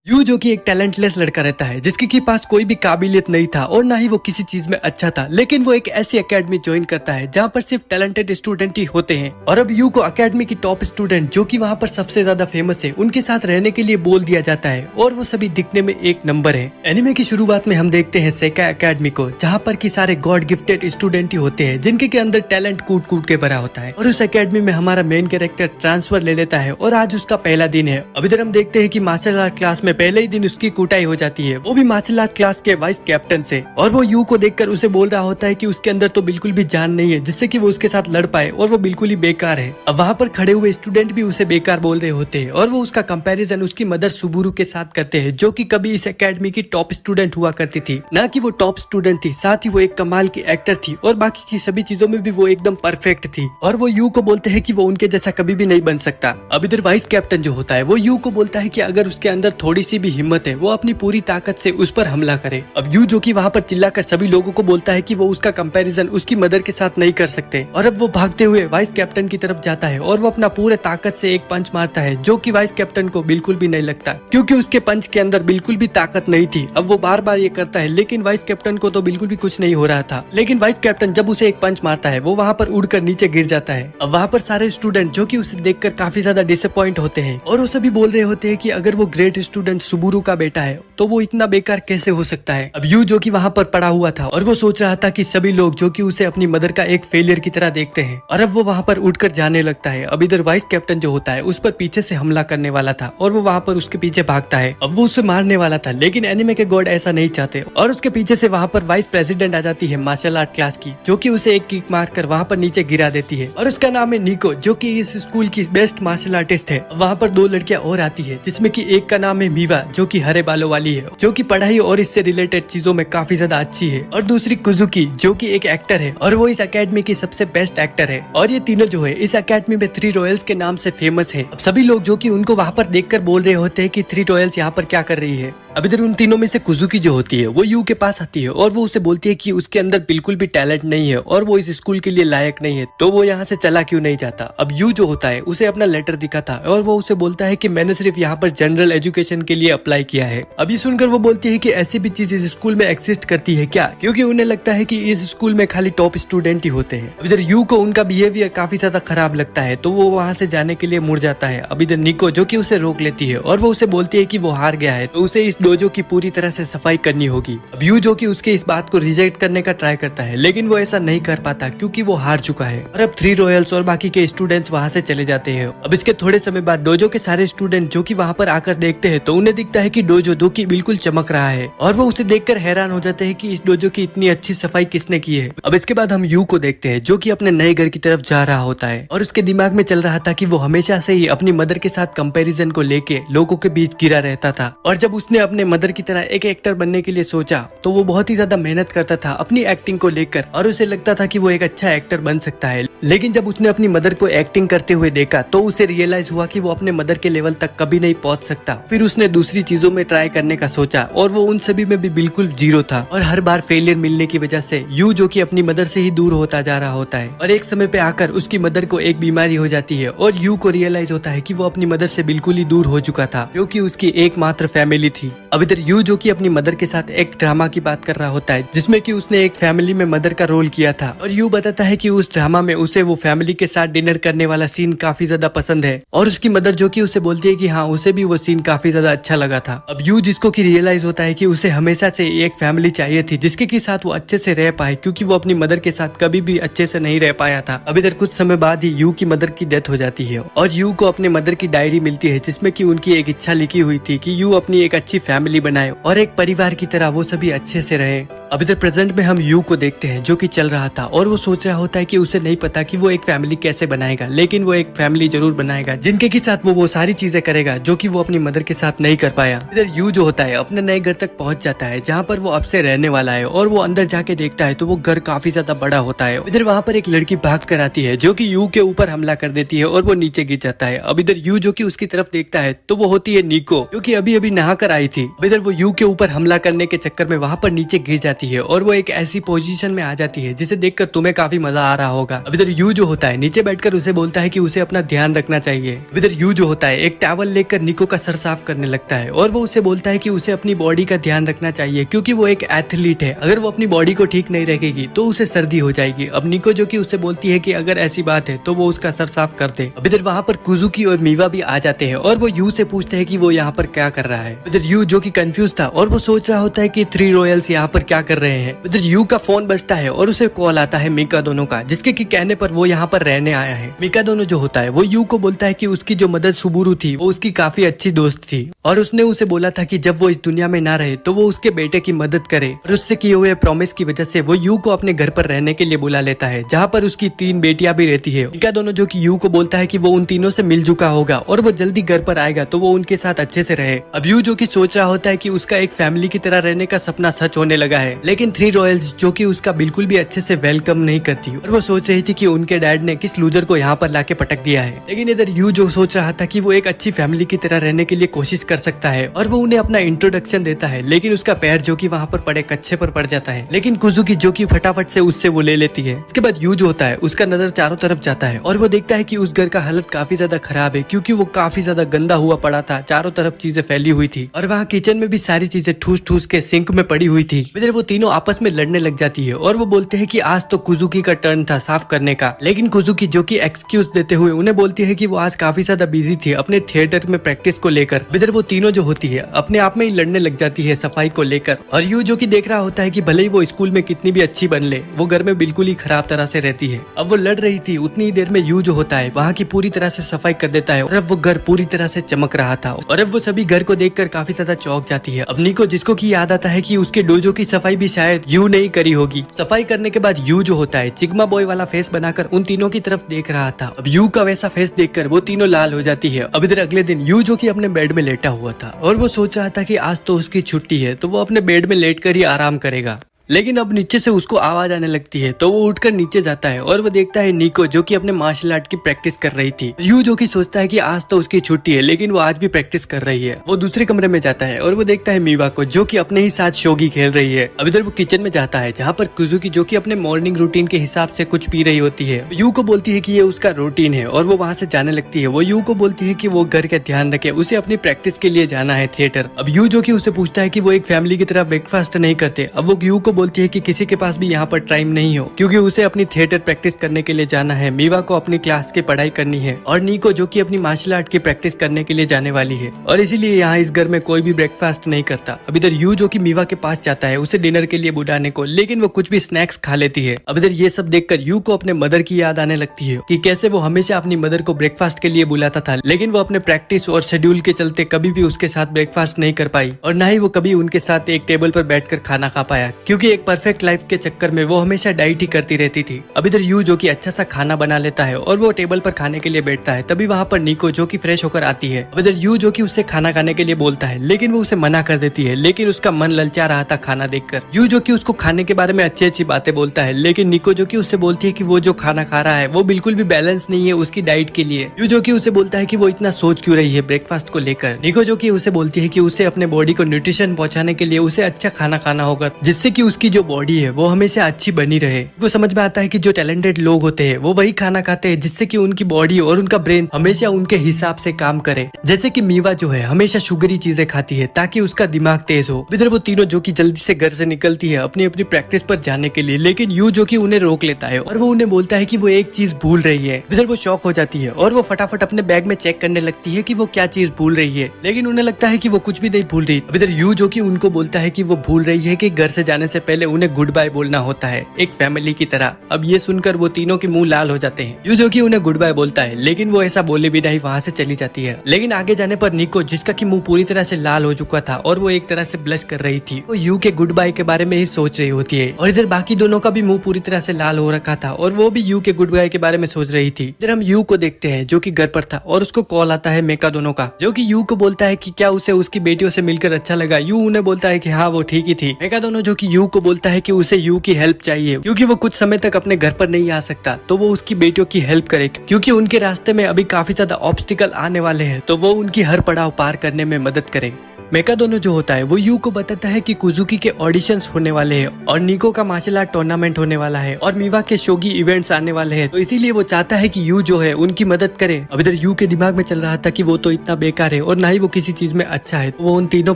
You जो कि एक टैलेंटलेस लड़का रहता है जिसके के पास कोई भी काबिलियत नहीं था और ना ही वो किसी चीज में अच्छा था, लेकिन वो एक ऐसी एकेडमी ज्वाइन करता है जहाँ पर सिर्फ टैलेंटेड स्टूडेंट ही होते हैं। और अब यू को एकेडमी की टॉप स्टूडेंट जो कि वहाँ पर सबसे ज्यादा फेमस है उनके साथ रहने के लिए बोल दिया जाता है और वो सभी दिखने में एक नंबर है। एनिमे की शुरुआत में हम देखते हैं सेका एकेडमी को, जहाँ पर की सारे गॉड गिफ्टेड स्टूडेंट ही होते हैं जिनके के अंदर टैलेंट कूट कूट के भरा होता है। और उस एकेडमी में हमारा मेन कैरेक्टर ट्रांसफर ले लेता है और आज उसका पहला दिन है। अब इधर हम देखते हैं कि मार्शल आर्ट क्लास में पहले ही दिन उसकी कुटाई हो जाती है, वो भी मार्शल आर्ट क्लास के वाइस कैप्टन से। और वो यू को देखकर उसे बोल रहा होता है कि उसके अंदर तो बिल्कुल भी जान नहीं है जिससे कि वो उसके साथ लड़ पाए और वो बिल्कुल ही बेकार है। अब वहाँ पर खड़े हुए स्टूडेंट भी उसे बेकार बोल रहे होते हैं और वो उसका कंपैरिजन उसकी मदर सुबुरु के साथ करते हैं जो कि कभी इस एकेडमी की टॉप स्टूडेंट हुआ करती थी। ना कि वो टॉप स्टूडेंट थी, साथ ही वो एक कमाल की एक्टर थी और बाकी की सभी चीजों में भी वो एकदम परफेक्ट थी। और वो यू को बोलते हैं कि वो उनके जैसा कभी भी नहीं बन सकता। अब इधर वाइस कैप्टन जो होता है वो यू को बोलता है कि अगर उसके अंदर थोड़ी सी भी हिम्मत है वो अपनी पूरी ताकत से उस पर हमला करे। अब यू जो कि वहाँ पर चिल्लाकर सभी लोगों को बोलता है कि वो उसका कंपैरिजन उसकी मदर के साथ नहीं कर सकते। और अब वो भागते हुए वाइस कैप्टन की तरफ जाता है और वो अपना पूरे ताकत से एक पंच मारता है जो कि वाइस कैप्टन को बिल्कुल भी नहीं लगता क्योंकि उसके पंच के अंदर बिल्कुल भी ताकत नहीं थी। अब वो बार बार ये करता है लेकिन वाइस कैप्टन को तो बिल्कुल भी कुछ नहीं हो रहा था। लेकिन वाइस कैप्टन जब उसे एक पंच मारता है वो वहाँ पर उड़कर नीचे गिर जाता है। अब वहाँ पर सारे स्टूडेंट जो कि उसे देखकर काफी ज्यादा डिसअपॉइंट होते हैं और वो सभी बोल रहे होते हैं कि अगर वो ग्रेट स्टूडेंट सुबुरु का बेटा है तो वो इतना बेकार कैसे हो सकता है। अब यू जो कि वहाँ पर पड़ा हुआ था और वो सोच रहा था कि सभी लोग जो कि उसे अपनी मदर का एक फेलियर की तरह देखते हैं और अब वो वहाँ पर उठकर जाने लगता है। अब इधर वाइस कैप्टन जो होता है उस पर पीछे से हमला करने वाला था और वो वहाँ पर उसके पीछे भागता है। अब वो उसे मारने वाला था लेकिन एनिमे के गॉड ऐसा नहीं चाहते और उसके पीछे से वहाँ पर वाइस प्रेसिडेंट आ जाती है मार्शल आर्ट क्लास की, जो कि उसे एक किक मारकर वहाँ पर नीचे गिरा देती है। और उसका नाम है निको जो कि इस स्कूल की बेस्ट मार्शल आर्टिस्ट है। वहाँ पर दो लड़कियां और आती है जिसमें कि एक का नाम है मीवा जो कि हरे बालों वाली है, जो कि पढ़ाई और इससे रिलेटेड चीजों में काफी ज्यादा अच्छी है, और दूसरी कुजुकी जो कि एक एक्टर है और वो इस एकेडमी की सबसे बेस्ट एक्टर है। और ये तीनों जो है इस एकेडमी में थ्री रॉयल्स के नाम से फेमस है। अब सभी लोग जो कि उनको वहाँ पर देखकर बोल रहे होते हैं कि थ्री रॉयल्स यहाँ पर क्या कर रही है। अब इधर उन तीनों में से कुजुकी जो होती है वो यू के पास आती है और वो उसे बोलती है कि उसके अंदर बिल्कुल भी टैलेंट नहीं है और वो इस स्कूल के लिए लायक नहीं है, तो वो यहाँ से चला क्यों नहीं जाता। अब यू जो होता है उसे अपना लेटर दिखाता है और वो उसे बोलता है कि मैंने सिर्फ यहाँ पर जनरल एजुकेशन के लिए अप्लाई किया है। अब ये सुनकर वो बोलती है कि ऐसी भी चीज इस स्कूल में एग्जिस्ट करती है क्या, क्योंकि उन्हें लगता है कि इस स्कूल में खाली टॉप स्टूडेंट ही होते हैं। अब इधर यू को उनका बिहेवियर काफी ज्यादा खराब लगता है तो वो वहाँ से जाने के लिए मुड़ जाता है। अब इधर निको जो कि उसे रोक लेती है और वो उसे बोलती है कि वो हार गया है तो उसे इस डोजो की पूरी तरह से सफाई करनी होगी। अब यू जो कि उसके इस बात को रिजेक्ट करने का ट्राई करता है लेकिन वो ऐसा नहीं कर पाता क्योंकि वो हार चुका है। और अब थ्री रॉयल्स और बाकी के स्टूडेंट्स वहाँ से चले जाते हैं। अब इसके थोड़े समय बाद डोजो के सारे स्टूडेंट जो कि वहाँ पर आकर देखते हैं तो उन्हें दिखता है कि डोजो दो की बिल्कुल चमक रहा है और वो उसे देखकर हैरान हो जाते हैं कि इस डोजो की इतनी अच्छी सफाई किसने की है। अब इसके बाद हम यू को देखते हैं जो कि अपने नए घर की तरफ जा रहा होता है और उसके दिमाग में चल रहा था कि वो हमेशा से ही अपनी मदर के साथ कंपैरिजन को लेके लोगों के बीच गिरा रहता था। और जब उसने अपने मदर की तरह एक एक्टर बनने के लिए सोचा तो वो बहुत ही ज्यादा मेहनत करता था अपनी एक्टिंग को लेकर और उसे लगता था कि वो एक अच्छा एक्टर बन सकता है। लेकिन जब उसने अपनी मदर को एक्टिंग करते हुए देखा तो उसे रियलाइज हुआ कि वो अपने मदर के लेवल तक कभी नहीं पहुंच सकता। फिर उसने दूसरी चीजों में ट्राई करने का सोचा और वो उन सभी में भी बिल्कुल जीरो था और हर बार फेलियर मिलने की वजह से यू जो कि अपनी मदर से ही दूर होता जा रहा होता है। और एक समय पे आकर उसकी मदर को एक बीमारी हो जाती है और यू को रियलाइज होता है कि वो अपनी मदर से बिल्कुल ही दूर हो चुका था क्योंकि उसकी एकमात्र फैमिली थी। अब इधर यू जो कि अपनी मदर के साथ एक ड्रामा की बात कर रहा होता है जिसमें कि उसने एक फैमिली में मदर का रोल किया था और यू बताता है कि उस ड्रामा में उसे वो फैमिली के साथ डिनर करने वाला सीन काफी ज्यादा पसंद है और उसकी मदर जो कि उसे बोलती है कि हाँ उसे भी वो सीन काफी ज्यादा अच्छा लगा था। अब यू जिसको कि रियलाइज होता है कि उसे हमेशा से एक फैमिली चाहिए थी जिसके के साथ वो अच्छे से रह पाए क्योंकि वो अपनी मदर के साथ कभी भी अच्छे से नहीं रह पाया था। अब इधर कुछ समय बाद ही यू की मदर की डेथ हो जाती है और यू को अपने मदर की डायरी मिलती है जिसमें कि उनकी एक इच्छा लिखी हुई थी कि यू अपनी एक अच्छी फैमिली बनाए और एक परिवार की तरह वो सभी अच्छे से रहे। अब इधर प्रेजेंट में हम यू को देखते हैं जो कि चल रहा था और वो सोच रहा होता है कि उसे नहीं पता कि वो एक फैमिली कैसे बनाएगा, लेकिन वो एक फैमिली जरूर बनाएगा जिनके के साथ वो सारी चीजें करेगा जो कि वो अपनी मदर के साथ नहीं कर पाया। इधर यू जो होता है अपने नए घर तक पहुंच जाता है जहाँ पर वो अब से रहने वाला है और वो अंदर जाके देखता है तो वो घर काफी ज्यादा बड़ा होता है। इधर वहाँ पर एक लड़की भाग कर आती है जो कि यू के ऊपर हमला कर देती है और वो नीचे गिर जाता है। अब इधर यू जो कि उसकी तरफ देखता है तो वो होती है निको जो कि अभी अभी नहा कर आई थी। अब इधर वो यू के ऊपर हमला करने के चक्कर में वहाँ पर नीचे गिर जाती जाती है और वो एक ऐसी पोजीशन में आ जाती है जिसे देखकर तुम्हें काफी मजा आ रहा होगा। अब इधर यू जो होता है नीचे बैठकर उसे बोलता है कि उसे अपना ध्यान रखना चाहिए। अब इधर यू जो होता है एक टॉवल लेकर निको का सर साफ करने लगता है और वो उसे बोलता है कि उसे अपनी बॉडी का ध्यान रखना चाहिए क्योंकि वो एक एथलीट है। अगर वो अपनी बॉडी को ठीक नहीं रखेगी तो उसे सर्दी हो जाएगी। अब निको जो कि उसे बोलती है कि अगर ऐसी बात है तो वो उसका सर साफ कर दे। अब इधर वहाँ पर कुजुकी और मीवा भी आ जाते हैं और वो यू से पूछते हैं कि वो यहाँ पर क्या कर रहा है। इधर यू जो कि कंफ्यूज था और वो सोच रहा होता है कि थ्री रॉयल्स यहाँ पर क्या कर रहे हैं। इधर यू का फोन बजता है और उसे कॉल आता है मिका दोनों का, जिसके की कहने पर वो यहाँ पर रहने आया है। मिका दोनों जो होता है वो यू को बोलता है कि उसकी जो मदर सुबुरु थी वो उसकी काफी अच्छी दोस्त थी और उसने उसे बोला था कि जब वो इस दुनिया में ना रहे तो वो उसके बेटे की मदद करे और उससे किए हुए प्रॉमिस की वजह से वो यू को अपने घर पर रहने के लिए बुला लेता है, जहाँ पर उसकी 3 बेटियां भी रहती है। मिका दोनों जो कि यू को बोलता है कि वो उन तीनों से मिल चुका होगा और वो जल्दी घर पर आएगा तो वो उनके साथ अच्छे से रहे। अब यू जो कि सोच रहा होता है कि उसका एक फैमिली की तरह रहने का सपना सच होने लगा है, लेकिन थ्री रॉयल्स जो कि उसका बिल्कुल भी अच्छे से वेलकम नहीं करती और वो सोच रही थी कि उनके डैड ने किस लूजर को यहाँ पर लाके पटक दिया है। लेकिन इधर यू जो सोच रहा था कि वो एक अच्छी फैमिली की तरह रहने के लिए कोशिश कर सकता है और वो उन्हें अपना इंट्रोडक्शन देता है, लेकिन उसका पैर जो कि वहाँ पर पड़े कच्चे पर पड़ जाता है। लेकिन कुजुकी जो कि फटाफट से उससे वो ले लेती है। इसके बाद यू जो होता है उसका नजर चारों तरफ जाता है और वो देखता है कि उस घर का हालत काफी ज्यादा खराब है क्योंकि वो काफी ज्यादा गंदा हुआ पड़ा था, चारों तरफ चीजें फैली हुई थी और वहाँ किचन में भी सारी चीजें ठूस ठूस के सिंक में पड़ी हुई थी। इधर वो तीनों आपस में लड़ने लग जाती है और वो बोलते हैं कि आज तो कुजुकी का टर्न था साफ करने का, लेकिन कुजुकी जो कि एक्सक्यूज देते हुए उन्हें बोलती है कि वो आज काफी ज्यादा बिजी थी अपने थिएटर में प्रैक्टिस को लेकर। इधर वो तीनों जो होती है अपने आप में ही लड़ने लग जाती है सफाई को लेकर और यू जो कि देख रहा होता है कि भले ही वो स्कूल में कितनी भी अच्छी बन ले वो घर में बिल्कुल ही खराब तरह से रहती है। अब वो लड़ रही थी उतनी ही देर में यू जो होता है वहाँ की पूरी तरह से सफाई कर देता है और अब वो घर पूरी तरह से चमक रहा था और अब वो सभी घर को देखकर काफी ज्यादा चौंक जाती है। अब निको जिसको की याद आता है कि उसके डोजो की सफाई भी शायद यू नहीं करी होगी। सफाई करने के बाद यू जो होता है चिग्मा बॉय वाला फेस बनाकर उन तीनों की तरफ देख रहा था। अब यू का वैसा फेस देखकर वो तीनों लाल हो जाती है। अब इधर अगले दिन यू जो कि अपने बेड में लेटा हुआ था और वो सोच रहा था कि आज तो उसकी छुट्टी है तो वो अपने बेड में लेटकर ही आराम करेगा, लेकिन अब नीचे से उसको आवाज आने लगती है तो वो उठकर नीचे जाता है और वो देखता है निको जो कि अपने मार्शल आर्ट की प्रैक्टिस कर रही थी। यू जो कि सोचता है कि आज तो उसकी छुट्टी है लेकिन वो आज भी प्रैक्टिस कर रही है। वो दूसरे कमरे में जाता है और वो देखता है मीवा को जो कि अपने ही साथ शोगी खेल रही है। अब इधर वो किचन में जाता है जहाँ पर कुजुकी जो कि अपने मॉर्निंग रूटीन के हिसाब से कुछ पी रही होती है। यू को बोलती है कि ये उसका रूटीन है और वो वहाँ से जाने लगती है। वो यू को बोलती है कि वो घर का ध्यान रखे, उसे अपनी प्रैक्टिस के लिए जाना है थिएटर। अब यू जो कि उसे पूछता है कि वो एक फैमिली की तरह ब्रेकफास्ट नहीं करते। अब वो यू को बोलती है कि किसी के पास भी यहाँ पर टाइम नहीं हो क्योंकि उसे अपनी थिएटर प्रैक्टिस करने के लिए जाना है, मीवा को अपनी क्लास की पढ़ाई करनी है और निको जो कि अपनी मार्शल आर्ट की प्रैक्टिस करने के लिए जाने वाली है और इसीलिए यहाँ इस घर में कोई भी ब्रेकफास्ट नहीं करता। अब इधर यू जो कि मीवा के पास जाता है उसे डिनर के लिए बुलाने को, लेकिन वो कुछ भी स्नैक्स खा लेती है। अब इधर ये सब देखकर यू को अपने मदर की याद आने लगती है कि कैसे वो हमेशा अपनी मदर को ब्रेकफास्ट के लिए बुलाता था, लेकिन वो अपने प्रैक्टिस और शेड्यूल के चलते कभी भी उसके साथ ब्रेकफास्ट नहीं कर पाई और न ही वो कभी उनके साथ एक टेबल पर बैठकर खाना खा पाया क्योंकि एक परफेक्ट लाइफ के चक्कर में वो हमेशा डाइट ही करती रहती थी। अब इधर यू जो कि अच्छा सा खाना बना लेता है और वो टेबल पर खाने के लिए बैठता है, तभी वहाँ पर निको जो कि फ्रेश होकर आती है। अब इधर यू जो कि उससे खाना खाने के लिए बोलता है लेकिन वो उसे मना कर देती है, लेकिन उसका मन ललचा रहा था खाना देखकर। यू जो कि उसको खाने के बारे में अच्छी अच्छी बातें बोलता है, लेकिन निको जो कि उससे बोलती है कि वो जो खाना खा रहा है वो बिल्कुल भी बैलेंस नहीं है उसकी डाइट के लिए। यू जो कि उसे बोलता है कि वो इतना सोच क्यों रही है ब्रेकफास्ट को लेकर। निको जो कि उसे बोलती है कि उसे अपने बॉडी को न्यूट्रिशन पहुंचाने के लिए उसे अच्छा खाना खाना होगा जिससे कि उसकी जो बॉडी है वो हमेशा अच्छी बनी रहे। वो समझ में आता है कि जो टैलेंटेड लोग होते हैं वो वही खाना खाते हैं जिससे कि उनकी बॉडी और उनका ब्रेन हमेशा उनके हिसाब से काम करे। जैसे कि मीवा जो है हमेशा शुगरी चीजें खाती है ताकि उसका दिमाग तेज हो। इधर वो तीनों जो कि जल्दी से घर से निकलती है अपनी अपनी प्रैक्टिस पर जाने के लिए, लेकिन यू जो कि उन्हें रोक लेता है और वो उन्हें बोलता है कि वो एक चीज भूल रही है। इधर वो शॉक हो जाती है और वो फटाफट अपने बैग में चेक करने लगती है कि वो क्या चीज भूल रही है, लेकिन उन्हें लगता है कि वो कुछ भी नहीं भूल रही। इधर यू जो कि उनको बोलता है कि वो भूल रही है कि घर से जाने से पहले उन्हें गुड बाय बोलना होता है एक फैमिली की तरह। अब ये सुनकर वो तीनों के मुंह लाल हो जाते हैं। यू जो कि उन्हें गुड बाय बोलता है लेकिन वो ऐसा बोले भी नहीं वहाँ से चली जाती है। लेकिन आगे जाने पर निको जिसका कि मुंह पूरी तरह से लाल हो चुका था और वो एक तरह से ब्लश कर रही थी, वो यू के गुड बाय के बारे में ही सोच रही होती है और इधर बाकी दोनों का भी मुंह पूरी तरह से लाल हो रखा था और वो भी यू के गुड बाय के बारे में सोच रही थी। इधर हम यू को देखते हैं जो कि घर पर था और उसको कॉल आता है मेका दोनों का, जो कि यू को बोलता है कि क्या उसे उसकी बेटियों से मिलकर अच्छा लगा। यू उन्हें बोलता है कि हाँ वो ठीक ही थी। मेका दोनों जो कि यू को बोलता है कि उसे यू की हेल्प चाहिए क्योंकि वो कुछ समय तक अपने घर पर नहीं आ सकता, तो वो उसकी बेटियों की हेल्प करे क्योंकि उनके रास्ते में अभी काफी ज्यादा ऑब्स्टिकल आने वाले हैं, तो वो उनकी हर पड़ाव पार करने में मदद करे। मेका दोनों जो होता है वो यू को बताता है कि कुजुकी के ऑडिशंस होने वाले हैं और निको का मार्शल आर्ट टूर्नामेंट होने वाला है और मीवा के शोगी इवेंट्स आने वाले हैं, तो इसीलिए वो चाहता है कि यू जो है उनकी मदद करे। अब इधर यू के दिमाग में चल रहा था कि वो तो इतना बेकार है और ना ही वो किसी चीज में अच्छा है, तो वो उन तीनों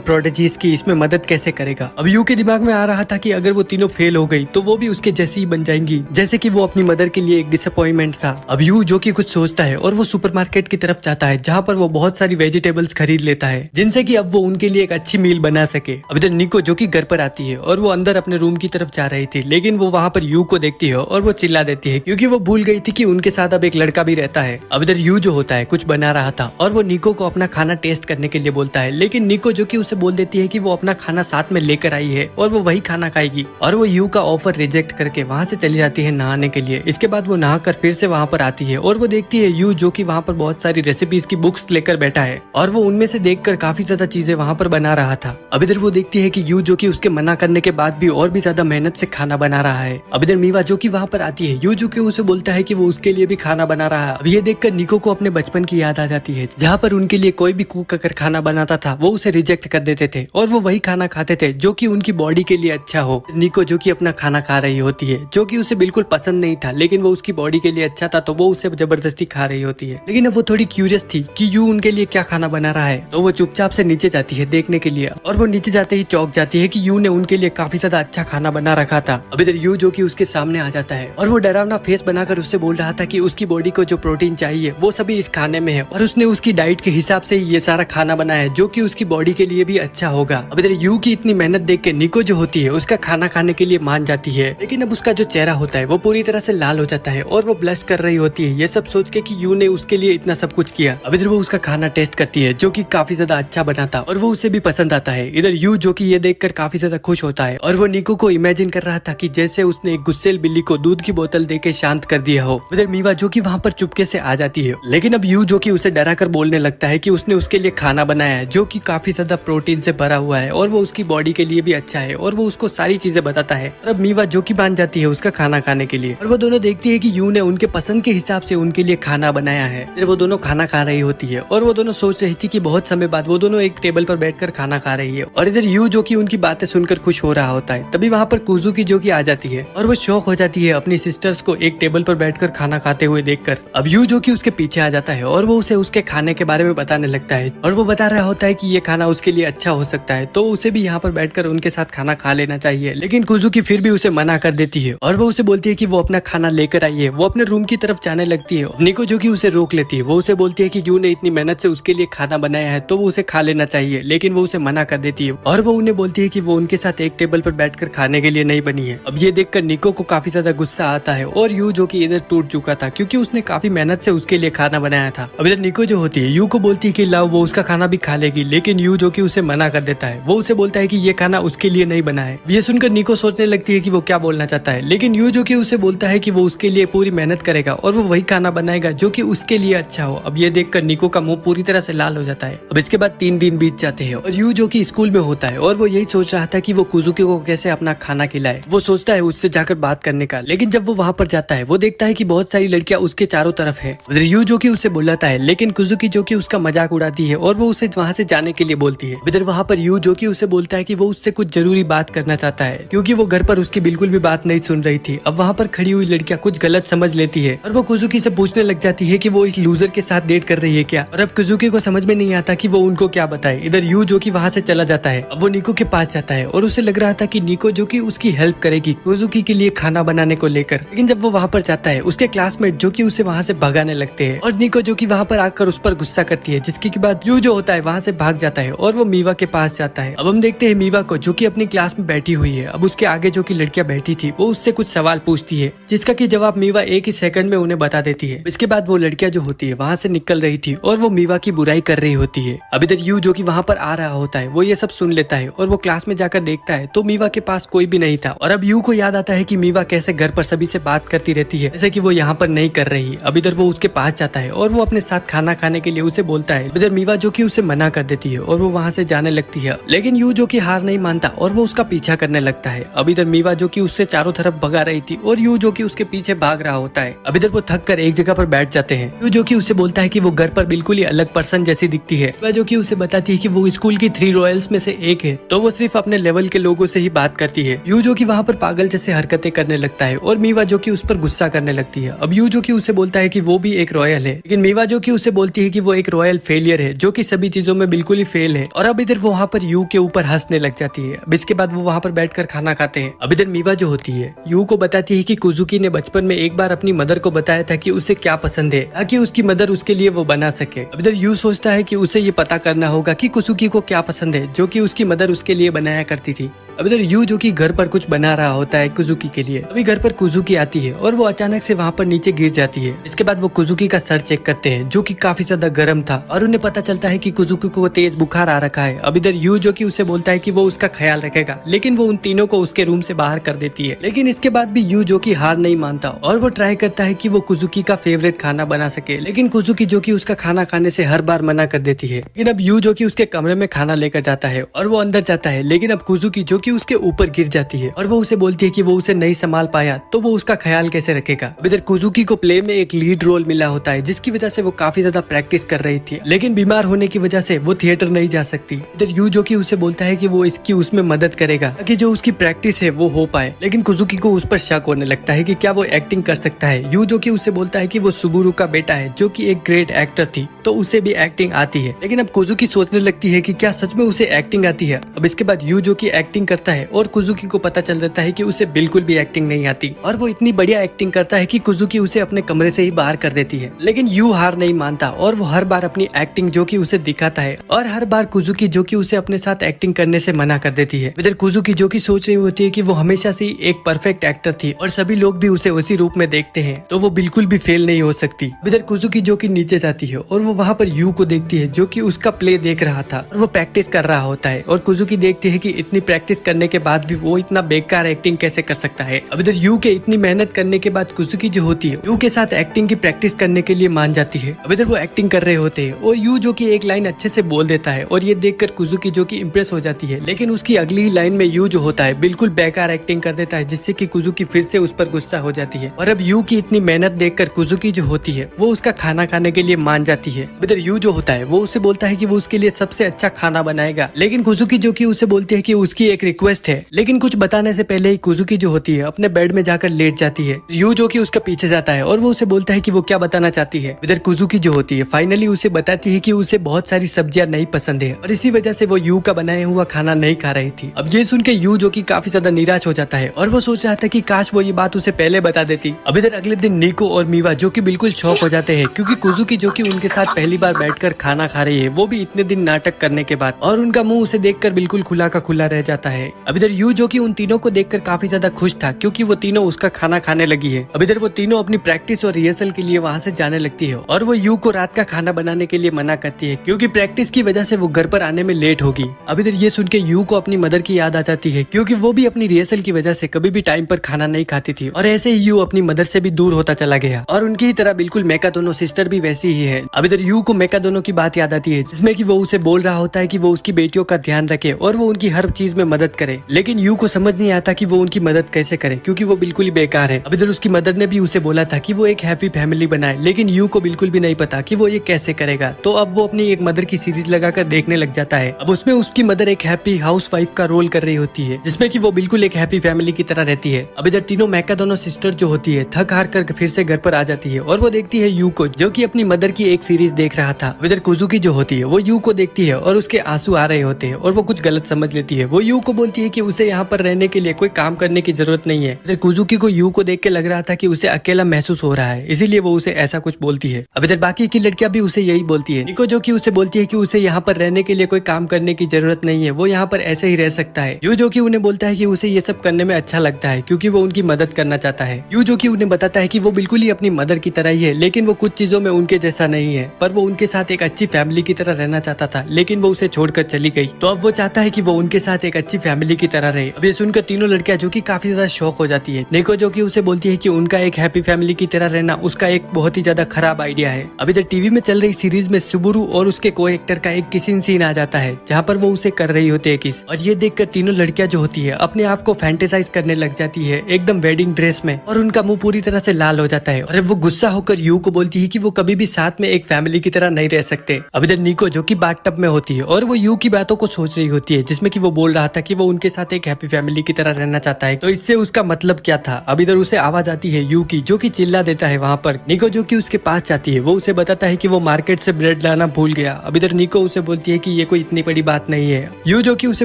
प्रोडिजीज की इसमें मदद कैसे करेगा। अब यू के दिमाग में आ रहा था कि अगर वो तीनों फेल हो गई तो वो भी उसके जैसी ही बन जाएंगी, जैसे कि वो अपनी मदर के लिए एक डिसअपॉइंटमेंट था। अब यू जो कि कुछ सोचता है और वो सुपरमार्केट की तरफ जाता है जहाँ पर वो बहुत सारी वेजिटेबल्स खरीद लेता है जिनसे कि अब वो उनके लिए एक अच्छी मील बना सके। अब इधर निको जो कि घर पर आती है और वो अंदर अपने रूम की तरफ जा रही थी, लेकिन वो वहाँ पर यू को देखती है और वो चिल्ला देती है क्योंकि वो भूल गई थी कि उनके साथ अब एक लड़का भी रहता है। अब इधर यू जो होता है कुछ बना रहा था और वो निको को अपना खाना टेस्ट करने के लिए बोलता है, लेकिन निको जो कि उसे बोल देती है कि वो अपना खाना साथ में लेकर आई है और वो वही खाना खाएगी और वो यू का ऑफर रिजेक्ट करके वहाँ से चली जाती है नहाने के लिए। इसके बाद वो नहाकर फिर से वहाँ पर आती है और वो देखती है यू जो कि वहाँ पर बहुत सारी रेसिपीज की बुक्स लेकर बैठा है और वो उनमें से देखकर काफी ज्यादा चीजें वहाँ पर बना रहा था। अब इधर वो देखती है कि यू जो कि उसके मना करने के बाद भी और भी ज्यादा मेहनत से खाना बना रहा है। अब इधर मीवा जो कि वहाँ पर आती है, यू जो कि उसे बोलता है कि वो उसके लिए भी खाना बना रहा है। अब ये देखकर निको को अपने बचपन की याद आ जाती है जहाँ पर उनके लिए कोई भी कुक अगर खाना बनाता था वो उसे रिजेक्ट कर देते थे और वो वही खाना खाते थे जो कि उनकी बॉडी के लिए अच्छा हो। निको जो कि अपना खाना खा रही होती है जो कि उसे बिल्कुल पसंद नहीं था, लेकिन वो उसकी बॉडी के लिए अच्छा था तो वो उसे जबरदस्ती खा रही होती है। लेकिन अब वो थोड़ी क्यूरियस थी कि यू उनके लिए क्या खाना बना रहा है, तो वो चुपचाप से नीचे जाती है देखने के लिए और वो नीचे जाते ही चौंक जाती है कि यू ने उनके लिए काफी ज्यादा अच्छा खाना बना रखा था। अब इधर यू जो कि उसके सामने आ जाता है और वो डरावना फेस बनाकर उससे बोल रहा था कि उसकी बॉडी को जो प्रोटीन चाहिए वो सभी इस खाने में है और उसने उसकी डाइट के हिसाब से ही ये सारा खाना बनाया है जो कि उसकी बॉडी के लिए भी अच्छा होगा। अब इधर यू की इतनी मेहनत देख के निको जो होती है उसका खाना खाने के लिए मान जाती है, लेकिन अब उसका जो चेहरा होता है वो पूरी तरह से लाल हो जाता है और वो ब्लश कर रही होती है, ये सब सोच के कि यू ने उसके लिए इतना सब कुछ किया। अब इधर वो उसका खाना टेस्ट करती है जो कि काफी ज्यादा अच्छा बना था और वो उसे भी पसंद आता है। इधर यू जो कि ये देखकर काफी ज्यादा खुश होता है और वो निको को इमेजिन कर रहा था कि जैसे उसने एक गुस्सेल बिल्ली को दूध की बोतल देके शांत कर दिया हो। इधर मीवा जो कि वहाँ पर चुपके से आ जाती है, लेकिन अब यू जो कि उसे डरा कर बोलने लगता है कि उसने उसके लिए खाना बनाया है जो कि काफी ज्यादा प्रोटीन से भरा हुआ है और वो उसकी बॉडी के लिए भी अच्छा है और वो उसको सारी चीजें बताता है। और अब मीवा जो कि मान जाती है उसका खाना खाने के लिए और वो दोनों देखती है कि यू ने उनके पसंद के हिसाब से उनके लिए खाना बनाया है। फिर वो दोनों खाना खा रही होती है और वो दोनों सोच रही थी कि बहुत समय बाद वो दोनों एक टेबल पर बैठकर खाना खा रही है और इधर यू जो कि उनकी बातें सुनकर खुश हो रहा होता है। तभी वहाँ पर कुजुकी जो कि आ जाती है और वो शौक हो जाती है अपनी सिस्टर्स को एक टेबल पर बैठकर खाना खाते हुए देखकर। अब यू जो कि उसके पीछे आ जाता है और वो उसे उसके खाने के बारे में बताने लगता है और वो बता रहा होता है कि ये खाना उसके लिए अच्छा हो सकता है तो उसे भी यहाँ पर बैठकर उनके साथ खाना खा लेना चाहिए। लेकिन कुजुकी फिर भी उसे मना कर देती है और वो उसे बोलती है कि वो अपना खाना लेकर आई है। वो अपने रूम की तरफ जाने लगती है, निको जो कि उसे रोक लेती है। वो उसे बोलती है कि यू ने इतनी मेहनत से उसके लिए खाना बनाया है तो वो उसे खा लेना चाहिए, लेकिन वो उसे मना कर देती है और वो उन्हें बोलती है कि वो उनके साथ एक टेबल पर बैठकर खाने के लिए नहीं बनी है। अब ये देखकर निको को काफी ज्यादा गुस्सा आता है और यू जो कि इधर टूट चुका था क्योंकि उसने काफी मेहनत से उसके लिए खाना बनाया था। अब इधर निको जो होती है यू को बोलती है कि लाओ, वो उसका खाना भी खा लेगी, लेकिन यू जो कि उसे मना कर देता है। वो उसे बोलता है कि ये खाना उसके लिए नहीं बना है। ये सुनकर निको सोचने लगती है कि वो क्या बोलना चाहता है, लेकिन यू जो कि उसे बोलता है कि वो उसके लिए पूरी मेहनत करेगा और वो वही खाना बनाएगा जो कि उसके लिए अच्छा हो। अब ये देखकर निको का मुंह पूरी तरह से लाल हो जाता है। अब इसके बाद 3 दिन बीत जाते हैं और यू जो कि स्कूल में होता है और वो यही सोच रहा था कि वो कुजुकी को कैसे अपना खाना खिलाए। वो सोचता है उससे जाकर बात करने का, लेकिन जब वो वहाँ पर जाता है वो देखता है कि बहुत सारी लड़कियां उसके चारों तरफ है। यू जो कि उसे बुलाता है, लेकिन कुजुकी जो कि उसका मजाक उड़ाती है और वो उसे वहाँ से जाने के लिए बोलती है। इधर वहाँ पर यू जो कि उसे बोलता है कि वो उससे कुछ जरूरी बात करना चाहता है क्योंकि वो घर पर उसकी बिल्कुल भी बात नहीं सुन रही थी। अब वहाँ पर खड़ी हुई लड़कियां कुछ गलत समझ लेती है और वो कुजुकी से पूछने लग जाती है कि वो इस लूजर के साथ डेट कर रही है क्या, और अब कुजुकी को समझ में नहीं आता कि वो उनको क्या बताए। इधर यू जो कि वहाँ से चला जाता है। अब वो निको के पास जाता है और उसे लग रहा था कि निको जो कि उसकी हेल्प करेगी कुजुकी के लिए खाना बनाने को लेकर, लेकिन जब वो वहाँ पर जाता है उसके क्लासमेट जो कि उसे वहाँ से भगाने लगते हैं और निको जो कि वहाँ पर आकर उस पर गुस्सा करती है, जिसके बाद यू जो होता है वहाँ से भाग जाता है और वो मीवा के पास जाता है। अब हम देखते हैं मीवा को जो कि अपनी क्लास में बैठी हुई है। अब उसके आगे जो कि लड़कियां बैठी थी वो उससे कुछ सवाल पूछती है जिसका कि जवाब मीवा एक ही सेकंड में उन्हें बता देती है। इसके बाद वो लड़कियां जो होती है वहाँ से निकल रही थी और वो मीवा की बुराई कर रही होती है। अब इधर यू जो कि वहाँ पर आ रहा होता है वो ये सब सुन लेता है और वो क्लास में जाकर देखता है तो मीवा के पास कोई भी नहीं था और अब यू को याद आता है कि मीवा कैसे घर पर सभी से बात करती रहती है जैसे कि वो यहाँ पर नहीं कर रही। अब इधर वो उसके पास जाता है और वो अपने साथ खाना खाने के लिए उसे बोलता है। इधर मीवा जो कि उसे मना कर देती है और वो वहाँ से जाने लगती है, लेकिन यू जो कि हार नहीं मानता और वो उसका पीछा करने लगता है। अब इधर मीवा जो कि उससे चारों तरफ भगा रही थी और यू जो कि उसके पीछे भाग रहा होता है। अब इधर वो थक कर एक जगह पर बैठ जाते हैं। यू जो कि उसे बोलता है कि वो घर पर बिल्कुल ही अलग पर्सन जैसी दिखती है। वह जो कि उसे बताती है कि वो यू स्कूल की 3 रॉयल्स में से एक है तो वो सिर्फ अपने लेवल के लोगों से ही बात करती है। यू जो कि वहाँ पर पागल जैसे हरकतें करने लगता है और मीवा जो कि उस पर गुस्सा करने लगती है। अब यू जो कि उसे बोलता है कि वो भी एक रॉयल है, लेकिन मीवा जो कि उसे बोलती है कि वो एक रॉयल फेलियर है जो कि सभी चीजों में बिल्कुल ही फेल है। और अब इधर वो वहाँ पर यू के ऊपर हंसने लग जाती है। अब इसके बाद वो वहाँ पर बैठकर खाना खाते हैं। अब इधर मीवा जो होती है यू को बताती है कि कुजुकी ने बचपन में एक बार अपनी मदर को बताया था कि उसे क्या पसंद है ताकि उसकी मदर उसके लिए वो बना सके। अब इधर यू सोचता है कि उसे ये पता करना होगा कि कुजुकी को क्या पसंद है जो कि उसकी मदर उसके लिए बनाया करती थी। अब इधर यू जो कि घर पर कुछ बना रहा होता है कुजुकी के लिए। अभी घर पर कुजुकी आती है और वो अचानक से वहाँ पर नीचे गिर जाती है। इसके बाद वो कुजुकी का सर चेक करते हैं जो कि काफी ज्यादा गर्म था और उन्हें पता चलता है कि कुजुकी को तेज बुखार आ रखा है। अब इधर यू जो कि उसे बोलता है कि वो उसका ख्याल रखेगा, लेकिन वो उन तीनों को उसके रूम से बाहर कर देती है। लेकिन इसके बाद भी यू जो कि हार नहीं मानता और वो ट्राई करता है कि वो कुजुकी का फेवरेट खाना बना सके, लेकिन कुजुकी जो कि उसका खाना खाने से हर बार मना कर देती है। लेकिन अब यू जो कि उसके कमरे में खाना लेकर जाता है और वो अंदर जाता है, लेकिन अब कुजुकी जो कि उसके ऊपर गिर जाती है और वो उसे बोलती है कि वो उसे नहीं संभाल पाया तो वो उसका ख्याल कैसे रखेगा। अब इधर कुजुकी को प्ले में एक लीड रोल मिला होता है जिसकी वजह से वो काफी ज्यादा प्रैक्टिस कर रही थी, लेकिन बीमार होने की वजह से वो थिएटर नहीं जा सकती। इधर यू जो कि उसे बोलता है कि वो इसकी उसमें मदद करेगा ताकि जो उसकी प्रैक्टिस है वो हो पाए, लेकिन कुजुकी को उस पर शक होने लगता है कि क्या वो एक्टिंग कर सकता है। यू जो कि उसे बोलता है कि वो सुबुरु का बेटा है जो कि एक ग्रेट एक्टर थी तो उसे भी एक्टिंग आती है, लेकिन अब कुजुकी सोचने लगती है कि क्या सच में उसे एक्टिंग आती है। अब इसके बाद यू जो कि एक्टिंग करता है और कुजुकी को पता चल जाता है कि उसे बिल्कुल भी एक्टिंग नहीं आती और वो इतनी बढ़िया एक्टिंग करता है कि कुजुकी उसे अपने कमरे से ही बाहर कर देती है। लेकिन यू हार नहीं मानता और वो हर बार अपनी एक्टिंग जो कि उसे दिखाता है और हर बार कुजुकी जो कि उसे अपने साथ एक्टिंग करने से मना कर देती है। इधर कुजुकी जो कि सोच रही होती है कि वो हमेशा से एक परफेक्ट एक्टर थी और सभी लोग भी उसे उसी रूप में देखते हैं तो वो बिल्कुल भी फेल नहीं हो सकती। इधर कुजुकी जो कि नीचे जाती है और वो वहाँ पर यू को देखती है जो कि उसका प्ले देख रहा था और वो प्रैक्टिस कर रहा होता है और कुजुकी देखती है कि इतनी प्रैक्टिस करने के बाद भी वो इतना बेकार एक्टिंग कैसे कर सकता है। अब इधर यू के इतनी मेहनत करने के बाद कुजुकी जो होती है यू के साथ एक्टिंग की प्रैक्टिस करने के लिए मान जाती है। अब इधर वो एक्टिंग कर रहे होते हैं और यू जो कि एक लाइन अच्छे से बोल देता है और ये देखकर कुजुकी जो कि इम्प्रेस हो जाती है, लेकिन उसकी अगली लाइन में यू जो होता है बिल्कुल बेकार एक्टिंग कर देता है जिससे कि कुजुकी फिर से उस पर गुस्सा हो जाती है। और अब यू की इतनी मेहनत देखकर कुजुकी जो होती है वो उसका खाना खाने के लिए मान जाती है। इधर यू जो होता है वो उसे बोलता है कि वो उसके लिए सबसे अच्छा खाना बनाएगा, लेकिन कुजुकी जो कि उसे बोलती है कि उसकी एक रिक्वेस्ट है, लेकिन कुछ बताने से पहले ही कुजुकी जो होती है अपने बेड में जाकर लेट जाती है। यू जो कि उसका पीछे जाता है और वो उसे बोलता है कि वो क्या बताना चाहती है। इधर कुजुकी जो होती है फाइनली उसे बताती है कि उसे बहुत सारी सब्जियां नहीं पसंद है और इसी वजह से वो यू का बनाया हुआ खाना नहीं खा रही थी। अब ये सुन के यू जो कि काफी ज्यादा निराश हो जाता है और वो सोच रहा था कि काश वो ये बात उसे पहले बता देती। अब इधर अगले दिन निको और मीवा जो कि बिल्कुल शॉक हो जाते हैं क्योंकि कुजुकी जो कि उनके साथ पहली बार बैठकर खाना खा रही है, वो भी इतने दिन नाटक करने के बाद, और उनका मुंह उसे देखकर बिल्कुल खुला का खुला रह जाता है। अब इधर यू जो कि उन तीनों को देखकर काफी ज्यादा खुश था क्योंकि वो तीनों उसका खाना खाने लगी है। अब इधर वो तीनों अपनी प्रैक्टिस और रिहर्सल के लिए वहाँ से जाने लगती है और वो यू को रात का खाना बनाने के लिए मना करती है क्योंकि प्रैक्टिस की वजह से वो घर पर आने में लेट होगी। अब इधर ये सुन के यू को अपनी मदर की याद आ जाती है क्योंकि वो भी अपनी रिहर्सल की वजह से कभी भी टाइम पर खाना नहीं खाती थी और ऐसे ही यू अपनी मदर से भी दूर होता चला गया और उनकी ही तरह बिल्कुल मेका दोनों सिस्टर भी वैसी ही है। अब इधर यू को मेका दोनों की बात याद आती है जिसमें कि वो उसे बोल रहा होता है कि वो उसकी बेटियों का ध्यान रखे और वो उनकी हर चीज में मदद करे, लेकिन यू को समझ नहीं आता कि वो उनकी मदद कैसे करे क्योंकि वो बिल्कुल ही बेकार है। अब इधर उसकी मदर ने भी उसे बोला था कि वो एक हैप्पी फैमिली बनाए, लेकिन यू को बिल्कुल भी नहीं पता कि वो ये कैसे करेगा। तो अब वो अपनी एक मदर की सीरीज लगाकर देखने लग जाता है। अब उसमें उसकी मदर एक हैप्पी हाउस वाइफ का रोल कर रही होती है जिसमें कि वो बिल्कुल एक हैप्पी फैमिली की तरह रहती है। अब इधर तीनों मेका दोनों सिस्टर जो होती है थक हार कर फिर से घर पर आ जाती है और वो देखती है यू को जो कि अपनी मदर की एक सीरीज देख रहा था। इधर कुजुकी जो होती है वो यू को देखती है और उसके आंसू आ रहे होते हैं और वो कुछ गलत समझ लेती है। वो यू को बोलती है कि उसे यहाँ पर रहने के लिए कोई काम करने की जरूरत नहीं है। इधर कुजुकी को यू को देख के लग रहा था कि उसे अकेला महसूस हो रहा है, इसीलिए वो उसे ऐसा कुछ बोलती है। अब इधर बाकी की लड़कियां भी उसे यही बोलती है। निको जो कि उसे बोलती है कि उसे यहाँ पर रहने के लिए कोई काम करने की जरूरत नहीं है, वो यहाँ पर ऐसे ही रह सकता है। यू जो कि उन्हें बोलता है कि उसे ये सब करने में अच्छा लगता है क्योंकि वो उनकी मदद करना चाहता है। यू जो कि उन्हें बताता है कि वो बिल्कुल ही अपनी मदर की तरह ही है, लेकिन वो कुछ चीजों में उनके जैसा नहीं है, पर वो उनके साथ एक अच्छी फैमिली की तरह रहना चाहता था, लेकिन वो उसे छोड़कर चली गई। तो अब वो चाहता है कि वो उनके साथ एक अच्छी फैमिली की तरह रहे। अब ये सुनकर तीनों लड़कियां जो कि काफी ज्यादा शौक हो जाती है। निको जो कि उसे बोलती है कि उनका एक हैप्पी फैमिली की तरह रहना उसका एक बहुत ही ज्यादा खराब आइडिया है। अब इधर टीवी में चल रही सीरीज में सुबुरु और उसके को एक्टर का एक किसिंग सीन आ जाता है जहाँ पर वो उसे कर रही होती है किस, और ये देखकर तीनों लड़कियां जो होती है अपने आप को फैंटेसाइज करने लग जाती है एकदम वेडिंग ड्रेस में, और उनका मुंह पूरी तरह से लाल हो जाता है और वो गुस्सा होकर यू को बोलती है कि वो कभी भी साथ में एक फैमिली की तरह नहीं रह सकते। अब इधर निको जो कि बाथटब में होती है और वो यू की बातों को सोच रही होती है, जिसमें कि वो बोल रहा था कि वो उनके साथ एक हैप्पी फैमिली की तरह रहना चाहता है। तो इससे उसका मतलब क्या था? अब इधर उसे आवाज आती है यू की, जो कि चिल्ला देता है वहाँ पर। निको जो कि उसके पास जाती है, वो उसे बताता है कि वो मार्केट से ब्रेड लाना भूल गया। अब इधर निको उसे बोलती है कि ये कोई इतनी बड़ी बात नहीं है। यू जो कि उसे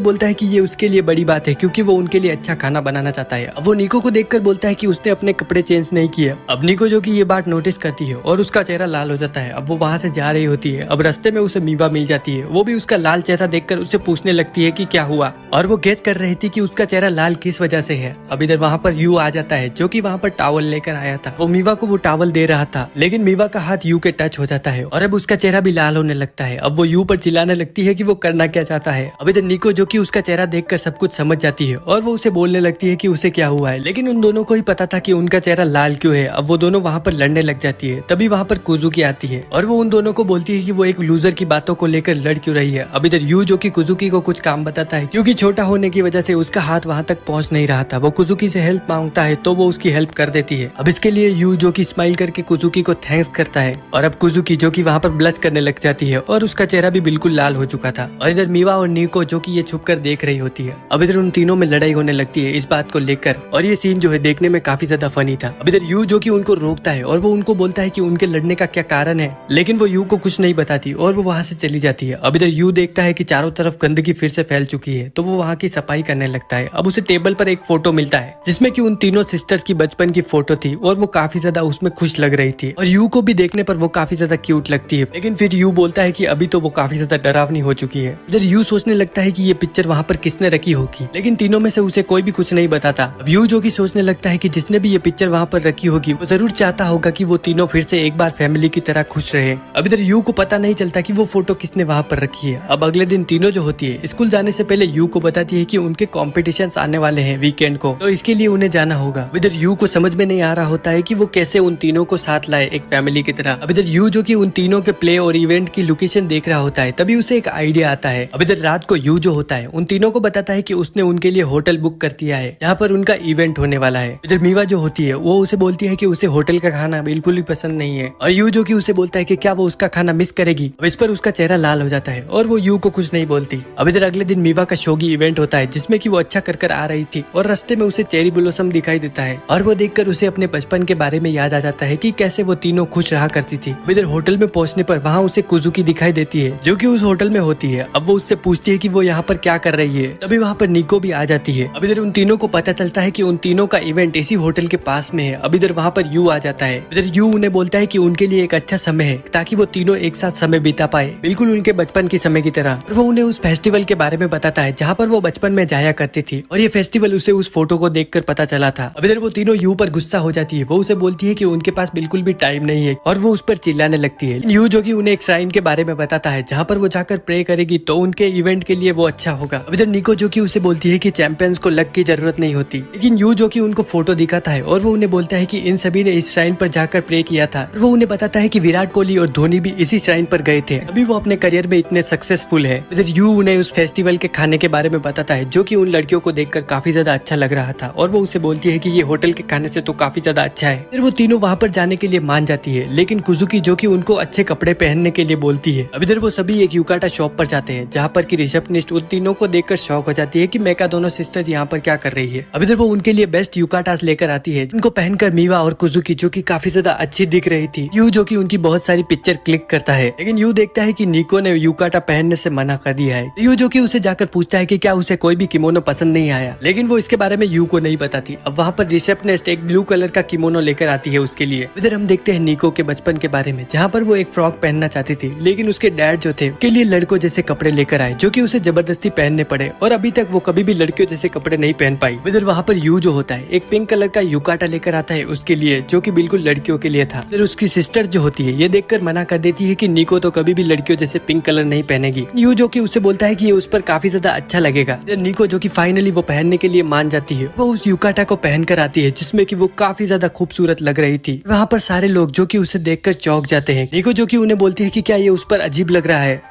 बोलता है कि ये उसके लिए बड़ी बात है, क्योंकि वो उनके लिए अच्छा खाना बनाना चाहता है। अब वो निको को देखकर बोलता है कि उसने अपने कपड़े चेंज नहीं किए। अब निको जो कि ये बात नोटिस करती है और उसका चेहरा लाल हो जाता है। अब वो वहाँ से जा रही होती है। अब रास्ते में उसे मीवा मिल जाती है, वो भी उसका लाल चेहरा देखकर उसे पूछने लगती है कि क्या हुआ, और वो गेस कर रही थी कि उसका चेहरा लाल किस वजह से है। अब इधर वहाँ पर यू आ जाता है, जो कि वहाँ पर टॉवल लेकर आया था। वो मीवा को वो टॉवल दे रहा था, लेकिन मीवा का हाथ यू के टच हो जाता है और अब उसका चेहरा भी लाल होने लगता है। अब वो यू पर चिल्लाने लगती है कि वो करना क्या चाहता है। अब इधर निको जो कि उसका चेहरा देखकर सब कुछ समझ जाती है और वो उसे बोलने लगती है कि उसे क्या हुआ है, लेकिन उन दोनों को ही पता था कि उनका चेहरा लाल क्यों है। अब वो दोनों वहाँ पर लड़ने लग जाती है। तभी वहाँ पर कुजुकी आती है और वो उन दोनों को बोलती है कि वो एक लूजर की बातों को लेकर लड़ क्यों रही है। अब इधर यू जो कि कुजुकी को कुछ काम बताता है, क्योंकि छोटा होने की वजह से उसका हाथ वहाँ तक पहुँच नहीं रहा था। वो कुजुकी से हेल्प मांगता है तो वो उसकी हेल्प कर देती है। अब इसके लिए यू जो कि स्माइल करके कुजुकी को थैंक्स करता है और अब कुजुकी जो कि वहाँ पर ब्लश करने लग जाती है और उसका चेहरा भी बिल्कुल लाल हो चुका था। और इधर मीवा और निको जो कि ये छुप कर देख रही होती है। अब इधर उन तीनों में लड़ाई होने लगती है इस बात को लेकर, और ये सीन जो है देखने में काफी ज्यादा फनी था। अब इधर यू जो कि उनको रोकता है और वो उनको बोलता है कि उनके लड़ने का क्या कारण है, लेकिन वो यू को कुछ नहीं बताती और वो वहाँ से चली जाती है। अब इधर यू देखता है कि चारों तरफ गंदगी फिर से फैल चुकी है, तो वो वहाँ की सफाई करने लगता है। अब उसे टेबल पर एक फोटो मिलता है जिसमें कि उन तीनों सिस्टर्स की बचपन की फोटो थी और वो काफी ज्यादा उसमें खुश लग रही थी और यू को भी देखने पर वो काफी ज्यादा क्यूट लगती है। लेकिन फिर यू बोलता है कि अभी तो वो काफी ज्यादा डरावनी हो चुकी है। इधर यू सोचने लगता है कि ये पिक्चर वहाँ पर किसने रखी होगी, लेकिन तीनों में से उसे कोई भी कुछ नहीं बताता। अब यू जो कि सोचने लगता है कि जिसने भी ये पिक्चर वहाँ पर रखी होगी वो जरूर चाहता होगा कि वो तीनों फिर से एक बार फैमिली की तरह खुश रहे। अब इधर यू को पता नहीं चलता कि वो फोटो किसने वहाँ पर रखी है। अब अगले दिन तीनों जो होती है स्कूल जाने से पहले यू को बताती है कि उनके कॉम्पिटिशन्स आने वाले हैं वीकेंड को, तो इसके लिए उन्हें जाना होगा। इधर यू को समझ में नहीं आ रहा होता है कि वो कैसे उन तीनों को साथ लाए एक फैमिली की तरह। अब इधर यू जो कि उन तीनों के प्ले और इवेंट की लोकेशन देख रहा होता है, तभी उसे एक आइडिया आता है। अब इधर रात को यू जो होता है उन तीनों को बताता है कि उसने उनके लिए होटल बुक कर दिया है जहाँ पर उनका इवेंट होने वाला है। इधर मीवा जो होती है वो उसे बोलती है कि उसे होटल का खाना बिल्कुल भी पसंद नहीं है, और यू जो कि उसे बोलता है कि क्या वो उसका खाना मिस करेगी। अब इस पर उसका चेहरा लाल हो जाता है और वो यू को कुछ नहीं बोलती। अब इधर अगले दिन मीवा का शोगी इवेंट होता है जिसमें कि वो अच्छा कर आ रही थी और रास्ते में उसे चेरी ब्लॉसम दिखाई देता है और वो देखकर उसे अपने बचपन के बारे में याद आ जाता है कि कैसे वो तीनों खुश रहा करती थी। अब इधर होटल में पहुंचने पर वहाँ उसे कुजुकी दिखाई देती है जो कि उस होटल में होती है। अब वो उससे पूछती है कि वो यहाँ पर क्या कर रही है, तभी वहाँ पर निको भी आ जाती है। अब इधर उन तीनों को पता चलता है कि उन तीनों का इवेंट इसी होटल के पास में है। अब इधर वहाँ पर यू आ जाता है। इधर यू उन्हें बोलता है कि उनके लिए एक अच्छा समय है ताकि वो तीनों एक साथ समय बिता पाए, बिल्कुल उनके बचपन के समय की तरह। और वो उन्हें उस फेस्टिवल के बारे में बताता है जहाँ पर वो बचपन में जाया करती थी, और ये फेस्टिवल उसे उस फोटो को देखकर पता चला था। अब इधर वो तीनों यू पर गुस्सा हो जाती है, वो उसे बोलती है कि उनके पास बिल्कुल भी टाइम नहीं है और वो उस पर चिल्लाने लगती है। यू जो कि उन्हें एक श्राइन के बारे में बताता है जहाँ पर वो जाकर प्रे करेगी तो उनके इवेंट के लिए वो अच्छा होगा। अब इधर निको जो कि उसे बोलती है कि चैंपियंस को लक की जरूरत नहीं होती, लेकिन यू जो कि उनको फोटो दिखाता है और वो उन्हें बोलता है कि इन सभी ने इस श्राइन पर जाकर प्रे किया था। और वो उन्हें बताता है कि विराट कोहली और धोनी भी इसी श्राइन पर गए थे, अभी वो अपने करियर में इतने सक्सेसफुल है। इधर यू उन्हें उस फेस्टिवल के खाने के बारे में बताता है जो कि उन लड़कियों को देखकर काफी ज्यादा अच्छा लग रहा था, और वो उसे बोलती है कि ये होटल के खाने से तो काफी ज्यादा अच्छा है। फिर वो तीनों वहाँ पर जाने के लिए मान जाती है, लेकिन कुजुकी जो कि उनको अच्छे कपड़े पहनने के लिए बोलती है। अब इधर वो सभी एक युकाटा शॉप पर जाते हैं जहाँ पर की रिसेप्शनिस्ट उन तीनों को देखकर शॉक हो जाती है कि मेका दोनों सिस्टर यहाँ पर क्या कर रही है। अब इधर वो उनके लिए बेस्ट युकाटास लेकर आती है जिनको पहनकर मीवा और कुजुकी जो कि काफी ज्यादा अच्छी दिख रही थी। यू जो कि उनकी बहुत सारी पिक्चर क्लिक करता है, लेकिन यू देखता है कि निको ने युकाटा पहनने से मना कर दिया है। यू जो कि उसे जाकर पूछता है कि क्या उसे कोई भी किमोनो पसंद नहीं आया, लेकिन वो इसके बारे में यू को नहीं बताती। अब वहाँ पर रिसेप्शनिस्ट एक ब्लू कलर का किमोनो लेकर आती है उसके लिए। इधर हम देखते हैं निको के बचपन के बारे में जहाँ पर वो एक फ्रॉक पहनना चाहती थी, लेकिन उसके डैड जो थे के लिए लड़कों जैसे कपड़े लेकर आए जो कि उसे जबरदस्ती पहनने पड़े, और अभी तक वो कभी भी लड़कियों जैसे कपड़े नहीं पहन पाई। इधर वहाँ पर यू जो होता है एक पिंक कलर का युकाटा लेकर आता है उसके लिए जो कि बिल्कुल लड़कियों के लिए था। फिर उसकी सिस्टर जो होती है ये देखकर मना कर देती है कि निको तो कभी भी लड़कियों जैसे पिंक कलर नहीं पहनेगी। यू जो कि उसे बोलता है कि ये उस पर काफी ज्यादा अच्छा लगेगा। निको जो कि फाइनली वो पहनने के लिए मान जाती है, वो उस युकाटा को पहन कर आती है जिसमें कि वो काफी ज्यादा खूबसूरत लग रही थी। वहाँ पर सारे लोग जो कि उसे देखकर चौंक जाते हैं। निको जो कि उन्हें बोलती है कि क्या ये उस पर अजीब लग रहा है।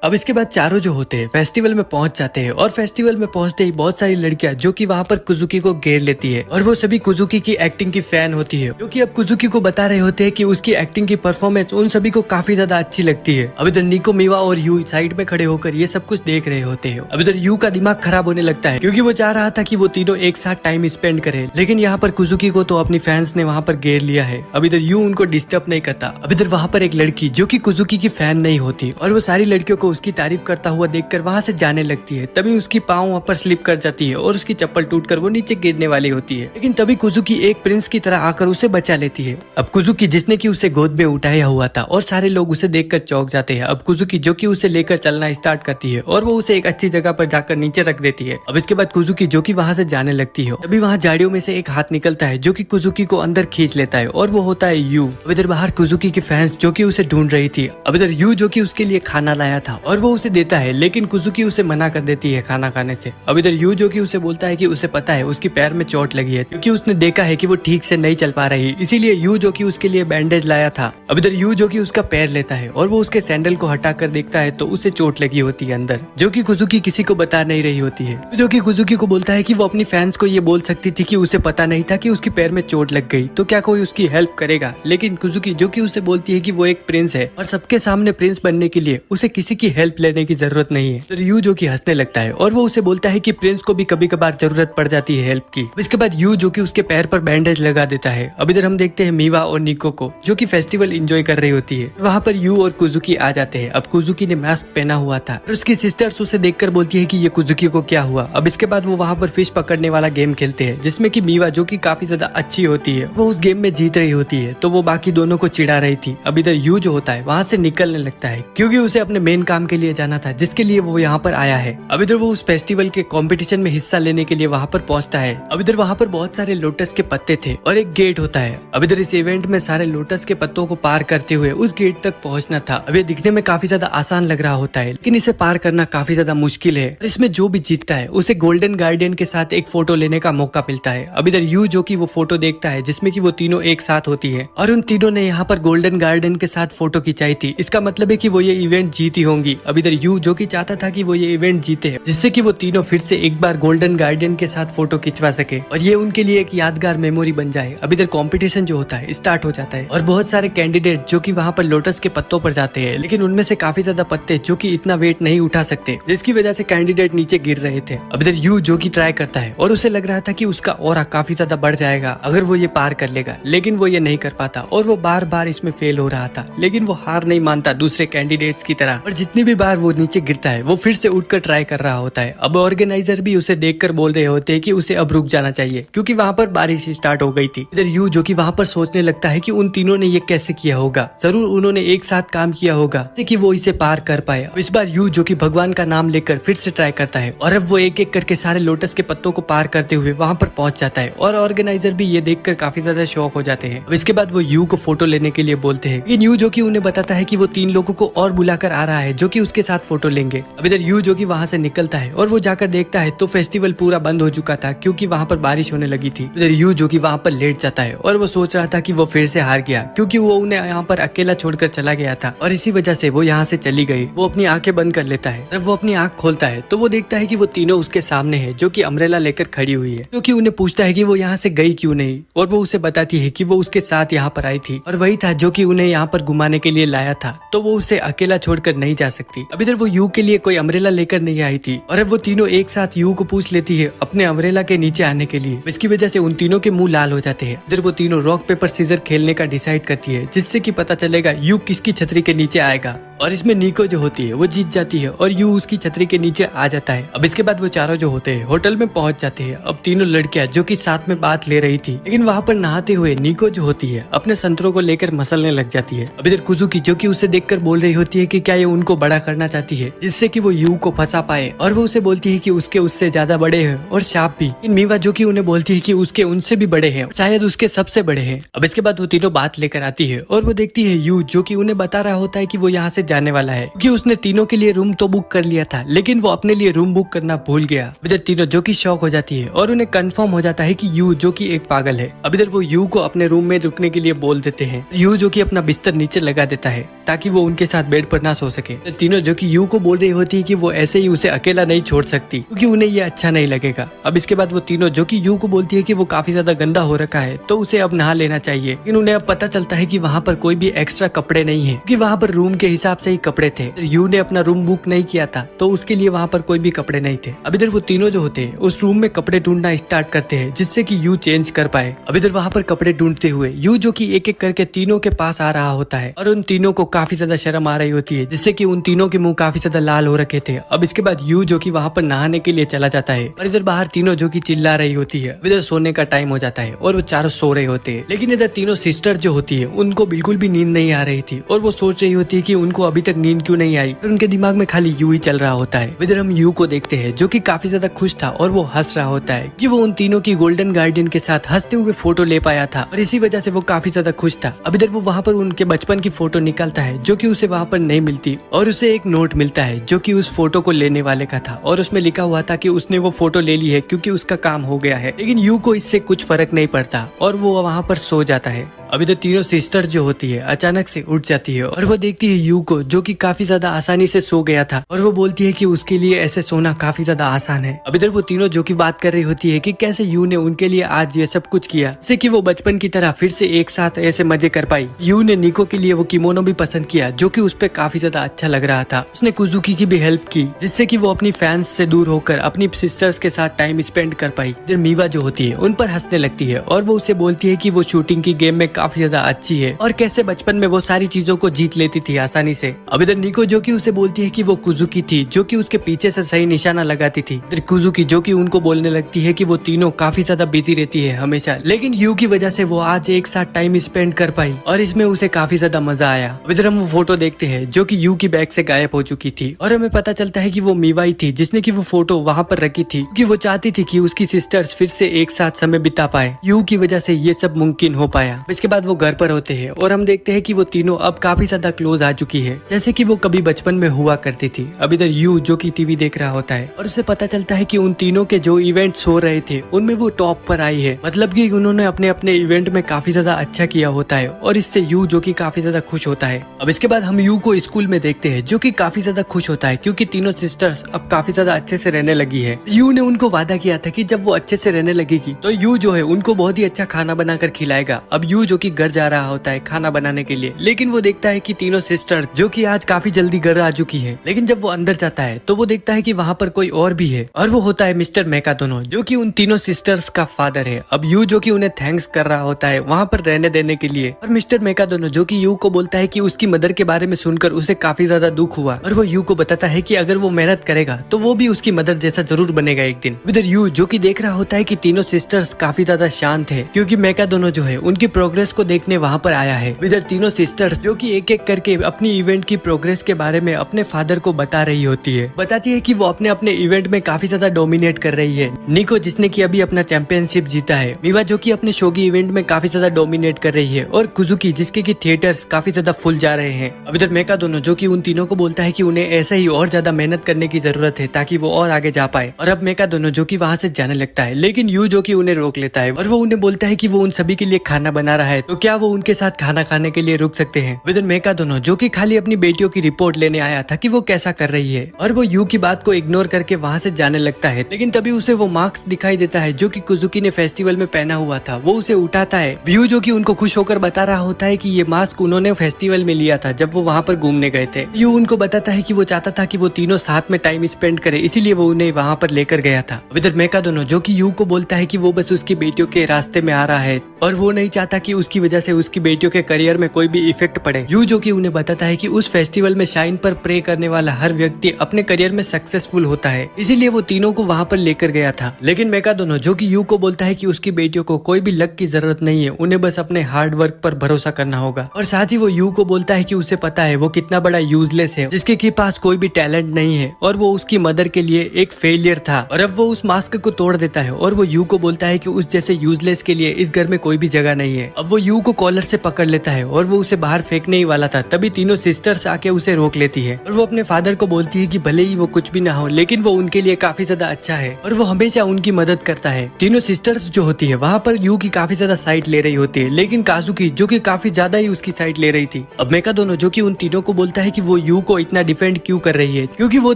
अब इसके बाद चारों जो होते हैं फेस्टिवल में पहुंच जाते हैं और फेस्टिवल में पहुंचते ही बहुत सारी लड़कियां जो कि वहां पर कुजुकी को घेर लेती है और वो सभी कुजुकी की एक्टिंग की फैन होती है, क्योंकि अब कुजुकी को बता रहे होते हैं कि उसकी एक्टिंग की परफॉर्मेंस उन सभी को काफी ज्यादा अच्छी लगती है। अब इधर निको, मीवा और यू साइड में खड़े होकर ये सब कुछ देख रहे होते हैं। अब इधर यू का दिमाग खराब होने लगता है क्योंकि वो चाह रहा था कि वो तीनों एक साथ टाइम स्पेंड करे, लेकिन यहाँ पर कुजुकी को तो अपनी फैंस ने वहाँ पर घेर लिया है। अब इधर यू उनको डिस्टर्ब नहीं करता। अब इधर वहाँ पर एक लड़की जो कि कुजुकी की फैन नहीं होती और वो सारी लड़कियों को उसकी तारीफ करता हुआ देखकर वहाँ से जाने लगती है। तभी उसकी पाँव वहाँ पर स्लिप कर जाती है और उसकी चप्पल टूटकर वो नीचे गिरने वाली होती है, लेकिन तभी कुजुकी एक प्रिंस की तरह आकर उसे बचा लेती है। अब कुजुकी जिसने की उसे गोद में उठाया हुआ था और सारे लोग उसे देखकर चौंक जाते हैं। अब कुजुकी जो कि उसे लेकर चलना स्टार्ट करती है और वो उसे एक अच्छी जगह पर जाकर नीचे रख देती है। अब इसके बाद कुजुकी जो कि वहाँ से जाने लगती है, तभी वहाँ झाड़ियों में से एक हाथ निकलता है जो कि कुजुकी को अंदर खींच लेता है और वो होता है यू। अब इधर बाहर कुजुकी की फैंस जो कि उसे ढूंढ रही थी। अब इधर यू जो कि उसके लिए खाना लाया था और वो उसे देता है, लेकिन कुजुकी उसे मना कर देती है खाना खाने से। अब इधर यू जो कि उसे बोलता है कि उसे पता है उसकी पैर में चोट लगी है क्योंकि उसने देखा है कि वो ठीक से नहीं चल पा रही, इसीलिए यू जो कि उसके लिए बैंडेज लाया था। अब इधर यू जो कि उसका पैर लेता है और वो उसके सैंडल को हटा कर देखता है तो उसे चोट लगी होती है अंदर, जो कि कुजुकी किसी को बता नहीं रही होती है। जो कि कुजुकी को बोलता है कि वो अपनी फैंस को ये बोल सकती थी कि उसे पता नहीं था कि उसके पैर में चोट लग गई, तो क्या कोई उसकी हेल्प करेगा। लेकिन कुजुकी जो कि उसे बोलती है कि वो एक प्रिंस है और सबके सामने प्रिंस बनने के लिए उसे किसी की हेल्प लेने की जरूरत नहीं है। तो यू जो कि हंसने लगता है और वो उसे बोलता है कि प्रिंस को भी कभी कभार जरूरत पड़ जाती है हेल्प की। इसके बाद यू जो कि उसके पैर पर बैंडेज लगा देता है। अब इधर हम देखते हैं मीवा और निको को जो कि फेस्टिवल एंजॉय कर रही होती है। वहाँ पर यू और कुजुकी आ जाते हैं। अब कुजुकी ने मास्क पहना हुआ था और उसकी सिस्टर्स उसे देखकर बोलती है कि ये कुजुकी को क्या हुआ। अब इसके बाद वो वहाँ पर फिश पकड़ने वाला गेम खेलते हैं जिसमें कि मीवा जो कि काफी ज्यादा अच्छी होती है वो उस गेम में जीत रही होती है, तो वो बाकी दोनों को चिढ़ा रही थी। अब इधर यू जो होता है वहाँ से निकलने लगता है क्योंकि उसे अपने मेन काम के लिए जाना था जिसके लिए वो यहाँ पर आया है। अब इधर वो उस फेस्टिवल के कंपटीशन में हिस्सा लेने के लिए वहाँ पर पहुँचता है। अब इधर वहाँ पर बहुत सारे लोटस के पत्ते थे और एक गेट होता है। अब इधर इस इवेंट में सारे लोटस के पत्तों को पार करते हुए उस गेट तक पहुँचना था। अब ये दिखने में काफी ज्यादा आसान लग रहा होता है, लेकिन इसे पार करना काफी ज्यादा मुश्किल है। इसमें जो भी जीतता है उसे गोल्डन गार्डियन के साथ एक फोटो लेने का मौका मिलता है। अब इधर यू जो कि वो फोटो देखता है जिसमें कि वो तीनों एक साथ होती है और उन तीनों ने यहाँ पर गोल्डन गार्डियन के साथ फोटो खिंचाई थी। इसका मतलब है कि वो ये इवेंट जीती होंगी। अब इधर यू जो कि चाहता था कि वो ये इवेंट जीते जिससे कि वो तीनों फिर से एक बार गोल्डन गार्डियन के साथ फोटो खिंचवा सके और ये उनके लिए एक यादगार मेमोरी बन जाए। अब इधर कंपटीशन जो होता है स्टार्ट हो जाता है और बहुत सारे कैंडिडेट जो कि वहाँ पर लोटस के पत्तों पर जाते हैं, लेकिन उनमें से काफी ज्यादा पत्ते जो कि इतना वेट नहीं उठा सकते जिसकी वजह से कैंडिडेट नीचे गिर रहे थे। अब इधर यू जो कि ट्राई करता है और उसे लग रहा था कि उसका ऑरा काफी ज्यादा बढ़ जाएगा अगर वो ये पार कर लेगा, लेकिन वो ये नहीं कर पाता और वो बार बार इसमें फेल हो रहा था। लेकिन वो हार नहीं मानता दूसरे कैंडिडेट्स की तरह और जितनी भी बार वो नीचे गिरता है वो फिर से उठकर ट्राई कर रहा होता है। अब ऑर्गेनाइजर भी उसे देखकर बोल रहे होते हैं कि उसे अब रुक जाना चाहिए क्योंकि वहाँ पर बारिश स्टार्ट हो गई थी। इधर यू जो कि वहाँ पर सोचने लगता है कि उन तीनों ने ये कैसे किया होगा, जरूर उन्होंने एक साथ काम किया होगा कि वो इसे पार कर पाए। अब इस बार यू जो कि भगवान का नाम लेकर फिर से ट्राई करता है और अब वो एक एक करके सारे लोटस के पत्तों को पार करते हुए वहाँ पर पहुंच जाता है और ऑर्गेनाइजर भी ये देखकर काफी ज्यादा शॉक हो जाते हैं। अब इसके बाद वो यू को फोटो लेने के लिए बोलते हैं। ये यू जो कि उन्हें बताता है कि वो 3 लोगों को और बुलाकर आ रहा है जो कि उसके साथ फोटो लेंगे। अब इधर यू जो कि वहाँ से निकलता है और वो जाकर देखता है तो फेस्टिवल पूरा बंद हो चुका था क्योंकि वहाँ पर बारिश होने लगी थी। इधर यू जो कि वहाँ पर लेट जाता है और वो सोच रहा था कि वो फिर से हार गया क्योंकि वो उन्हें यहाँ पर अकेला छोड़कर चला गया था और इसी वजह से वो यहाँ से चली गई। वो अपनी आंखें बंद कर लेता है। जब वो अपनी आंख खोलता है तो वो देखता है कि वो तीनों उसके सामने है जो कि अम्ब्रेला लेकर खड़ी हुई है, जो कि उन्हें पूछता है कि वो यहाँ से गई क्यों नहीं और वो उसे बताती है कि वो उसके साथ यहाँ पर आई थी और वही था जो कि उन्हें यहाँ पर घुमाने के लिए लाया था, तो वो उसे अकेला छोड़कर नहीं जा सकती। अब इधर वो यू के लिए कोई अम्ब्रेला लेकर नहीं आई थी और अब वो तीनों एक साथ यू को पूछ लेती है अपने अम्ब्रेला के नीचे आने के लिए। इसकी वजह से उन तीनों के मुंह लाल हो जाते हैं। इधर वो तीनों रॉक पेपर सीजर खेलने का डिसाइड करती है जिससे कि पता चलेगा यू किसकी छतरी के नीचे आएगा और इसमें निको जो होती है वो जीत जाती है और यू उसकी छतरी के नीचे आ जाता है। अब इसके बाद वो चारों जो होते हैं होटल में पहुंच जाते हैं। अब तीनों लड़कियां जो कि साथ में बात ले रही थी, लेकिन वहाँ पर नहाते हुए निको जो होती है अपने संतरों को लेकर मसलने लग जाती है। अब इधर कुजुकी जो कि उसे देखकर बोल रही होती है कि क्या ये उनको बड़ा करना चाहती है जिससे कि वो यू को फंसा पाए और वो उसे बोलती है कि उसके उससे ज्यादा बड़े हैं और शार्प भी। मीवा जो कि उन्हें बोलती है कि उसके उनसे भी बड़े हैं, शायद उसके सबसे बड़े हैं। अब इसके बाद वो तीनों बात लेकर आती है और वो देखती है यू जो कि उन्हें बता रहा होता है कि वो यहाँ से जाने वाला है, क्योंकि उसने तीनों के लिए रूम तो बुक कर लिया था, लेकिन वो अपने लिए रूम बुक करना भूल गया। इधर तीनों जो कि शॉक हो जाती है और उन्हें कंफर्म हो जाता है कि यू जो कि एक पागल है। अब इधर वो यू को अपने रूम में रुकने के लिए बोल देते हैं। यू जो कि अपना बिस्तर नीचे लगा देता है ताकि वो उनके साथ बेड पर ना सो सके। तीनों जो कि यू को बोल रही होती है कि वो ऐसे ही उसे अकेला नहीं छोड़ सकती, क्योंकि उन्हें ये अच्छा नहीं लगेगा। अब इसके बाद वो तीनों जो कि यू को बोलती है कि वो काफी ज्यादा गंदा हो रखा है तो उसे अब नहा लेना चाहिए। लेकिन उन्हें अब पता चलता है कि वहाँ पर कोई भी एक्स्ट्रा कपड़े नहीं है, क्योंकि वहाँ पर रूम के हिसाब से ही कपड़े थे। यू ने अपना रूम बुक नहीं किया था तो उसके लिए वहाँ पर कोई भी कपड़े नहीं थे। अब इधर वो तीनों जो होते हैं उस रूम में कपड़े ढूंढना स्टार्ट करते हैं जिससे कि यू चेंज कर पाए। अब इधर वहाँ पर कपड़े ढूंढते हुए यू जो कि एक एक करके तीनों के पास आ रहा होता है और उन तीनों को काफी ज्यादा शर्म आ रही होती है, जिससे कि उन तीनों के मुंह काफी ज्यादा लाल हो रखे थे। अब इसके बाद यू जो कि वहाँ पर नहाने के लिए चला जाता है और इधर बाहर तीनों जो कि चिल्ला रही होती है। इधर सोने का टाइम हो जाता है और वो चारों सो रहे होते हैं, लेकिन इधर तीनों सिस्टर जो होती है उनको बिल्कुल भी नींद नहीं आ रही थी और वो सोच रही होती है कि उनको अभी तक नींद क्यों नहीं आई और उनके दिमाग में खाली यू ही चल रहा होता है। इधर हम यू को देखते हैं जो कि काफी ज्यादा खुश था और वो हंस रहा होता है कि वो उन तीनों की गोल्डन गार्डियन के साथ हंसते हुए फोटो ले पाया था और इसी वजह से वो काफी ज्यादा खुश था। अब इधर वो वहाँ पर उनके बचपन की फोटो निकालता है जो कि उसे वहाँ पर नहीं मिलती और उसे एक नोट मिलता है जो कि उस फोटो को लेने वाले का था और उसमें लिखा हुआ था कि उसने वो फोटो ले ली है क्योंकि उसका काम हो गया है। लेकिन यू को इससे कुछ फर्क नहीं पड़ता और वो वहाँ पर सो जाता है। अब इधर तीनों सिस्टर जो होती है अचानक से उठ जाती है और वो देखती है यू को जो कि काफी ज्यादा आसानी से सो गया था और वो बोलती है कि उसके लिए ऐसे सोना काफी ज्यादा आसान है। अब इधर वो तीनों जो कि बात कर रही होती है कि कैसे यू ने उनके लिए आज ये सब कुछ किया जिससे कि वो बचपन की तरह फिर से एक साथ ऐसे मजे कर पाई। यू ने निको के लिए वो किमोनो भी पसंद किया जो कि उस पर काफी ज्यादा अच्छा लग रहा था। उसने कुजुकी की भी हेल्प की जिससे कि वो अपनी फैंस से दूर होकर अपनी सिस्टर्स के साथ टाइम स्पेंड कर पाई। इधर मीवा जो होती है उन पर हंसने लगती है और वो उसे बोलती है कि वो शूटिंग की गेम में काफी ज्यादा अच्छी है और कैसे बचपन में वो सारी चीजों को जीत लेती थी आसानी से। अब इधर निको जो कि उसे बोलती है कि वो कुजुकी थी जो कि उसके पीछे से सही निशाना लगाती थी। इधर कुजुकी जो कि उनको बोलने लगती है कि वो तीनों काफी ज्यादा बिजी रहती है हमेशा, लेकिन यू की वजह से वो आज एक साथ टाइम स्पेंड कर पाई और इसमें उसे काफी ज्यादा मजा आया। अब इधर हम वो फोटो देखते हैं जो कि यू की बैग से गायब हो चुकी थी और हमें पता चलता है कि वो मीवाई थी जिसने की वो फोटो वहाँ पर रखी थी क्योंकि वो चाहती थी कि उसकी सिस्टर्स फिर से एक साथ समय बिता पाए। यू की वजह से ये सब मुमकिन हो पाया। इसके बाद वो घर पर होते हैं और हम देखते हैं कि वो तीनों अब काफी ज्यादा क्लोज आ चुकी है जैसे कि वो कभी बचपन में हुआ करती थी। अब इधर यू जो कि टीवी देख रहा होता है और उसे पता चलता है कि उन तीनों के जो इवेंट्स हो रहे थे उनमें वो टॉप पर आई है, मतलब कि उन्होंने अपने अपने इवेंट में काफी ज्यादा अच्छा किया होता है और इससे यू जो कि काफी ज्यादा खुश होता है। अब इसके बाद हम यू को स्कूल में देखते हैं जो कि काफी ज्यादा खुश होता है क्योंकि तीनों सिस्टर्स अब काफी ज्यादा अच्छे से रहने लगी है। यू ने उनको वादा किया था कि जब वो अच्छे से रहने लगेगी तो यू जो है उनको बहुत ही अच्छा खाना बनाकर खिलाएगा। अब यू जो कि घर जा रहा होता है खाना बनाने के लिए, लेकिन वो देखता है कि तीनों सिस्टर जो कि आज काफी जल्दी घर आ चुकी है। लेकिन जब वो अंदर जाता है तो वो देखता है कि वहाँ पर कोई और भी है और वो होता है मिस्टर मेकाडोनो जो कि उन तीनों सिस्टर्स का फादर है। अब यू जो कि उन्हें थैंक्स कर रहा होता है वहाँ पर रहने देने के लिए और मिस्टर मेकाडोनो जो कि यू को बोलता है कि उसकी मदर के बारे में सुनकर उसे काफी ज्यादा दुख हुआ और वो यू को बताता है कि अगर वो मेहनत करेगा तो वो भी उसकी मदर जैसा जरूर बनेगा एक दिन। इधर यू जो कि देख रहा होता है कि तीनों सिस्टर्स काफी ज्यादा शांत है क्योंकि मेकाडोनो जो है उनकी प्रोग्रेस को देखने वहाँ पर आया है। इधर तीनों सिस्टर्स जो कि एक एक करके अपनी इवेंट की प्रोग्रेस के बारे में अपने फादर को बता रही होती है, बताती है कि वो अपने अपने इवेंट में काफी ज्यादा डोमिनेट कर रही है। निको जिसने की अभी अपना चैंपियनशिप जीता है, मीवा जो कि अपने शोगी इवेंट में काफी ज्यादा डोमिनेट कर रही है और कुजुकी जिसके की थिएटर्स काफी ज्यादा फुल जा रहे हैं। अब इधर मेकाडोनो जो कि उन तीनों को बोलता है कि उन्हें ऐसे ही और ज्यादा मेहनत करने की जरूरत है ताकि वो और आगे जा पाए और अब मेकाडोनो जो कि वहाँ से जाने लगता है, लेकिन यू जो कि उन्हें रोक लेता है और वो उन्हें बोलता है कि वो उन सभी के लिए खाना बना रहा है तो क्या वो उनके साथ खाना खाने के लिए रुक सकते हैं। इधर मेकाडोनो जो कि खाली अपनी बेटियों की रिपोर्ट लेने आया था कि वो कैसा कर रही है और वो यू की बात को इग्नोर करके वहाँ से जाने लगता है, लेकिन तभी उसे वो मास्क दिखाई देता है जो कि कुजुकी ने फेस्टिवल में पहना हुआ था। वो उसे उठाता है। यू जो कि उनको खुश होकर बता रहा होता है कि ये मास्क उन्होंने फेस्टिवल में लिया था जब वो वहाँ पर घूमने गए थे। यू उनको बताता है कि वो चाहता था कि वो तीनों साथ में टाइम स्पेंड करे, इसीलिए वो उन्हें वहाँ पर लेकर गया था। इधर मेकाडोनो जो कि यू को बोलता है कि वो बस उसकी बेटियों के रास्ते में आ रहा है और वो नहीं चाहता कि उसकी वजह से उसकी बेटियों के करियर में कोई भी इफेक्ट पड़े। यू जो कि उन्हें बताता है कि उस फेस्टिवल में शाइन पर प्रे करने वाला हर व्यक्ति अपने करियर में सक्सेसफुल होता है, इसीलिए वो तीनों को वहाँ पर लेकर गया था। लेकिन मेकाडोनो जो कि यू को बोलता है कि उसकी बेटियों को कोई भी लक की जरूरत नहीं है, उन्हें बस अपने हार्ड वर्क पर भरोसा करना होगा और साथ ही वो यू को बोलता है कि उसे पता है वो कितना बड़ा यूजलेस है जिसके के पास कोई भी टैलेंट नहीं है और वो उसकी मदर के लिए एक फेलियर था और अब वो उस मास्क को तोड़ देता है और वो यू को बोलता है कि उस जैसे यूजलेस के लिए इस घर में कोई भी जगह नहीं है। अब वो यू को कॉलर से पकड़ लेता है और वो उसे बाहर फेंकने ही वाला था, तभी तीनों सिस्टर्स आके उसे रोक लेती है और वो अपने फादर को बोलती है कि भले ही वो कुछ भी ना हो लेकिन वो उनके लिए काफी ज्यादा अच्छा है और वो हमेशा उनकी मदद करता है। तीनों सिस्टर्स जो होती है वहाँ पर यू की काफी ज्यादा साइड ले रही होती है, लेकिन काजुकी जो कि काफी ज्यादा ही उसकी साइड ले रही थी। अब मेका दोनों जो कि उन तीनों को बोलता है कि वो यू को इतना डिफेंड क्यों कर रही है, क्योंकि वो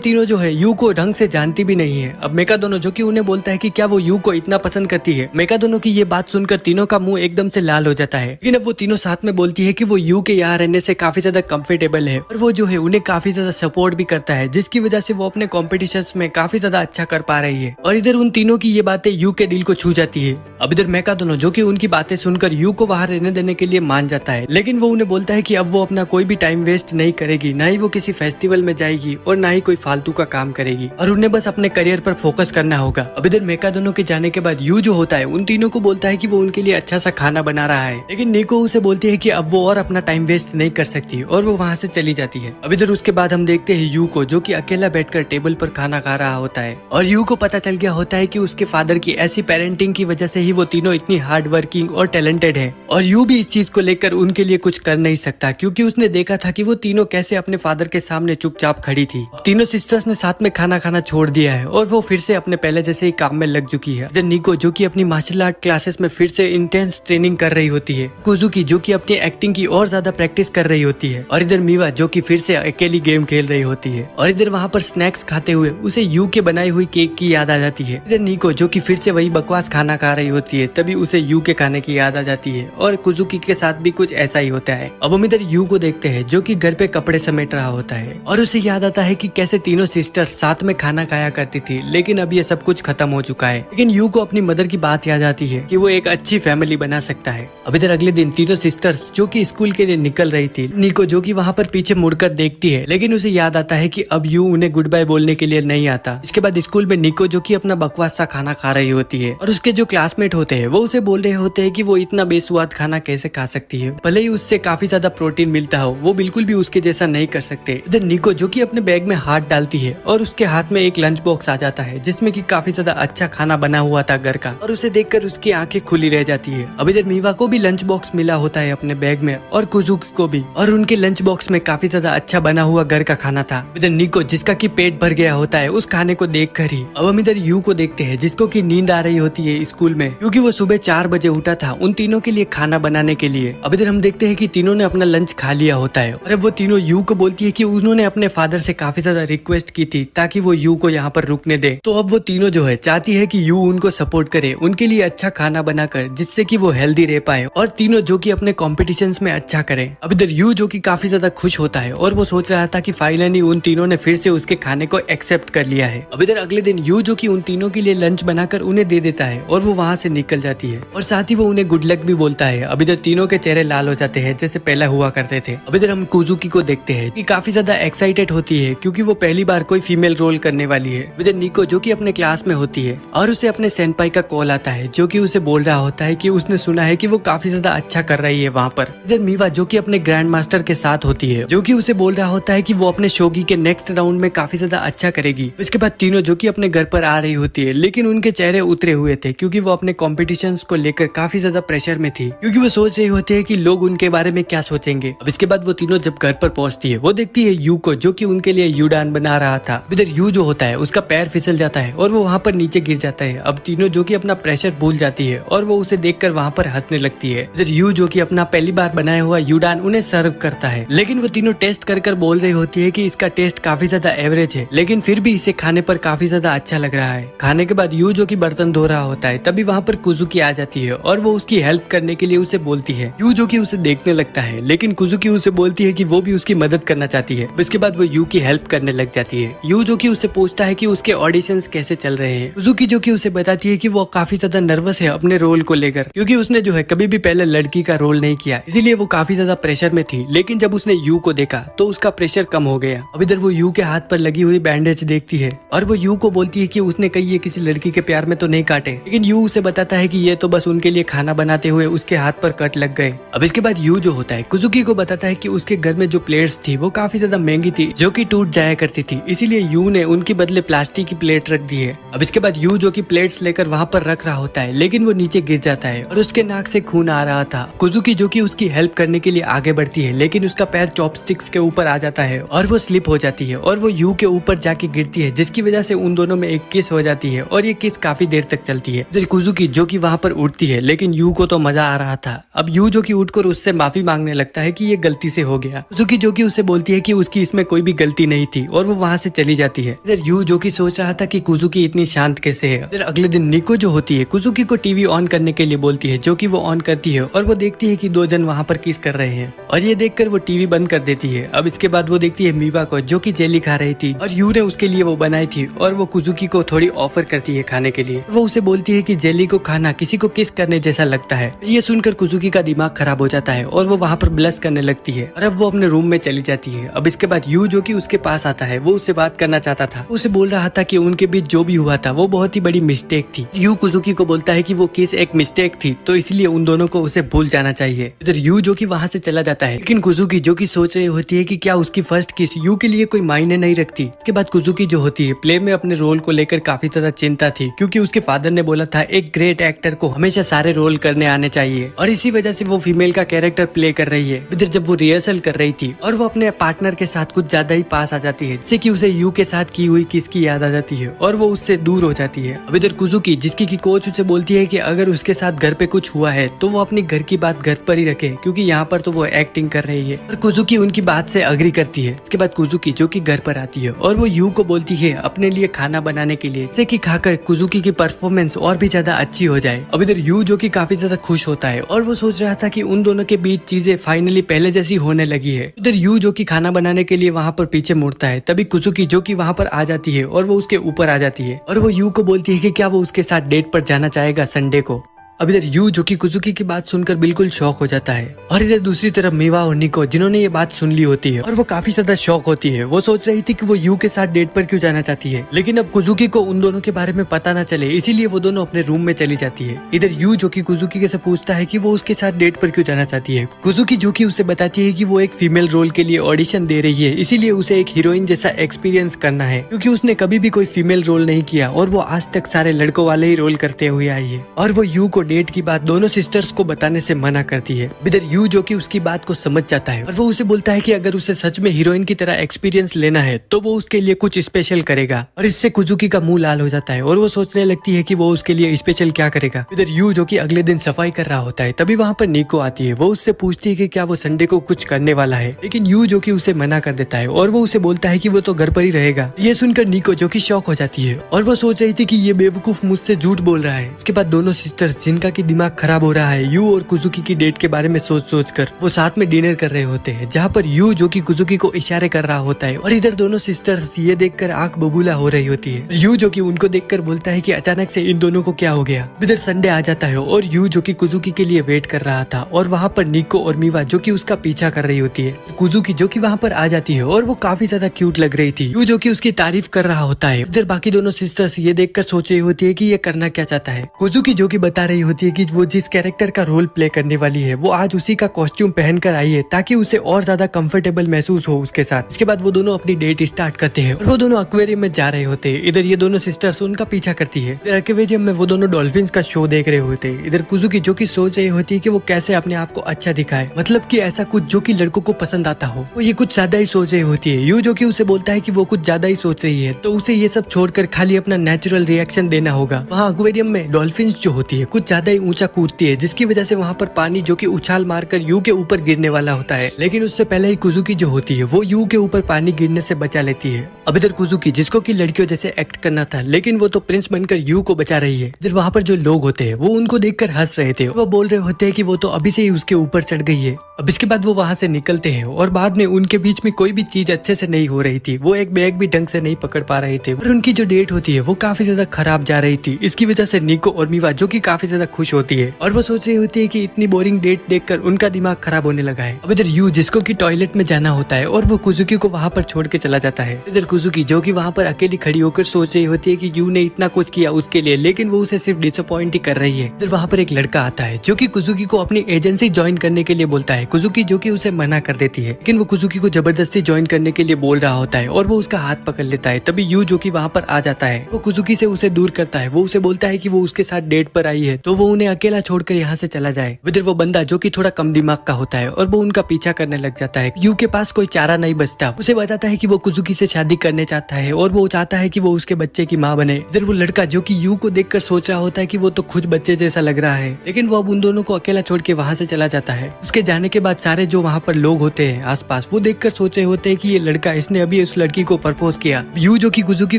तीनों जो है यू को ढंग से जानती भी नहीं है। अब मेका दोनों जो कि उन्हें बोलता है कि क्या वो यू को इतना पसंद करती है। मेका दोनों की ये बात सुनकर तीनों का मुंह एकदम से लाल हो जाता है, लेकिन अब वो तीनों साथ में बोलती है कि वो यू के यहाँ रहने से काफी ज्यादा कंफर्टेबल है और वो जो है उन्हें काफी ज्यादा सपोर्ट भी करता है, जिसकी वजह से वो अपने कॉम्पिटिशन्स में काफी ज्यादा अच्छा कर पा रही है। और इधर उन तीनों की ये बातें यू के दिल को छू जाती है। अब इधर मेका दोनों जो कि उनकी बातें सुनकर यू को बाहर रहने देने के लिए मान जाता है, लेकिन वो उन्हें बोलता है कि अब वो अपना कोई भी टाइम वेस्ट नहीं करेगी, ना ही वो किसी फेस्टिवल में जाएगी और ना ही कोई फालतू का काम करेगी और उन्हें बस अपने करियर पर फोकस करना होगा। अब इधर मेका दोनों के जाने के बाद यू जो होता है उन तीनों को बोलता है कि वो उनके लिए अच्छा सा खाना बना रहा है, लेकिन निको उसे बोलती है कि अब वो और अपना टाइम वेस्ट नहीं कर सकती और वो वहाँ से चली जाती है। अब इधर उसके बाद हम देखते हैं यू को जो कि अकेला बैठकर टेबल पर खाना खा रहा होता है और यू को पता चल गया होता है कि उसके फादर की ऐसी पेरेंटिंग की वजह से ही वो तीनों इतनी हार्ड वर्किंग और टैलेंटेड है और यू भी इस चीज को लेकर उनके लिए कुछ कर नहीं सकता, क्योंकि उसने देखा था कि वो तीनों कैसे अपने फादर के सामने चुपचाप खड़ी थी। तीनों सिस्टर्स ने साथ में खाना खाना छोड़ दिया है और वो फिर से अपने पहले जैसे ही काम में लग चुकी है। इधर निको जो कि अपनी मार्शल आर्ट क्लासेस में फिर से इंटेंस ट्रेनिंग कर रही होती है, कुजुकी जो कि अपनी एक्टिंग की और ज्यादा प्रैक्टिस कर रही होती है और इधर मीवा जो कि फिर से अकेली गेम खेल रही होती है और इधर वहाँ पर स्नैक्स खाते हुए उसे यू के बनाई हुई केक की याद आ जाती है। इधर निको जो कि फिर से वही बकवास खाना खा रही होती है, तभी उसे यू के खाने की याद आ जाती है और कुजुकी के साथ भी कुछ ऐसा ही होता है। अब हम इधर यू को देखते हैं जो कि घर पे कपड़े समेट रहा होता है और उसे याद आता है कि कैसे तीनों सिस्टर्स साथ में खाना खाया करती थी, लेकिन अब ये सब कुछ खत्म हो चुका है। लेकिन यू को अपनी मदर की बात याद आती है कि वो एक अच्छी फैमिली बना सकता है। अब इधर अगले दिन तीनों सिस्टर्स जो कि स्कूल के लिए निकल रही थी, निको जो कि वहाँ पर पीछे मुड़कर देखती है, लेकिन उसे याद आता है कि अब यू उन्हें गुड बाय बोलने के लिए नहीं आता। इसके बाद स्कूल में निको जो कि अपना बकवास सा खाना खा रही होती है और उसके जो क्लासमेट होते हैं वो उसे बोल रहे होते हैं कि वो इतना बेस्वाद खाना कैसे खा सकती है, भले ही उससे काफी ज्यादा प्रोटीन मिलता हो, वो बिल्कुल भी उसके जैसा नहीं कर सकते। इधर निको जो कि अपने बैग में हाथ डालती है और उसके हाथ में एक लंच बॉक्स आ जाता है जिसमें कि काफी ज्यादा अच्छा खाना बना हुआ था घर का, और उसे देखकर उसकी आंखें खुली रह जाती है। अब इधर मीवा को भी लंच बॉक्स मिला होता है अपने बैग में और कुजुकी को भी, और उनके लंच बॉक्स में काफी ज्यादा अच्छा बना हुआ घर का खाना था। इधर निको जिसका की पेट भर गया होता है उस खाने को देखकर ही अब हम इधर यू को देखते हैं जिसको की नींद आ रही होती है स्कूल में, क्योंकि वो सुबह 4 बजे उठा था उन तीनों के लिए खाना बनाने के लिए। अब इधर हम देखते हैं कि तीनों ने अपना लंच खा लिया होता है और अब वो तीनों यू को बोलती है कि उन्होंने अपने फादर से काफी ज्यादा रिक्वेस्ट की थी ताकि वो यू को यहाँ पर रुकने दे, तो अब वो तीनों जो है चाहती है कि यू उनको सपोर्ट करे, उनके लिए अच्छा खाना बनाकर, जिससे कि वो हेल्दी रह पाए और तीनों जो कि अपने कॉम्पिटिशन्स में अच्छा करे। अब इधर यू जो कि काफी ज्यादा खुश होता है और वो सोच रहा था कि फाइनली उन तीनों ने फिर से उसके खाने को एक्सेप्ट कर लिया है। अब इधर अगले दिन यू जो कि उन तीनों के लिए लंच बनाकर उन्हें दे देता है और वो वहाँ से निकल जाती है और साथ ही वो उन्हें गुड लक भी बोलता है। अब इधर तीनों के चेहरे लाल हो जाते हैं जैसे पहले हुआ करते थे। अब इधर हम कुजुकी को देखते हैं कि काफी ज्यादा एक्साइटेड होती है क्योंकि वो पहली बार कोई फीमेल रोल करने वाली है। इधर निको जो कि अपने क्लास में होती है और उसे अपने सेनपाई का कॉल आता है जो कि उसे बोल रहा होता है कि उसने सुना है कि वो काफी ज्यादा अच्छा कर रही है वहाँ पर। इधर मीवा जो कि अपने ग्रैंड मास्टर के साथ होती है जो कि उसे बोल रहा होता है कि वो अपने शोगी के नेक्स्ट राउंड में काफी ज्यादा अच्छा करेगी। इसके बाद तीनों जो कि अपने घर पर आ रही होती है, लेकिन उनके चेहरे उतरे हुए थे क्योंकि वो अपने कॉम्पिटिशन्स को लेकर काफी ज्यादा प्रेशर में थी, क्योंकि वो सोच रही होती है कि लोग उनके बारे में क्या सोचेंगे। अब इसके बाद वो तीनों जब घर पर पहुंचती है वो देखती है यू को जो कि उनके लिए यूडान बना रहा था। इधर यू जो होता है उसका पैर फिसल जाता है और वो वहाँ पर नीचे गिर जाता है। अब तीनों जो कि अपना प्रेशर भूल जाती है और वो उसे देखकर वहाँ पर हंसने लगती है। इधर यू जो कि अपना पहली बार बनाया हुआ यूडान उन्हें सर्व करता है, लेकिन वो तीनों टेस्ट कर बोल रही होती है कि इसका टेस्ट काफी ज्यादा एवरेज है, लेकिन फिर भी इसे खाने पर काफी ज्यादा अच्छा लग रहा है। खाने के बाद यू जो कि बर्तन धो रहा होता है तभी वहाँ पर कुजुकी आ जाती है और वो उसकी हेल्प करने के लिए उसे बोलती है। यू जो कि उसे देखने लगता है, लेकिन कुजुकी उसे बोलती है कि वो भी उसकी मदद करना चाहती है। इसके बाद वो यू की हेल्प करने लग जाती है। यू जो कि उससे पूछता है कि उसके ऑडिशंस कैसे चल रहे हैं। कुजुकी जो कि उसे बताती है कि वो काफी ज्यादा नर्वस है अपने रोल को लेकर, क्योंकि उसने जो है कभी भी पहले लड़की का रोल नहीं किया, इसीलिए वो काफी ज्यादा प्रेशर में थी। लेकिन जब उसने यू को देखा तो उसका प्रेशर कम हो गया। अब इधर वो यू के हाथ पर लगी हुई बैंडेज देखती है और वो यू को बोलती है कि उसने कहीं ये किसी लड़की के प्यार में तो नहीं काटे, लेकिन यू उसे बताता है कि ये तो बस उनके लिए खाना बनाते हुए उसके हाथ पर कट लग गए। अब इसके बाद यू जो होता है कुजुकी को बताता है कि उसके घर में जो प्लेट्स थी वो काफी ज्यादा महंगी थी जो कि टूट जाया करती थी, इसीलिए यू ने उनके बदले प्लास्टिक की प्लेट रख दी है। अब इसके बाद यू जो कि प्लेट्स लेकर वहाँ पर रख रहा होता है, लेकिन वो नीचे गिर जाता है है और उसके नाक से खून आ रहा था। कुजुकी जो कि उसकी हेल्प करने के लिए आगे बढ़ती है, लेकिन उसका पैर चॉपस्टिक्स के ऊपर आ जाता है और वो स्लिप हो जाती है और वो यू के ऊपर जाके गिरती है, जिसकी वजह से उन दोनों में एक किस हो जाती है और ये किस काफी देर तक चलती है। इधर कुजुकी जो कि वहाँ पर उठती है, लेकिन यू को तो मजा आ रहा था। अब यू जो कि उठकर उससे माफी मांगने लगता है कि ये गलती से हो गया। कुजुकी जो कि उससे बोलती है कि उसकी इसमें कोई भी गलती नहीं थी और वो वहाँ से चली जाती है। इधर यू जो कि सोच रहा था कि कुजुकी इतनी शांत कैसे है। इधर अगले दिन निको जो होती है कुजुकी को टीवी ऑन करने के लिए बोलती है, जो कि वो ऑन करती है और वो देखती है कि दो जन वहाँ पर किस कर रहे हैं और ये देखकर वो टीवी बंद कर देती है। अब इसके बाद वो देखती है मीवा को, जो कि जेली खा रही थी और यू ने उसके लिए वो बनाई थी और वो कुजुकी को थोड़ी ऑफर करती है खाने के लिए। वो उसे बोलती है कि जेली को खाना किसी को किस करने जैसा लगता है। ये सुनकर कुजुकी का दिमाग खराब हो जाता है और वो वहाँ पर ब्लश करने लगती है और अब वो अपने रूम में चली जाती है। अब इसके बाद यू जो कि उसके पास आता है, वो उससे बात करना चाहता था। उसे बोल रहा था कि उनके बीच जो भी हुआ था वो बहुत ही बड़ी मिस्टेक थी। यू कुजुकी को बोलता है कि वो किस एक मिस्टेक थी, तो इसलिए उन दोनों को उसे भूल जाना चाहिए। इधर यू जो कि वहाँ से चला जाता है, लेकिन कुजुकी जो कि सोच रही होती है कि क्या उसकी फर्स्ट किस यू के लिए कोई मायने नहीं रखती। इसके बाद कुजुकी जो होती है प्ले में अपने रोल को लेकर काफी ज्यादा चिंता थी, क्योंकि उसके फादर ने बोला था एक ग्रेट एक्टर को हमेशा सारे रोल करने आने चाहिए और इसी वजह से वो फीमेल का कैरेक्टर प्ले कर रही है। इधर जब वो रिहर्सल कर रही थी और वो अपने पार्टनर के साथ कुछ ज्यादा ही पास आ जाती है, जिससे कि उसे यू के साथ की हुई किस की याद आ जाती है और वो उससे दूर हो जाती है। अब इधर कुजुकी जिसकी की कोच उसे बोलती है कि अगर उसके साथ घर पे कुछ हुआ है तो वो अपनी घर की बात घर पर ही रखे, क्योंकि यहाँ पर तो वो एक्टिंग कर रही है। और कुजुकी उनकी बात से अग्री करती है। इसके बाद कुजुकी जो कि घर पर आती है और वो यू को बोलती है अपने लिए खाना बनाने के लिए, जिससे कि खाकर कुजुकी की परफॉर्मेंस और भी ज्यादा अच्छी हो जाए। अब इधर यू जो कि काफी ज्यादा खुश होता है और वो सोच रहा था कि उन दोनों के बीच चीजें फाइनली पहले जैसी होने लगी है। इधर यू जो कि खाना बनाने के लिए वहाँ पर पीछे मुड़ता है, तभी कुजुकी जो कि वहाँ पर आ जाती है और वो उसके ऊपर आ जाती है और वो यू को बोलती है कि क्या वो उसके साथ डेट पर जाना चाहेगा संडे को। अब इधर यू जो कि कुजुकी की बात सुनकर बिल्कुल शॉक हो जाता है और इधर दूसरी तरफ मीवा और निको जिन्होंने ये बात सुन ली होती है और वो काफी ज्यादा शॉक होती है। वो सोच रही थी कि वो यू के साथ डेट पर क्यों जाना चाहती है, लेकिन अब कुजुकी को उन दोनों के बारे में पता ना चले, इसीलिए वो दोनों अपने रूम में चली जाती है। इधर यू जो कि कुजुकी से पूछता है कि वो उसके साथ डेट पर क्यों जाना चाहती है। कुजुकी जो कि उसे बताती है कि वो एक फीमेल रोल के लिए ऑडिशन दे रही है, इसीलिए उसे एक हीरोइन जैसा एक्सपीरियंस करना है, क्योंकि उसने कभी भी कोई फीमेल रोल नहीं किया और वो आज तक सारे लड़कों वाले ही रोल करते हुए आई है। और वो यू को डेट की बात दोनों सिस्टर्स को बताने से मना करती है। इधर यू जो कि उसकी बात को समझ जाता है और वो उसे बोलता है कि अगर उसे सच में हीरोइन की तरह एक्सपीरियंस लेना है तो वो उसके लिए कुछ स्पेशल करेगा। और इससे कुजुकी का मुंह लाल हो जाता है और वो सोचने लगती है कि वो उसके लिए स्पेशल क्या करेगा। इधर यू जो कि अगले दिन सफाई कर रहा होता है, तभी वहाँ पर निको आती है। वो उससे पूछती है कि क्या वो संडे को कुछ करने वाला है, लेकिन यू जो कि उसे मना कर देता है और वो उसे बोलता है कि वो तो घर पर ही रहेगा। ये सुनकर निको जो कि शॉक हो जाती है और वो सोच रही थी कि ये बेवकूफ मुझसे झूठ बोल रहा है। इसके बाद दोनों सिस्टर्स जिनका की दिमाग खराब हो रहा है यू और कुजुकी की डेट के बारे में सोच कर वो साथ में डिनर कर रहे होते हैं, जहाँ पर यू जो कि कुजुकी को इशारे कर रहा होता है और इधर दोनों सिस्टर्स ये देखकर आंख बबूला हो रही होती है। यू जो कि उनको देखकर बोलता है कि अचानक से इन दोनों को क्या हो गया। इधर संडे आ जाता है और यू जो कि कुजुकी के लिए वेट कर रहा था और वहाँ पर निको और मीवा जो कि उसका पीछा कर रही होती है। कुजुकी जो कि वहाँ पर आ जाती है और वो काफी ज्यादा क्यूट लग रही थी। यू जो कि उसकी तारीफ कर रहा होता है। इधर बाकी दोनों सिस्टर्स ये देखकर सोच रही होती है कि ये करना क्या चाहता है। कुजुकी जो कि बता रही होती है कि वो जिस कैरेक्टर का रोल प्ले करने वाली है वो आज उसी का कॉस्ट्यूम पहनकर आई है, ताकि उसे और ज्यादा कंफर्टेबल महसूस हो उसके साथ। इसके बाद वो दोनों अपनी डेट स्टार्ट करते हैं और वो दोनों एक्वेरियम में जा रहे होते हैं। इधर ये दोनों सिस्टर्स उनका पीछा करती है। इधर एक्वेरियम में वो दोनों डॉल्फिन्स का शो देख रहे होते हैं। इधर कुजुकी जो कि सोच रही होती है कि वो कैसे अपने आप को अच्छा दिखाए, मतलब कि ऐसा कुछ जो कि लड़कों को पसंद आता हो। वो ये कुछ ज्यादा ही सोच रही होती है। यू जो कि उसे बोलता है कि वो कुछ ज्यादा ही सोच रही है, तो उसे ये सब छोड़कर खाली अपना नेचुरल रिएक्शन देना होगा। वहाँ एक्वेरियम में डॉल्फिन्स जो होती है कुछ ज्यादा ही ऊंचा कूदती है, जिसकी वजह से वहाँ पर पानी जो कि उछाल मारकर यू के ऊपर गिरने वाला होता है, लेकिन उससे पहले ही कुजुकी जो होती है वो यू के ऊपर पानी गिरने से बचा लेती है। अब इधर कुजुकी जिसको कि लड़कियों जैसे एक्ट करना था, लेकिन वो तो प्रिंस बनकर यू को बचा रही है। इधर वहाँ पर जो लोग होते हैं वो उनको देखकर हंस रहे थे। वो बोल रहे होते हैं कि वो तो अभी से ही उसके ऊपर चढ़ गई है। अब इसके बाद वो वहाँ से निकलते हैं और बाद में उनके बीच में कोई भी चीज अच्छे से नहीं हो रही थी। वो एक बैग भी ढंग से नहीं पकड़ पा रहे थे और उनकी जो डेट होती है वो काफी ज्यादा खराब जा रही थी। इसकी वजह से निको और मीवा जो कि काफी ज्यादा खुश होती है और वो सोच रही होती है कि इतनी बोरिंग डेट देखकर उनका दिमाग खराब होने लगा है। अब इधर यू जिसको कि टॉयलेट में जाना होता है और वो कुजुकी को वहाँ पर छोड़ के चला जाता है। इधर कुजुकी जो कि वहाँ पर अकेली खड़ी होकर सोच रही होती है कि यू ने इतना कुछ किया उसके लिए, लेकिन वो उसे सिर्फ डिसअपॉइंट ही कर रही है। इधर वहाँ पर एक लड़का आता है जो कि कुजुकी को अपनी एजेंसी ज्वाइन करने के लिए बोलता है। कुजुकी जो कि उसे मना कर देती है, लेकिन वो कुजुकी को जबरदस्ती ज्वाइन करने के लिए बोल रहा होता है और वो उसका हाथ पकड़ लेता है। तभी यू जो कि वहाँ पर आ जाता है। वो कुजुकी से उसे दूर करता है। वो उसे बोलता है कि वो उसके साथ डेट पर आई है तो वो उन्हें अकेला छोड़कर यहाँ से चला जाए। इधर वो बंदा जो कि थोड़ा कम दिमाग का होता है और वो उनका पीछा करने लग जाता है। यू के पास कोई चारा नहीं बचता, उसे बताता है कि वो कुजुकी से शादी करने चाहता है और वो चाहता है कि वो उसके बच्चे की माँ बने। इधर वो लड़का जो कि यू को देखकर सोच रहा होता है कि वो तो खुद बच्चे जैसा लग रहा है, लेकिन वो अब उन दोनों को अकेला छोड़ के वहाँ से चला जाता है। उसके जाने के बाद सारे जो वहाँ पर लोग होते हैं आसपास, वो देखकर सोच रहे होते हैं कि ये लड़का, इसने अभी उस लड़की को प्रपोज किया। यू जो कि कुजुकी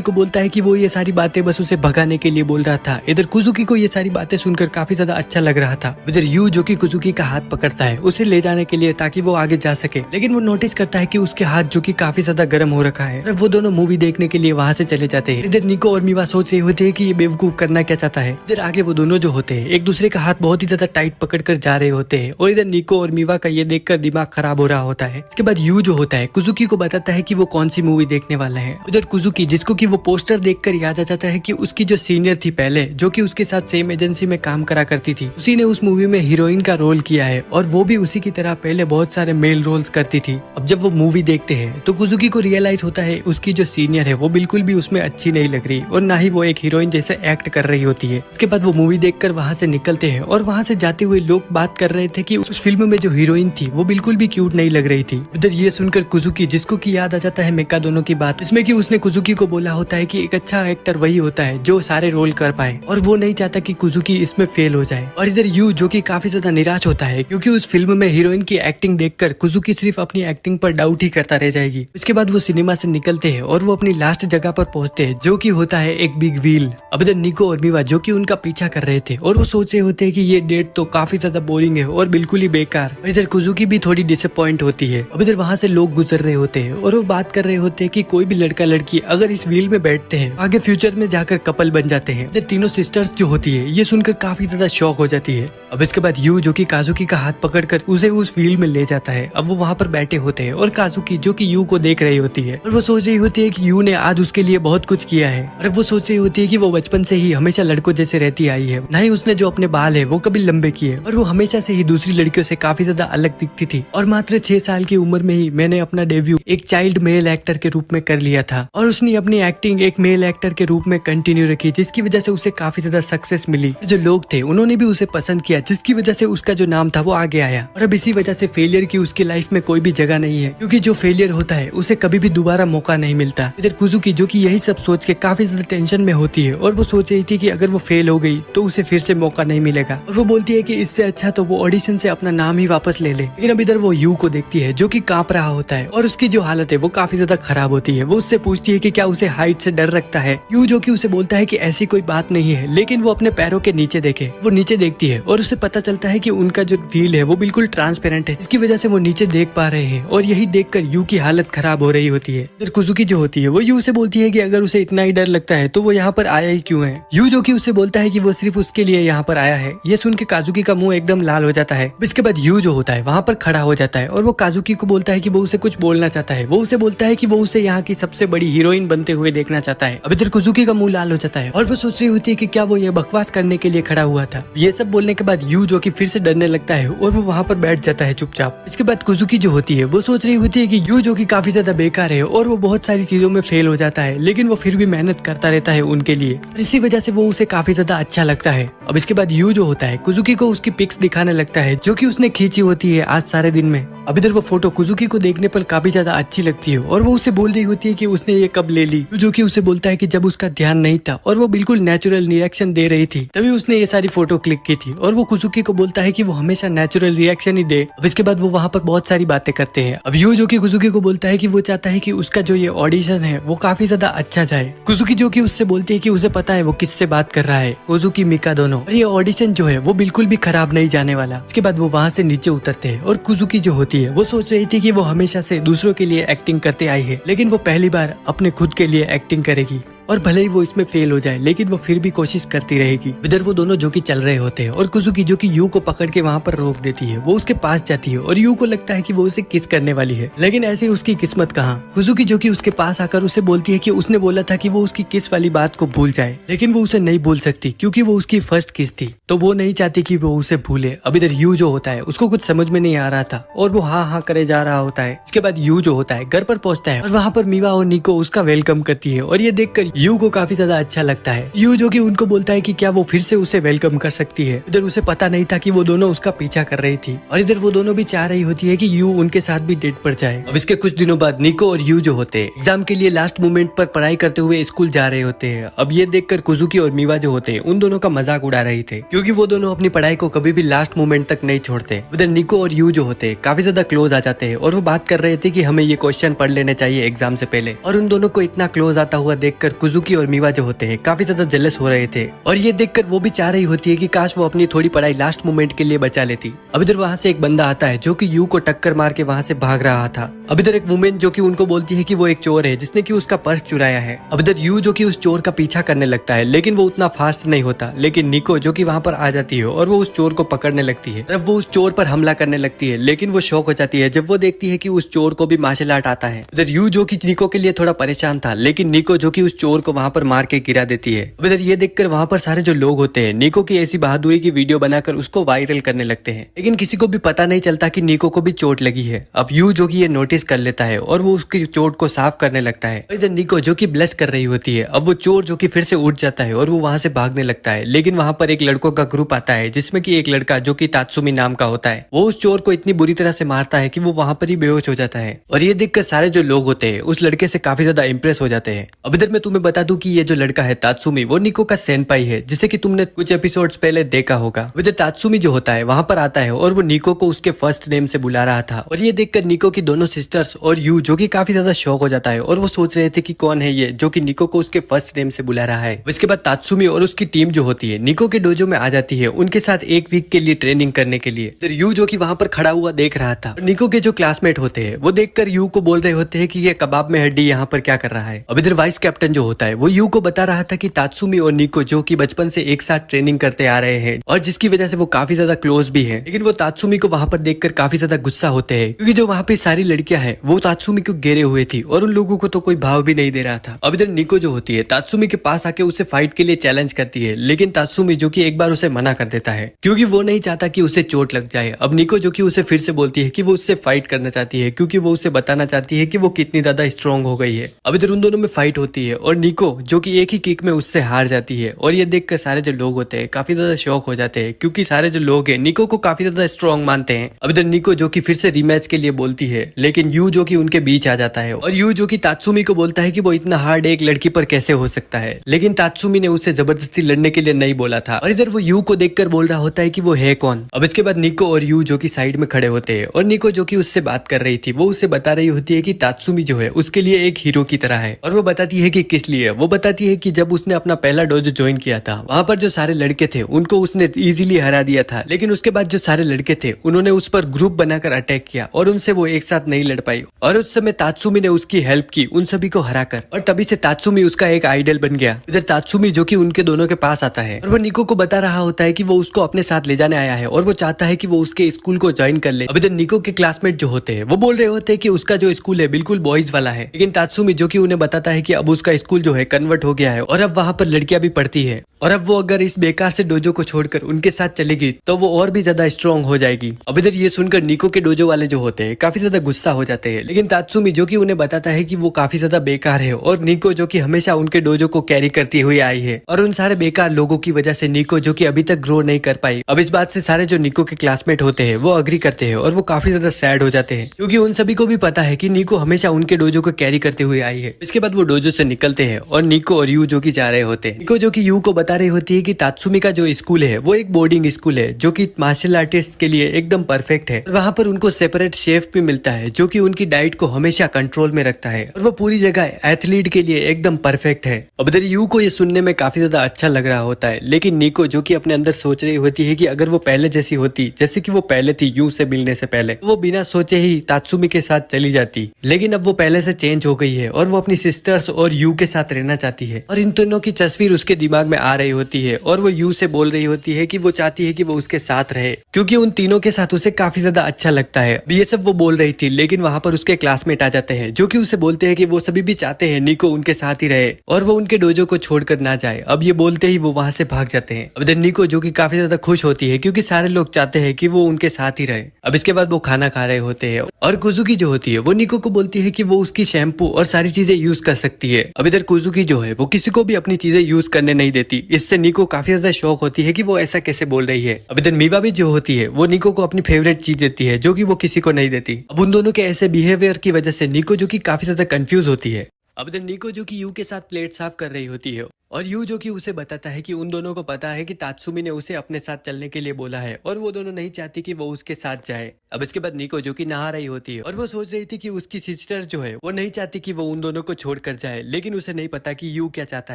को बोलता है कि वो ये सारी बातें बस उसे भगाने के लिए बोल रहा था। इधर कुजुकी को ये सारी बातें सुनकर काफी ज्यादा अच्छा लग रहा था। इधर यू जो कि कुजुकी का हाथ पकड़ता है उसे ले जाने के लिए ताकि वो आगे जा सके, लेकिन वो नोटिस करता है कि उसके हाथ जो कि काफी ज्यादा गर्म हो रखा है। और वो दोनों मूवी देखने के लिए वहाँ से चले जाते हैं। इधर निको और मीवा सोच रहे होते हैं कि ये बेवकूफ करना क्या चाहता है। इधर आगे वो दोनों जो होते हैं एक दूसरे का हाथ बहुत ही ज्यादा टाइट पकड़कर जा रहे होते हैं और इधर निको और मीवा का ये देखकर दिमाग खराब हो रहा होता है। इसके बाद यू जो होता है कुजुकी को बताता है कि वो कौन सी मूवी देखने वाला है। उधर कुजुकी, जिसको कि वो पोस्टर देखकर याद आ जाता है कि उसकी जो सीनियर थी पहले, जो कि उसके साथ सेम एजेंसी में काम करा करती थी, उसी ने उस मूवी में हीरोइन का रोल किया है और वो भी उसी की तरह पहले बहुत सारे मेल रोल्स करती थी। अब जब वो मूवी देखते हैं तो कुजुकी को रियलाइज होता है उसकी जो सीनियर है वो बिल्कुल भी उसमें अच्छी नहीं लग रही और ना ही वो एक हीरोइन जैसे एक्ट कर रही होती है। उसके बाद वो मूवी देखकर वहाँ से निकलते हैं और वहाँ से जाते हुए लोग बात कर रहे थे कि उस फिल्म में जो हीरोइन थी वो बिल्कुल भी क्यूट नहीं लग रही थी। उधर ये सुनकर कुजुकी, जिसको कि याद आ जाता है मेका दोनों की बात, इसमें कि उसने कुजुकी को बोला होता है कि एक अच्छा एक्टर वही होता है जो सारे रोल कर पाए और वो नहीं चाहता कि कुजुकी इसमें फेल हो जाए। और इधर यू जो कि काफी ज्यादा निराश होता है क्योंकि उस फिल्म में हीरोइन की एक्टिंग देखकर कुजुकी सिर्फ अपनी एक्टिंग पर डाउट ही करता रह जाएगी। इसके बाद वो सिनेमा से निकलते हैं और वो अपनी लास्ट जगह पर पहुंचते हैं जो कि होता है एक बिग व्हील। अब इधर निको और मीवा जो कि उनका पीछा कर रहे थे और वो सोच रहे होते हैं कि ये डेट तो काफी ज्यादा बोरिंग है और बिल्कुल ही बेकार। और इधर कुजुकी भी थोड़ी डिसअपॉइंट होती है। अब इधर वहाँ से लोग गुजर रहे होते हैं और वो बात कर रहे होते हैं कि कोई भी लड़का लड़की अगर इस व्हील में बैठते हैं आगे फ्यूचर में जाकर कपल बन जाते हैं। इधर तीनों सिस्टर्स जो होती है ये सुनकर काफी ज्यादा शॉक हो जाती है। अब इसके बाद यू जो कि काजुकी का हाथ पकड़कर उसे उस व्हील में ले जाता है। अब वो वहाँ पर बैठे होते हैं और काजुकी जो कि यू को देख रही होती है और वो सोच रही होती है कि यू ने आज उसके लिए बहुत कुछ किया है। और वो सोच रही होती है कि वो बचपन से ही हमेशा लड़कों जैसे रहती आई है, ना ही उसने जो अपने बाल है वो कभी लंबे किए और वो हमेशा से ही दूसरी लड़कियों से काफी ज्यादा अलग दिखती थी। और मात्र 6 साल की उम्र में ही मैंने अपना डेब्यू एक चाइल्ड मेल एक्टर के रूप में कर लिया था और उसने अपनी एक्टिंग एक मेल एक्टर के रूप में कंटिन्यू रखी, जिसकी वजह से उसे काफी ज्यादा सक्सेस मिली। जो लोग थे उन्होंने भी उसे पसंद किया, जिसकी वजह से उसका जो नाम था वो आगे आया। और अब इसी वजह से फेलियर की उसकी लाइफ में कोई भी जगह नहीं है, क्योंकि जो फेलियर होता है उसे कभी भी दोबारा मौका नहीं मिलता। इधर कुजुकी जो कि यही सब सोच के काफी ज्यादा टेंशन में होती है और वो सोच रही थी कि अगर वो फेल हो गई तो उसे फिर से मौका नहीं मिलेगा और वो बोलती है कि इससे अच्छा तो वो ऑडिशन से अपना नाम ही वापस ले ले। लेकिन अब इधर वो यू को देखती है जो कि कांप रहा होता है और उसकी जो हालत है वो काफी ज्यादा खराब होती है। वो उससे पूछती है कि क्या उसे हाइट से डर लगता है। यू जो कि उसे बोलता है कि ऐसी कोई बात नहीं है, लेकिन वो अपने पैरों के नीचे देखे। वो नीचे देखती है और उसे पता चलता है कि उनका जो व्हील है वो बिल्कुल ट्रांसपेरेंट है, इसकी वजह से वो नीचे देख पा रहे हैं और यही देखकर यू की हालत खराब हो रही होती है। इधर कुजुकी जो होती है वो यू से बोलती है कि अगर उसे इतना ही डर लगता है तो वो यहाँ पर आया ही क्यों है। यू जो कि उसे बोलता है कि वो सिर्फ उसके लिए यहाँ पर आया है। ये सुन के काजुकी का मुंह एकदम लाल हो जाता है। इसके बाद यू जो होता है वहाँ पर खड़ा हो जाता है और वो काजुकी को बोलता है कि वो उसे कुछ बोलना चाहता है। वो उसे बोलता है कि वो उसे यहाँ की सबसे बड़ी हीरोइन बनते हुए देखना चाहता है। अब इधर कुजुकी का मुंह लाल हो जाता है और वो सोच रही होती है कि क्या वो ये बकवास करने के लिए खड़ा हुआ था। ये सब बोलने के बाद यू जो कि फिर से डरने लगता है और वो वहाँ पर बैठ जाता है चुपचाप। इसके बाद कुजुकी जो होती है वो सोच रही होती है कि यू जो कि काफी ज्यादा बेकार है और वो बहुत सारी चीजों में फेल हो जाता है, लेकिन वो फिर भी मेहनत करता रहता है उनके लिए, इसी वजह से वो उसे काफी ज्यादा अच्छा लगता है। अब इसके बाद यू जो होता है कुजुकी को उसकी पिक्स दिखाने लगता है जो कि उसने खींची होती है आज सारे दिन में। अब इधर वो फोटो कुजुकी को देखने पर काफी ज्यादा अच्छी लगती है और वो उसे बोल रही होती है कि उसने ये कब ले ली। जो कि उसे बोलता है कि जब उसका ध्यान नहीं था और वो बिल्कुल नेचुरल रिएक्शन दे रही थी तभी उसने ये सारी फोटो क्लिक की थी। और वो कुजुकी को बोलता है कि वो हमेशा नेचुरल रिएक्शन ही दे। अब इसके बाद वो वहाँ पर बहुत सारी बातें करते हैं। अब यू जो कि कुजुकी को बोलता है कि वो चाहता है कि उसका जो ये ऑडिशन है वो काफी ज्यादा अच्छा जाए। कुजुकी जो कि उससे बोलती है कि उसे पता है वो किससे बात कर रहा है, कुजुकी मिका दोनों, और ये ऑडिशन जो है वो बिल्कुल भी खराब नहीं जाने वाला। इसके बाद वो वहाँ से नीचे उतरते हैं और कुजुकी जो होती है वो सोच रही थी कि वो हमेशा से दूसरों के लिए एक्टिंग करते आई है, लेकिन वो पहली बार अपने खुद के लिए एक्टिंग करेगी और भले ही वो इसमें फेल हो जाए लेकिन वो फिर भी कोशिश करती रहेगी। इधर वो दोनों जो कि चल रहे होते हैं और कुजुकी जो कि यू को पकड़ के वहाँ पर रोक देती है। वो उसके पास जाती है और यू को लगता है कि वो उसे किस करने वाली है, लेकिन ऐसे उसकी किस्मत कहाँ। कुजुकी जो कि उसके पास आकर उसे बोलती है कि उसने बोला था कि वो उसकी किस वाली बात को भूल जाए, लेकिन वो उसे नहीं भूल सकती क्योंकि वो उसकी फर्स्ट किस थी, तो वो नहीं चाहती कि वो उसे भूले। अब इधर यू जो होता है उसको कुछ समझ में नहीं आ रहा था और वो हाँ हाँ करे जा रहा होता है। इसके बाद यू जो होता है घर पर पहुंचता है और वहाँ पर मीवा और निको उसका वेलकम करती है और ये देखकर यू को काफी ज्यादा अच्छा लगता है। यू जो कि उनको बोलता है कि क्या वो फिर से उसे वेलकम कर सकती है। इधर उसे पता नहीं था कि वो दोनों उसका पीछा कर रही थी और इधर वो दोनों भी चाह रही होती है कि यू उनके साथ भी डेट पर जाए। अब इसके कुछ दिनों बाद निको और यू जो होते हैं एग्जाम के लिए लास्ट मोमेंट पर पढ़ाई करते हुए स्कूल जा रहे होते हैं। अब ये देखकर कुजुकी और मीवा जो होते हैं उन दोनों का मजाक उड़ा रहे थे, क्योंकि वो दोनों अपनी पढ़ाई को कभी भी लास्ट मोमेंट तक नहीं छोड़ते। उधर निको और यू जो होते हैं काफी ज्यादा क्लोज आ जाते हैं और वो बात कर रहे थे कि हमें ये क्वेश्चन पढ़ लेने चाहिए एग्जाम से पहले। और उन दोनों को इतना क्लोज आता हुआ देखकर कुजुकी और मीवा जो होते हैं काफी ज्यादा जेलस हो रहे थे और ये देखकर वो भी चाह रही होती है कि काश वो अपनी थोड़ी पढ़ाई लास्ट मोमेंट के लिए बचा लेती। अब इधर वहाँ से एक बंदा आता है जो कि यू को टक्कर मार के वहाँ से भाग रहा था। अब इधर एक वुमेन जो कि उनको बोलती है कि वो एक चोर है जिसने कि उसका पर्स चुराया है। अब इधर यू जो कि उस चोर का पीछा करने लगता है, लेकिन वो उतना फास्ट नहीं होता। लेकिन निको जो कि वहाँ पर आ जाती है और वो उस चोर को पकड़ने लगती है। अब वो उस चोर पर हमला करने लगती है, लेकिन वो शॉक हो जाती है जब वो देखती है कि उस चोर को भी मार्शल आर्ट आता है। इधर यू जो कि निको के लिए थोड़ा परेशान था, लेकिन निको जो कि उस चोर को वहाँ पर मार के गिरा देती है। अब इधर ये देखकर वहाँ पर सारे जो लोग होते हैं निको की ऐसी बहादुरी की वीडियो बनाकर उसको वायरल करने लगते हैं, लेकिन किसी को भी पता नहीं चलता कि निको को भी चोट लगी है। अब यू जो कि ये नोटिस कर लेता है और वो उसकी चोट को साफ करने लगता है। इधर निको जो कि ब्लश कर रही होती है। अब वो चोर जो कि फिर से उठ जाता है और वो वहां से भागने लगता है, लेकिन वहां पर एक लड़कों का ग्रुप आता है जिसमें कि एक लड़का जो कि तात्सुमी नाम का होता है, वो उस चोर को इतनी बुरी तरह से मारता है कि वो वहां पर ही बेहोश हो जाता है। और ये देखकर सारे जो लोग होते हैं उस लड़के से काफी ज्यादा इंप्रेस हो जाते हैं। अब इधर मैं तुम्हें बता दूं कि ये जो लड़का है तात्सुमी वो निको का सेनपाई है, जिसे कि तुमने कुछ एपिसोड्स पहले देखा होगा। इधर तात्सुमी जो होता है वहां पर आता है और वो निको को उसके फर्स्ट नेम से बुला रहा था। और ये देखकर निको की दोनों सिस्टर्स और यू जो कि काफी ज्यादा शॉक हो जाता है और वो सोच रहे थे कि कौन है ये जो कि निको को उसके फर्स्ट नेम से बुला रहा है। इसके बाद तात्सुमी और उसकी टीम जो होती है निको के डोजो में आ जाती है उनके साथ एक वीक के लिए ट्रेनिंग करने के लिए। फिर यू जो कि वहां पर खड़ा हुआ देख रहा था। निको के जो क्लासमेट होते हैं वो देखकर यू को बोल रहे होते हैं कि ये कबाब में हड्डी यहाँ पर क्या कर रहा है। अब इधर वाइस कैप्टन जो होता है वो यू को बता रहा था कि तात्सुमी और निको जो कि बचपन से एक साथ ट्रेनिंग करते आ रहे हैं और जिसकी वजह से वो काफी ज्यादा क्लोज भी है। लेकिन वो तात्सुमी को वहां पर देखकर काफी ज्यादा गुस्सा होते हैं, क्योंकि जो वहां पे सारी लड़कियां हैं वो तात्सुमी को घेरे हुए थी और उन लोगों को तो कोई भाव भी नहीं दे रहा था। अब इधर निको जो होती है तात्सुमी के पास आके उसे फाइट के लिए चैलेंज करती है, लेकिन तात्सुमी जो कि एक बार उसे मना कर देता है क्योंकि वो नहीं चाहता कि उसे चोट लग जाए। अब निको जो कि उसे फिर से बोलती है कि वो उससे फाइट करना चाहती है क्योंकि वो उसे बताना चाहती है कि वो कितनी ज्यादा स्ट्रांग हो गई है। अब इधर उन दोनों में फाइट होती है और निको जो कि एक ही किक में उससे हार जाती है। और ये देखकर सारे जो लोग होते हैं काफी ज्यादा शॉक हो जाते हैं, क्योंकि सारे जो लोग हैं निको को काफी ज्यादा स्ट्रांग मानते हैं। अब इधर निको जो कि फिर से रीमैच के लिए बोलती है, लेकिन यू जो कि उनके बीच आ जाता है और यू जो कि तात्सुमी को बोलता है कि वो इतना हार्ड एक लड़की पर कैसे हो सकता है, लेकिन तात्सुमी ने उसे जबरदस्ती लड़ने के लिए नहीं बोला था। और इधर वो यू को देखकर बोल रहा होता है कि वो है कौन। अब इसके बाद निको और यू जो कि साइड में खड़े होते हैं और निको जो कि उससे बात कर रही थी वो उसे बता रही होती है कि तात्सुमी जो है उसके लिए एक हीरो की तरह है। और वो बताती है कि किस लिए। वो बताती है कि जब उसने अपना पहला डोजो ज्वाइन किया था वहां पर जो सारे लड़के थे उनको उसने इजीली हरा दिया था, लेकिन उसके बाद जो सारे लड़के थे उन्होंने उस पर ग्रुप बनाकर अटैक किया और उनसे वो एक साथ नहीं लड़ पाई। और उस समय तात्सुमी ने उसकी हेल्प की उन सभी को हराकर, और तभी से तात्सुमी उसका एक आइडल बन गया। इधर तात्सुमी जो कि उनके दोनों के पास आता है और वो निको को बता रहा होता है कि वो उसको अपने साथ ले जाने आया है और वो चाहता है कि वो उसके स्कूल को ज्वाइन कर ले। अब इधर निको के क्लासमेट जो होते हैं वो बोल रहे होते हैं कि उसका जो स्कूल है बिल्कुल बॉयज वाला है, लेकिन तात्सुमी जो कि उन्हें बताता है कि अब उसका स्कूल जो है कन्वर्ट हो गया है और अब वहां पर लड़कियां भी पढ़ती है और अब वो अगर इस बेकार से डोजो को छोड़कर उनके साथ चलेगी तो वो और भी ज्यादा स्ट्रांग हो जाएगी। अब इधर ये सुनकर निको के डोजो वाले जो होते हैं काफी ज्यादा गुस्सा हो जाते हैं, लेकिन तात्सुमी जो कि उन्हें बताता है कि वो काफी ज्यादा बेकार है और निको जो कि हमेशा उनके डोजो को कैरी करती हुई आई है और उन सारे बेकार लोगों की वजह से निको जो कि अभी तक ग्रो नहीं कर पाई। अब इस बात से सारे जो निको के क्लासमेट होते हैं वो अग्री करते हैं और वो काफी ज्यादा सैड हो जाते हैं, क्योंकि उन सभी को भी पता है कि निको हमेशा उनके डोजो को कैरी करते हुए आई है। इसके बाद वो डोजो से निकलते हैं और निको और यू जो कि जा रहे होते हैं। निको जो कि यू को बता रही होती है कि तात्सुमी का जो स्कूल है वो एक बोर्डिंग स्कूल है जो कि मार्शल आर्टिस्ट के लिए एकदम परफेक्ट है। वहाँ पर उनको सेपरेट शेफ भी मिलता है जो कि उनकी डाइट को हमेशा कंट्रोल में रखता है और वो पूरी जगह एथलीट के लिए एकदम परफेक्ट है। अब इधर यू को ये सुनने में काफी ज्यादा अच्छा लग रहा होता है, लेकिन निको जो कि अपने अंदर सोच रही होती है कि अगर वो पहले जैसी होती जैसे कि वो पहले थी यू से मिलने से पहले, वो बिना सोचे ही तात्सुमी के साथ चली जाती। लेकिन अब वो पहले से चेंज हो गई है और वो अपनी सिस्टर्स और यू के साथ रहना चाहती है और इन दोनों की तस्वीर उसके दिमाग में आ रही होती है और वो यू से बोल रही होती है कि वो चाहती है कि वो उसके साथ रहे क्योंकि उन तीनों के साथ उसे काफी ज्यादा अच्छा लगता है। अब ये सब वो बोल रही थी, लेकिन वहाँ पर उसके क्लासमेट आ जाते हैं जो कि उसे बोलते हैं कि वो सभी भी चाहते हैं निको उनके साथ ही रहे और वो उनके डोजो को छोड़कर ना जाए। अब ये बोलते ही वो वहाँ से भाग जाते हैं। अब इधर निको जो कि काफी ज्यादा खुश होती है क्योंकि सारे लोग चाहते हैं कि वो उनके साथ ही रहे। अब इसके बाद वो खाना खा रहे होते हैं और कुजुकी जो होती है वो निको को बोलती है कि वो उसकी शैम्पू और सारी चीजें यूज कर सकती है। अब इधर कुजुकी जो है वो किसी को भी अपनी चीजें यूज करने नहीं देती। इससे निको काफी ज्यादा शौक होती है कि वो ऐसा कैसे बोल रही है। अब इधर मीवा भी जो होती है वो निको को अपनी फेवरेट चीज देती है जो कि वो किसी को नहीं देती। अब उन दोनों के ऐसे बिहेवियर की वजह से निको जो कि काफी ज्यादा कंफ्यूज होती है। अब इधर निको जो कि यू के साथ प्लेट साफ कर रही होती है और यू जो कि उसे बताता है कि उन दोनों को पता है कि तात्सुमी ने उसे अपने साथ चलने के लिए बोला है और वो दोनों नहीं चाहती कि वो उसके साथ जाए। अब इसके बाद निको जो कि नहा रही होती है और वो सोच रही थी कि उसकी सिस्टर जो है वो नहीं चाहती कि वो उन दोनों को छोड़कर जाए, लेकिन उसे नहीं पता कि यू क्या चाहता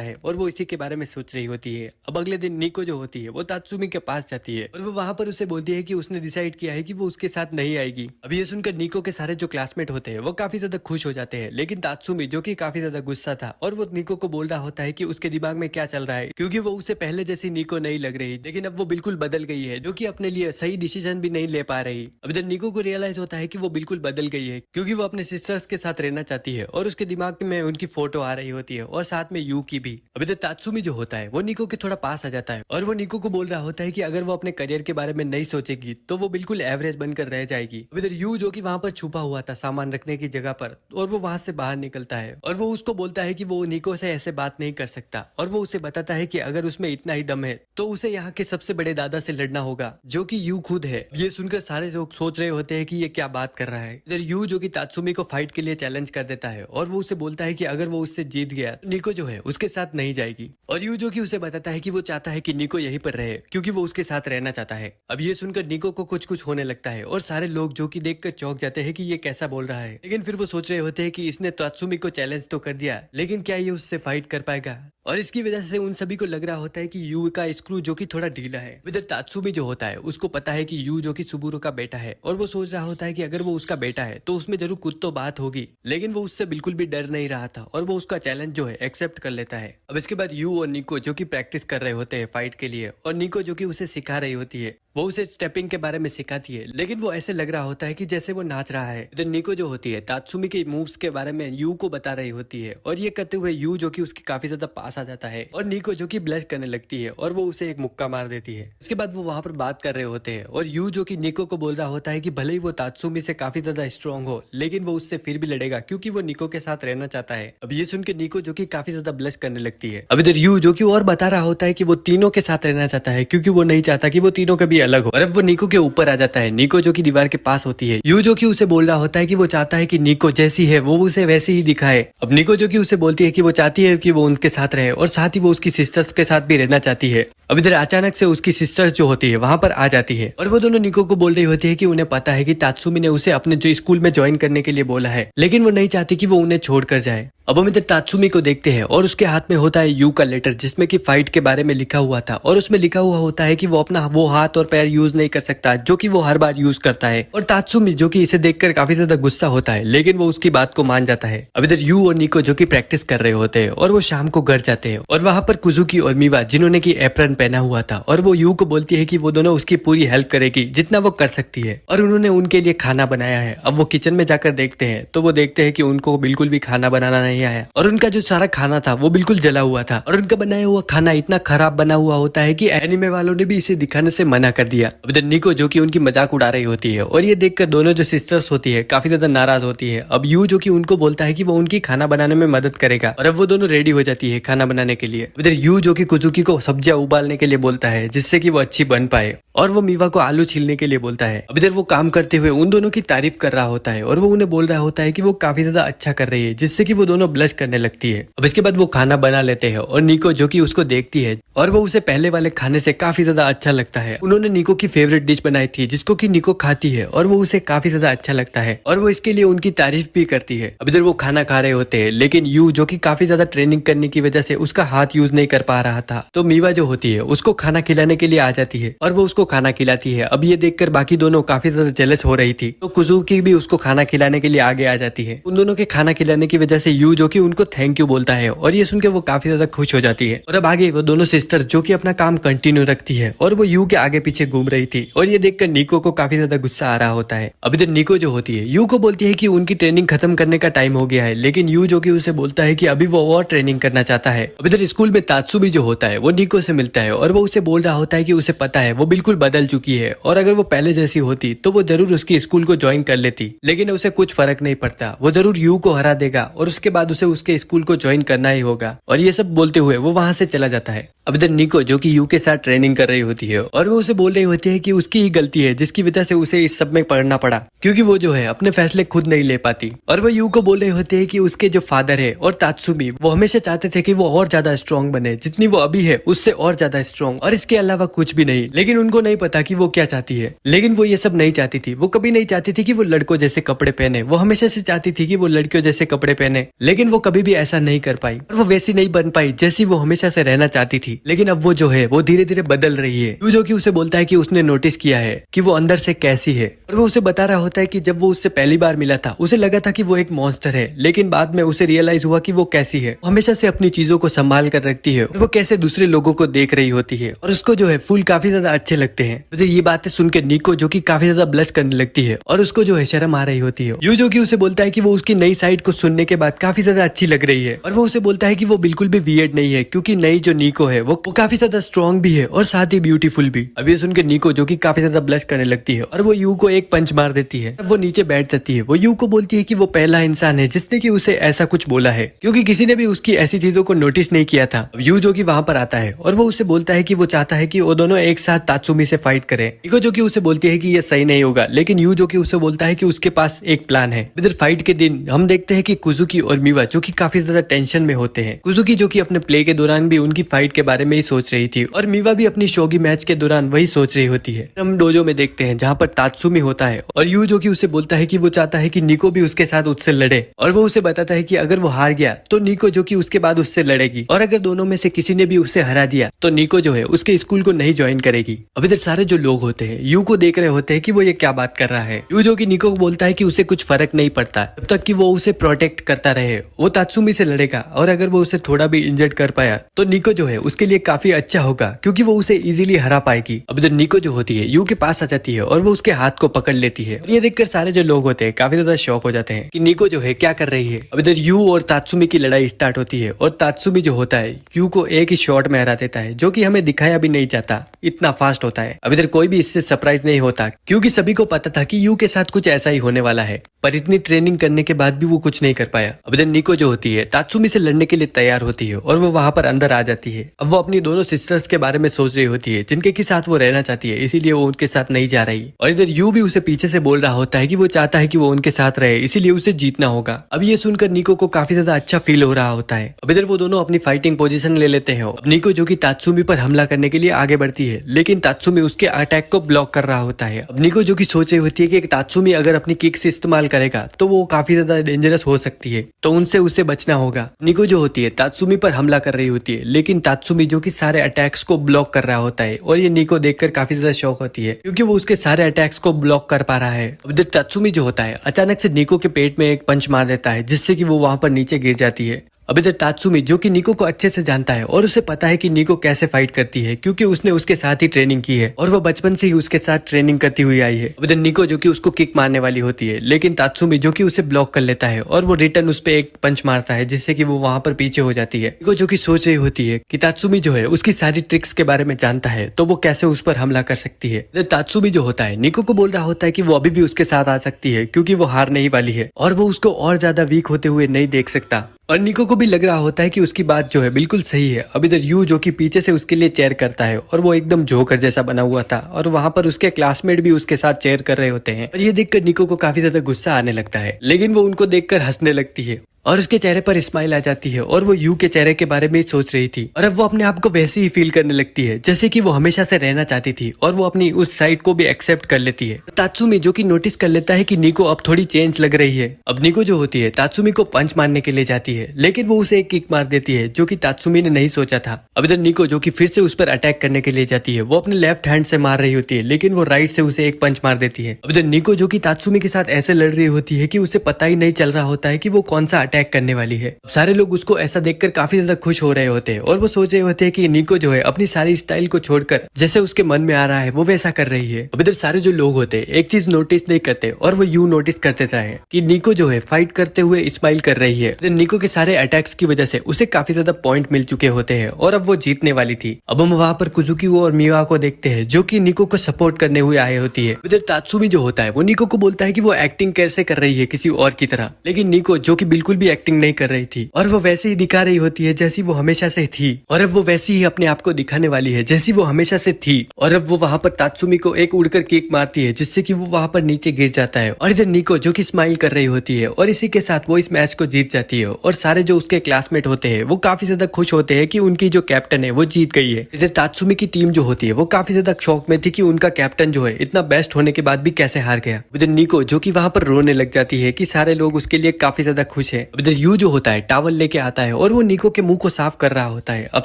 है और वो इसी के बारे में सोच रही होती है। अब अगले दिन निको जो होती है वो तात्सुमी के पास जाती है और वो वहां पर उसे बोलती है कि उसने डिसाइड किया है कि वो उसके साथ नहीं आएगी। अब ये सुनकर निको के सारे जो क्लासमेट होते हैं वो काफी ज्यादा खुश हो जाते हैं, लेकिन तात्सुमी जो कि काफी ज्यादा गुस्सा था और वो निको को बोल रहा होता है कि उसके दिमाग में क्या चल रहा है क्योंकि वो उसे पहले जैसी निको नहीं लग रही, लेकिन अब वो बिल्कुल बदल गई है जो कि अपने लिए सही डिसीजन भी नहीं ले पा रही। अब इधर निको को रियलाइज होता है कि वो बिल्कुल बदल गई है क्योंकि वो अपने सिस्टर्स के साथ रहना चाहती है और उसके दिमाग में उनकी फोटो आ रही होती है और साथ में यू की भी। अब इधर तात्सुमी जो होता है वो निको के थोड़ा पास आ जाता है और वो निको को बोल रहा होता है कि अगर वो अपने करियर के बारे में नहीं सोचेगी तो वो बिल्कुल एवरेज बनकर रह जाएगी। अब इधर यू जो कि वहां पर छुपा हुआ था सामान रखने की जगह पर और वो वहां से बाहर निकलता है और वो उसको बोलता है कि वो निको से ऐसे बात नहीं कर सकता और वो उसे बताता है कि अगर उसमें इतना ही दम है तो उसे यहाँ के सबसे बड़े दादा से लड़ना होगा जो कि यू खुद है। ये सुनकर सारे लोग सोच रहे होते हैं कि ये क्या बात कर रहा है। इधर यू जो कि तात्सुमी को फाइट के लिए चैलेंज कर देता है और वो उसे बोलता है कि अगर वो उससे जीत गया तो निको जो है उसके साथ नहीं जाएगी और यू जो कि उसे बताता है कि वो चाहता है कि निको यहीं पर रहे क्योंकि वो उसके साथ रहना चाहता है। अब ये सुनकर निको को कुछ कुछ होने लगता है और सारे लोग जो कि देखकर चौंक जाते हैं कि ये कैसा बोल रहा है, लेकिन फिर वो सोच रहे होते हैं कि इसने तात्सुमी को चैलेंज तो कर दिया, लेकिन क्या ये उससे फाइट कर पाएगा। और इसकी वजह से उन सभी को लग रहा होता है कि यू का स्क्रू जो कि थोड़ा ढीला है। इधर तात्सुमी जो होता है उसको पता है कि यू जो कि सुबुरो का बेटा है और वो सोच रहा होता है कि अगर वो उसका बेटा है तो उसमें जरूर कुछ तो बात होगी, लेकिन वो उससे बिल्कुल भी डर नहीं रहा था और वो उसका चैलेंज जो है एक्सेप्ट कर लेता है। अब इसके बाद यू और निको जो कि प्रैक्टिस कर रहे होते हैं फाइट के लिए और निको जो कि उसे सिखा रही होती है, वो उसे स्टेपिंग के बारे में सिखाती है, लेकिन वो ऐसे लग रहा होता है कि जैसे वो नाच रहा है। इधर निको जो होती है तात्सुमी के मूव्स के बारे में यू को बता रही होती है और ये करते हुए यू जो कि उसके काफी ज्यादा पास आ जाता है और निको जो कि ब्लश करने लगती है और वो उसे एक मुक्का मार देती है। इसके बाद वो वहां पर बात कर रहे होते हैं और यू जो कि निको को बोल रहा होता है कि भले ही वो तात्सुमी से काफी ज्यादा स्ट्रॉन्ग हो, लेकिन वो उससे फिर भी लड़ेगा क्योंकि वो निको के साथ रहना चाहता है। अब ये सुन के निको जो कि काफी ज्यादा ब्लश करने लगती है। अब इधर यू जो कि और बता रहा होता है कि वो तीनों के साथ रहना चाहता है क्योंकि वो नहीं चाहता कि वो तीनों कभी अलग हो। और अब वो निको के ऊपर आ जाता है। निको जो कि दीवार के पास होती है। यू जो कि उसे बोल रहा होता है कि वो चाहता है कि निको जैसी है वो उसे वैसी ही दिखाए। अब निको जो कि उसे बोलती है कि वो चाहती है कि वो उनके साथ रहे और साथ ही वो उसकी सिस्टर्स के साथ भी रहना चाहती है। अब इधर अचानक से उसकी सिस्टर्स जो होती है वहां पर आ जाती है और वो दोनों निको को बोल रही होती है कि उन्हें पता है कि तात्सुमी ने उसे अपने जो स्कूल में ज्वाइन करने के लिए बोला है, लेकिन वो नहीं चाहती कि वो उन्हें छोड़कर जाए। अब हम इधर तात्सुमी को देखते हैं और उसके हाथ में होता है यू का लेटर जिसमें कि फाइट के बारे में लिखा हुआ था और उसमें लिखा हुआ होता है कि वो अपना वो हाथ और पैर यूज नहीं कर सकता जो कि वो हर बार यूज करता है। और तात्सुमी जो कि इसे देखकर काफी ज्यादा गुस्सा होता है, लेकिन वो उसकी बात को मान जाता है। अब इधर यू और निको जो कि प्रैक्टिस कर रहे होते हैं और वो शाम को घर जाते हैं और वहां पर कुजुकी और मीवा जिन्होंने की एप्रन पहना हुआ था और वो यू को बोलती है कि वो दोनों उसकी पूरी हेल्प करेगी जितना वो कर सकती है और उन्होंने उनके लिए खाना बनाया है। अब वो किचन में जाकर देखते हैं तो वो देखते हैं कि उनको बिल्कुल भी खाना बनाना नहीं आया और उनका जो सारा खाना था वो बिल्कुल जला हुआ था और उनका बनाया हुआ खाना इतना खराब बना हुआ होता है कि एनिमे वालों ने भी इसे दिखाने से मना कर दिया। अब इधर निको जो कि उनकी मजाक उड़ा रही होती है और ये देखकर दोनों जो सिस्टर्स होती है काफी ज्यादा नाराज होती है। अब यू जो कि उनको बोलता है कि वो उनकी खाना बनाने में मदद करेगा और अब वो दोनों रेडी हो जाती है खाना बनाने के लिए। इधर यू जो कि कुजुकी को सब्जियां उबालने के लिए बोलता है जिससे कि वो अच्छी बन पाए और वो मीवा को आलू छीलने के लिए बोलता है। अब इधर वो काम करते हुए उन दोनों की तारीफ कर रहा होता है और वो उन्हें बोल रहा होता है कि वो काफी ज्यादा अच्छा कर रही है जिससे कि वो दोनों ब्लश करने लगती है। अब इसके बाद वो खाना बना लेते हैं और निको जो कि उसको देखती है और वो उसे पहले वाले खाने से काफी ज्यादा अच्छा लगता है। उन्होंने उन्होंने निको की फेवरेट डिश बनाई थी जिसको कि निको खाती है और वो उसे काफी ज्यादा अच्छा लगता है और वो इसके लिए उनकी तारीफ भी करती है। अब इधर वो खाना खा रहे होते हैं लेकिन यू जो कि काफी ज्यादा ट्रेनिंग करने की वजह से उसका हाथ यूज नहीं कर पा रहा था, तो मीवा जो होती है उसको खाना खिलाने के लिए आ जाती है और वो उसको खाना खिलाती है। अब ये देखकर बाकी दोनों काफी ज्यादा जेलस हो रही थी, तो कुजुकी भी उसको खाना खिलाने के लिए आगे आ जाती है। उन दोनों के खाना खिलाने की वजह से यू जो कि उनको थैंक यू बोलता है और ये सुनकर वो काफी ज्यादा खुश हो जाती है। और अब आगे वो दोनों सिस्टर जो कि अपना काम कंटिन्यू रखती है और वो यू के आगे पीछे घूम रही थी और ये देखकर निको को काफी ज्यादा गुस्सा आ रहा होता है। अब इधर निको जो होती है यू को बोलती है कि उनकी ट्रेनिंग खत्म करने का टाइम हो गया है, लेकिन यू जो कि उसे बोलता है कि अभी वो और ट्रेनिंग करना चाहता है। अब इधर स्कूल में तात्सुमी जो होता है वो निको से मिलता है और वो उसे बोल रहा होता है कि उसे पता है वो बिल्कुल बदल चुकी है और अगर वो पहले जैसी होती तो वो जरूर उसकी स्कूल को ज्वाइन कर लेती, लेकिन उसे कुछ फर्क नहीं पड़ता, वो जरूर यू को हरा देगा और उसके बाद उसे उसके स्कूल को ज्वाइन करना ही होगा। और ये सब बोलते हुए वो वहां से चला जाता है। अब इधर निको जो कि यू के साथ ट्रेनिंग कर रही होती है और वो उसे बोल रही होती है कि उसकी ही गलती है जिसकी वजह से उसे इस सब में पड़ना पड़ा, क्योंकि वो जो है अपने फैसले खुद नहीं ले पाती। और वो यू को बोल रहे होते हैं कि उसके जो फादर है और तात्सुमी वो हमेशा चाहते थे कि वो और ज्यादा स्ट्रॉन्ग बने, जितनी वो अभी है उससे और ज्यादा स्ट्रॉन्ग, और इसके अलावा कुछ भी नहीं। लेकिन उनको नहीं पता कि वो क्या चाहती है। लेकिन वो ये सब नहीं चाहती थी, वो कभी नहीं चाहती थी कि वो लड़कों जैसे कपड़े पहने, वो हमेशा से चाहती थी कि वो लड़कियों जैसे कपड़े पहने, लेकिन वो कभी भी ऐसा नहीं कर पाई और वो वैसी नहीं बन पाई जैसी वो हमेशा से रहना चाहती थी। लेकिन अब वो जो है वो धीरे धीरे बदल रही है। यू जो कि उसे बोलता है कि उसने नोटिस किया है कि वो अंदर से कैसी है और वो उसे बता रहा होता है कि जब वो उससे पहली बार मिला था उसे लगा था कि वो एक मॉन्स्टर है, लेकिन बाद में उसे रियलाइज हुआ कि वो कैसी है, हमेशा से अपनी चीजों को संभाल कर रखती है और वो कैसे दूसरे लोगों को देख रही होती है और उसको जो है फूल काफी ज्यादा अच्छे लगते हैं। मुझे ये बातें सुनकर निको जो कि काफी ज्यादा ब्लश करने लगती है और उसको जो है शर्म आ रही होती है। यू जो कि उसे बोलता है कि वो उसकी नई साइड को सुनने के बाद काफी ज्यादा अच्छी लग रही है और वो उसे बोलता है कि वो बिल्कुल भी वियर्ड नहीं है, क्योंकि नई जो निको है वो काफी ज्यादा स्ट्रॉन्ग भी है और साथ ही ब्यूटीफुल भी। अब ये सुनकर निको जो कि काफी ज्यादा ब्लश करने लगती है और वो यू को एक पंच मार देती है। वो नीचे बैठ जाती है। वो यू को बोलती है कि वो पहला इंसान है जिसने कि उसे ऐसा कुछ बोला है, क्योंकि किसी ने भी उसकी ऐसी चीजों को नोटिस नहीं किया था। अब यू जो कि वहां पर आता है और वो उसे बोलता है कि वो चाहता है कि वो दोनों एक साथ तात्सुमी से फाइट करें। निको जो कि उसे बोलती है कि ये सही नहीं होगा, लेकिन यू जो कि उसे बोलता है कि उसके पास एक प्लान है। इधर फाइट के दिन हम देखते हैं कि कुजुकी और मीवा जो कि काफी ज्यादा टेंशन में होते हैं। कुजुकी जो कि अपने प्ले के दौरान भी उनकी फाइट के बारे में ही सोच रही थी और मीवा भी अपनी शोगी मैच के दौरान वही सोच रही होती है। हम डोजो में देखते हैं जहाँ पर तात्सुमी होता है और यू जो कि उसे बोलता है कि वो चाहता है कि निको भी उसके साथ उससे लड़े और वो उसे बताता है कि अगर वो हार गया तो निको जो कि उसके बाद उससे लड़ेगी और अगर दोनों में से किसी ने भी उससे हरा दिया तो निको जो है उसके स्कूल को नहीं ज्वाइन करेगी। अब इधर सारे जो लोग होते हैं यू को देख रहे होते हैं कि वो ये क्या बात कर रहा है। यू जो कि निको को बोलता है कि उसे कुछ फर्क नहीं पड़ता जब तक कि वो उसे प्रोटेक्ट करता रहे, वो तात्सुमी से लड़ेगा और अगर वो उसे थोड़ा भी इंजर्ड कर पाया तो निको जो है उसके लिए काफी अच्छा होगा, क्योंकि वो उसे इजीली हरा पाएगी। अब इधर निको जो होती है यू के पास आ जाती है और वो उसके हाथ को पकड़ लेती है। ये देखकर सारे जो लोग होते हैं काफी ज्यादा शॉक हो जाते हैं कि निको जो है क्या कर रही है। अब इधर यू और तात्सुमी की लड़ाई स्टार्ट होती है और तात्सुमी जो होता है यू को एक ही शॉट में हरा देता है, जो कि हमें दिखाया भी नहीं जाता, इतना फास्ट होता है। अब इधर कोई भी इससे सरप्राइज नहीं होता, क्योंकि सभी को पता था कि यू के साथ कुछ ऐसा ही होने वाला है, पर इतनी ट्रेनिंग करने के बाद भी वो कुछ नहीं कर पाया। अब इधर निको जो होती है तात्सुमी से लड़ने के लिए तैयार होती है और वो वहां पर अंदर आ जाती है। अब वो अपनी दोनों सिस्टर्स के बारे में सोच रही होती है जिनके के साथ वो रहना चाहती है, इसीलिए वो उनके साथ नहीं जा रही। और इधर यू भी उसे पीछे से बोल रहा होता है कि वो चाहता है कि वो उनके साथ रहे, इसीलिए उसे जीतना होगा। अब ये सुनकर निको को काफी ज्यादा अच्छा फील हो रहा होता है। अब इधर वो दोनों अपनी फाइटिंग पोजीशन ले लेते हैं। अब निको जो कि तात्सुमी पर हमला करने के लिए आगे बढ़ती है, लेकिन तात्सुमी उसके अटैक को ब्लॉक कर रहा होता है। अब निको जो कि सोच रही होती है कि तात्सुमी अगर अपनी किक्स इस्तेमाल करेगा तो वो काफी ज्यादा डेंजरस हो सकती है, तो उनसे उसे बचना होगा। निको जो होती है तात्सुमी पर हमला कर रही होती है, लेकिन तात्सुमी जो कि सारे अटैक्स को ब्लॉक कर रहा होता है और ये निको देखकर काफी ज्यादा शॉक होती है, क्योंकि वो उसके सारे अटैक्स को ब्लॉक कर पा रहा है। अब इधर तात्सुमी जो होता है अचानक से निको के पेट में एक पंच मार देता है, जिससे कि वो वहां पर नीचे गिर जाती है। अब इधर तात्सुमी जो कि निको को अच्छे से जानता है और उसे पता है कि निको कैसे फाइट करती है, क्योंकि उसने उसके साथ ही ट्रेनिंग की है और वो बचपन से ही उसके साथ ट्रेनिंग करती हुई आई है। अब इधर निको जो कि उसको किक मारने वाली होती है, लेकिन तात्सुमी जो कि उसे ब्लॉक कर लेता है और वो रिटर्न उस पर एक पंच मारता है, जिससे कि वो वहां पर पीछे हो जाती है। निको जो कि सोच रही होती है कि तात्सुमी जो है उसकी सारी ट्रिक्स के बारे में जानता है, तो वो कैसे उस पर हमला कर सकती है। इधर तात्सुमी जो होता है निको को बोल रहा होता है कि वो अभी भी उसके साथ आ सकती है, क्योंकि वो हार नहीं वाली है और वो उसको और ज्यादा वीक होते हुए नहीं देख सकता। और निको को भी लग रहा होता है कि उसकी बात जो है बिल्कुल सही है। अब इधर यू जो कि पीछे से उसके लिए चेयर करता है और वो एकदम जोकर जैसा बना हुआ था और वहां पर उसके क्लासमेट भी उसके साथ चेयर कर रहे होते हैं। और ये देखकर निको को काफी ज्यादा गुस्सा आने लगता है, लेकिन वो उनको देखकर हंसने लगती है और उसके चेहरे पर स्माइल आ जाती है और वो यू के चेहरे के बारे में ही सोच रही थी और अब वो अपने आप को वैसे ही फील करने लगती है जैसे कि वो हमेशा से रहना चाहती थी और वो अपनी उस साइड को भी एक्सेप्ट कर लेती है। तात्सुमी जो कि नोटिस कर लेता है कि निको अब थोड़ी चेंज लग रही है। अब निको जो होती है तात्सुमी को पंच मारने के लिए जाती है लेकिन वो उसे एक किक मार देती है जो कि तात्सुमी ने नहीं सोचा था। अब इधर निको जो कि फिर से उस पर अटैक करने के लिए जाती है, वो अपने लेफ्ट हैंड से मार रही होती है लेकिन वो राइट से उसे एक पंच मार देती है। अब इधर निको जो कि तात्सुमी के साथ ऐसे लड़ रही होती है कि उसे पता ही नहीं चल रहा होता है कि वो कौन सा अटैक करने वाली है। सारे लोग उसको ऐसा देखकर काफी ज्यादा खुश हो रहे होते हैं और वो सोच रहे होते हैं कि निको जो है अपनी सारी स्टाइल को छोड़कर जैसे उसके मन में आ रहा है वो वैसा कर रही है। अब इधर सारे जो लोग होते हैं एक चीज नोटिस नहीं करते और वो यू नोटिस कर देता है कि निको जो है फाइट करते हुए स्माइल कर रही है। निको के सारे अटैक्स की वजह से उसे काफी ज्यादा पॉइंट मिल चुके होते हैं और अब वो जीतने वाली थी। अब हम वहाँ पर कुजुकी और मिवा को देखते हैं जो कि निको को सपोर्ट करने हुए आए होती है। इधर तात्सुमी जो होता है वो निको को बोलता है कि वो एक्टिंग कैसे कर रही है किसी और की तरह, लेकिन निको जो कि बिल्कुल भी एक्टिंग नहीं कर रही थी और वो वैसे ही दिखा रही होती है जैसी वो हमेशा से थी और अब वो वैसी ही अपने आप को दिखाने वाली है जैसी वो हमेशा से थी। और अब वो वहाँ पर तात्सुमी को एक उड़कर किक मारती है जिससे कि वो वहाँ पर नीचे गिर जाता है और इधर निको जो कि स्माइल कर रही होती है और इसी के साथ वो इस मैच को जीत जाती है और सारे जो उसके क्लासमेट होते हैं वो काफी ज्यादा खुश होते हैं कि उनकी जो कैप्टन है वो जीत गई है। इधर तात्सुमी की टीम जो होती है वो काफी ज्यादा शौक में थी कि उनका कैप्टन जो है इतना बेस्ट होने के बाद भी कैसे हार गया। इधर निको जो कि वहाँ पर रोने लग जाती है कि सारे लोग उसके लिए काफी ज्यादा खुश है। इधर यू जो होता है टावल लेके आता है और वो निको के मुंह को साफ कर रहा होता है। अब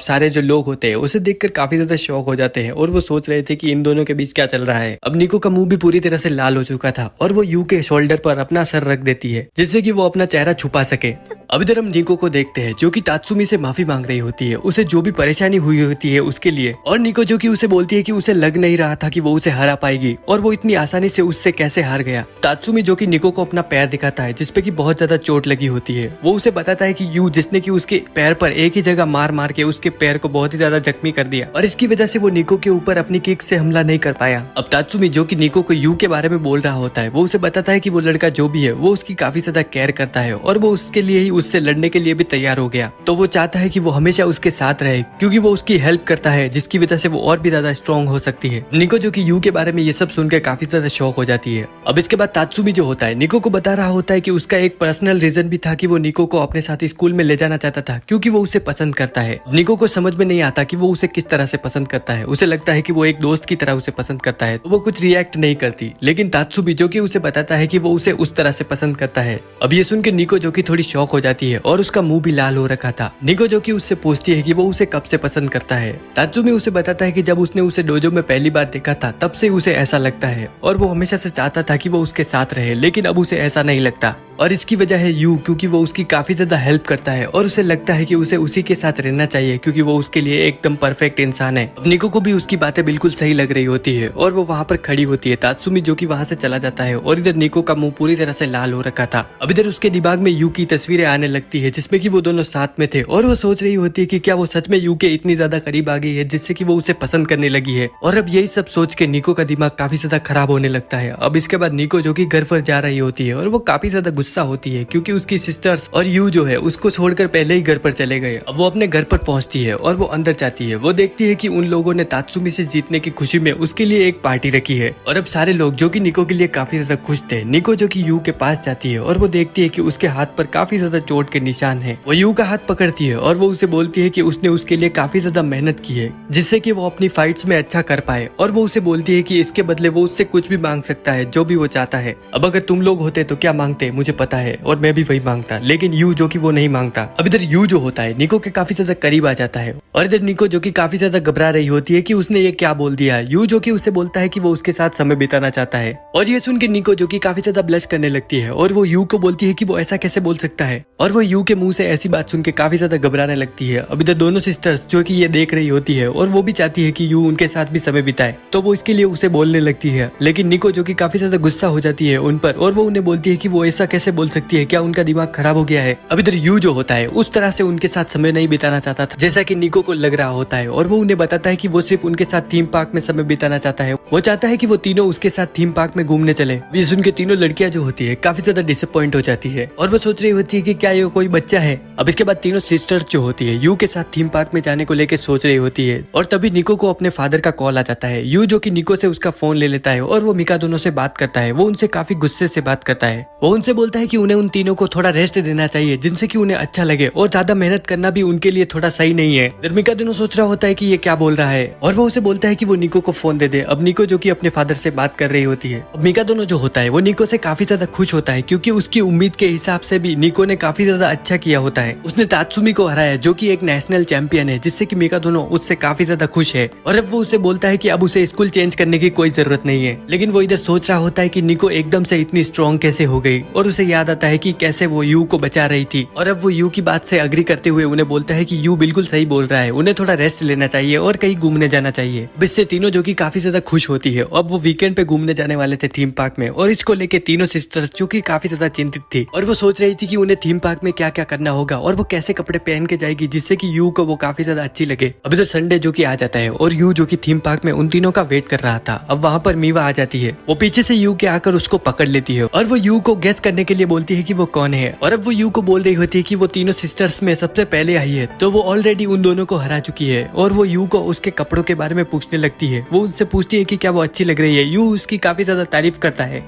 सारे जो लोग होते हैं उसे देखकर काफी ज्यादा शौक हो जाते हैं और वो सोच रहे थे कि इन दोनों के बीच क्या चल रहा है। अब निको का मुंह भी पूरी तरह से लाल हो चुका था और वो यू के शोल्डर पर अपना सर रख देती है जिससे कि वो अपना चेहरा छुपा सके। अब इधर हम निको को देखते हैं जो कि तात्सुमी से माफी मांग रही होती है उसे जो भी परेशानी हुई होती है उसके लिए, और निको जो कि उसे बोलती है कि उसे लग नहीं रहा था कि वो उसे हरा पाएगी और वो इतनी आसानी से उससे कैसे हार गया। तात्सुमी जो कि निको को अपना पैर दिखाता है जिसपे कि बहुत ज्यादा चोट लगी होती है, वो उसे बताता है कि यू जिसने कि उसके पैर पर एक ही जगह मार मार के उसके पैर को बहुत ही ज्यादा जख्मी कर दिया और इसकी वजह से वो निको के ऊपर अपनी किक से हमला नहीं कर पाया। अब तात्सुमी जो कि निको को यू के बारे में बोल रहा होता है वो उसे बताता है कि वो लड़का जो भी है वो उसकी काफी ज्यादा केयर करता है और वो उसके लिए ही उससे लड़ने के लिए भी तैयार हो गया, तो वो चाहता है कि वो हमेशा उसके साथ रहे क्योंकि वो उसकी हेल्प करता है जिसकी वजह से वो और भी ज्यादा स्ट्रॉन्ग हो सकती है। निको जो कि यू के बारे में ये सब सुनकर काफी ज्यादा शौक हो जाती है। अब इसके बाद तात्सुमी जो होता है निको को बता रहा होता है कि उसका एक पर्सनल रीजन भी था कि वो निको को अपने साथ स्कूल में ले जाना चाहता था क्योंकि वो उसे पसंद करता है। निको को समझ में नहीं आता कि वो उसे किस तरह से पसंद करता है, उसे लगता है कि वो एक दोस्त की तरह उसे पसंद करता है तो वो कुछ रिएक्ट नहीं करती, लेकिन तात्सुमी जो कि उसे बताता है कि वो उसे उस तरह से पसंद करता है। अब ये सुन के निको जो कि थोड़ी शौक हो जाती है और उसका मुंह भी लाल हो रखा था। निको जो कि उससे पूछती है कि वो उसे कब से पसंद करता है। तात्सुमी उसे बताता है कि जब उसने उसे डोजो में पहली बार देखा था तब से उसे ऐसा लगता है और वो हमेशा से चाहता था कि वो उसके साथ रहे, लेकिन अब उसे ऐसा नहीं लगता और इसकी वजह है यू, क्योंकि वो उसकी काफी ज्यादा हेल्प करता है और उसे लगता है कि उसे उसी के साथ रहना चाहिए क्योंकि वो उसके लिए एकदम परफेक्ट इंसान है। अब निको को भी उसकी बातें बिल्कुल सही लग रही होती है और वो वहाँ पर खड़ी होती है। तात्सुमी जो कि वहाँ से चला जाता है और इधर निको का मुंह पूरी तरह से लाल हो रखा था। अब इधर उसके दिमाग में यू की तस्वीरें आने लगती है जिसमें कि वो दोनों साथ में थे और वो सोच रही होती है कि क्या वो सच में यू के इतनी ज्यादा करीब आ गई है जिससे कि वो उसे पसंद करने लगी है। और अब यही सब सोच के निको का दिमाग काफी ज्यादा खराब होने लगता है। अब इसके बाद निको जो कि घर पर जा रही होती है और वो काफी ज्यादा गुस्सा होती है क्योंकि उसकी सिस्टर्स और यू जो है उसको छोड़कर पहले ही घर पर चले गए। अब वो अपने घर पर पहुंचती है और वो अंदर जाती है। वो देखती है कि उन लोगों ने तात्सुमी से जीतने की खुशी में उसके लिए एक पार्टी रखी है और अब सारे लोग जो कि निको के लिए काफी ज्यादा खुश थे। निको जो कि यू के पास जाती है और वो देखती है कि उसके हाथ पर काफी ज्यादा चोट के निशान है। वो यू का हाथ पकड़ती है और वो उसे बोलती है कि उसने उसके लिए काफी ज्यादा मेहनत की है जिससे कि वो अपनी फाइट्स में अच्छा कर पाए, और वो उसे बोलती है कि इसके बदले वो उससे कुछ भी मांग सकता है जो भी वो चाहता है। अब अगर तुम लोग होते तो क्या मांगते मुझे पता है और मैं भी वही मांगता, लेकिन यू जो कि वो नहीं मांगता। अब इधर यू जो होता है निको के काफी ज्यादा करीब आ जाता है और इधर निको जो कि काफी ज्यादा घबरा रही होती है कि उसने ये क्या बोल दिया। यू जो कि उसे बोलता है कि वो उसके साथ समय बिताना चाहता है और ये सुन के निको जो कि काफी ज्यादा ब्लश करने लगती है और वो यू को बोलती है कि वो ऐसा कैसे बोल सकता है, और वो यू के मुंह से ऐसी बात सुन के काफी ज्यादा घबराने लगती है। अब इधर दोनों सिस्टर्स जो कि ये देख रही होती है और वो भी चाहती है कि यू उनके साथ भी समय बिताए, तो वो इसके लिए उसे बोलने लगती है, लेकिन निको जो कि काफी ज्यादा गुस्सा हो जाती है उन पर और वो उन्हें बोलती है कि वो ऐसा कैसे बोल सकती है, क्या उनका दिमाग खराब हो गया है। अब इधर यू जो होता है उस तरह से उनके साथ समय नहीं बिताना चाहता था जैसा कि निको को लग रहा होता है और वो उन्हें बताता है कि वो सिर्फ उनके साथ थीम पार्क में समय बिताना चाहता है। वो चाहता है कि वो तीनों उसके साथ थीम पार्क में घूमने चले। ये सुन के तीनों लड़कियां जो होती है काफी ज्यादा डिसअपॉइंट हो जाती है और वो सोच रही होती है कि क्या ये कोई बच्चा है। अब इसके बाद तीनों सिस्टर्स जो होती है यू के साथ थीम पार्क में जाने को लेकर सोच रही होती है और तभी निको को अपने फादर का कॉल आ जाता है। यू जो कि निको से उसका फोन ले लेता है और वो मिका दोनों से बात करता है। वो उनसे काफी गुस्से से बात करता है। वो उनसे बोलता है कि उन्हें उन तीनों को थोड़ा रेस्ट देना चाहिए जिनसे कि उन्हें अच्छा लगे और ज्यादा मेहनत करना भी उनके लिए थोड़ा सही नहीं है। मिका दोनों सोच रहा होता है कि ये क्या बोल रहा है और वो उसे बोलता है कि वो निको को फोन दे दे। अब निको जो कि अपने फादर से बात कर रही होती है। अब मिका दोनों जो होता है वो निको से काफी ज्यादा खुश होता है क्योंकि उसकी उम्मीद के हिसाब से भी निको ने काफी ज्यादा अच्छा किया होता है। उसने तात्सुमी को हराया जो कि एक नेशनल चैंपियन है, जिससे कि मिका दोनों उससे काफी ज्यादा खुश है। और अब वो उसे बोलता है कि अब उसे स्कूल चेंज करने की कोई जरूरत नहीं है। लेकिन वो इधर सोच रहा होता है कि निको एकदम से इतनी स्ट्रॉन्ग कैसे हो गई और उसे याद आता है कि कैसे वो यू को बचा रही थी। और अब वो यू की बात से अग्री करते हुए उन्हें बोलता है कि यू बिल्कुल सही बोल रहा है, उन्हें थोड़ा रेस्ट लेना चाहिए और कहीं घूमने जाना चाहिए। इससे तीनों जो कि काफी ज्यादा खुश होती है। अब वो वीकेंड पे घूमने जाने वाले थे थीम पार्क में और इसको लेके तीनों सिस्टर्स जो कि काफी ज्यादा चिंतित थी और वो सोच रही थी कि उन्हें थीम पार्क में क्या क्या करना होगा और वो कैसे कपड़े पहन के जाएगी जिससे कि यू को वो काफी ज्यादा अच्छी लगे। अब इधर संडे जो कि आ जाता है और यू जो कि थीम पार्क में उन तीनों का वेट कर रहा था। अब वहाँ पर मीवा आ जाती है। वो पीछे से यू के आकर उसको पकड़ लेती है और वो यू को गेस करने के लिए बोलती है कि वो कौन है। और अब वो यू को बोल रही होती है कि वो तीनों सिस्टर्स में सबसे पहले आई है, तो वो ऑलरेडी उन दोनों को हरा चुकी है। और वो यू को उसके कपड़ों के बारे में पूछने लगती है। वो उनसे पूछती है कि क्या वो अच्छी लग रही है। यू उसकी काफी ज्यादा तारीफ करता है।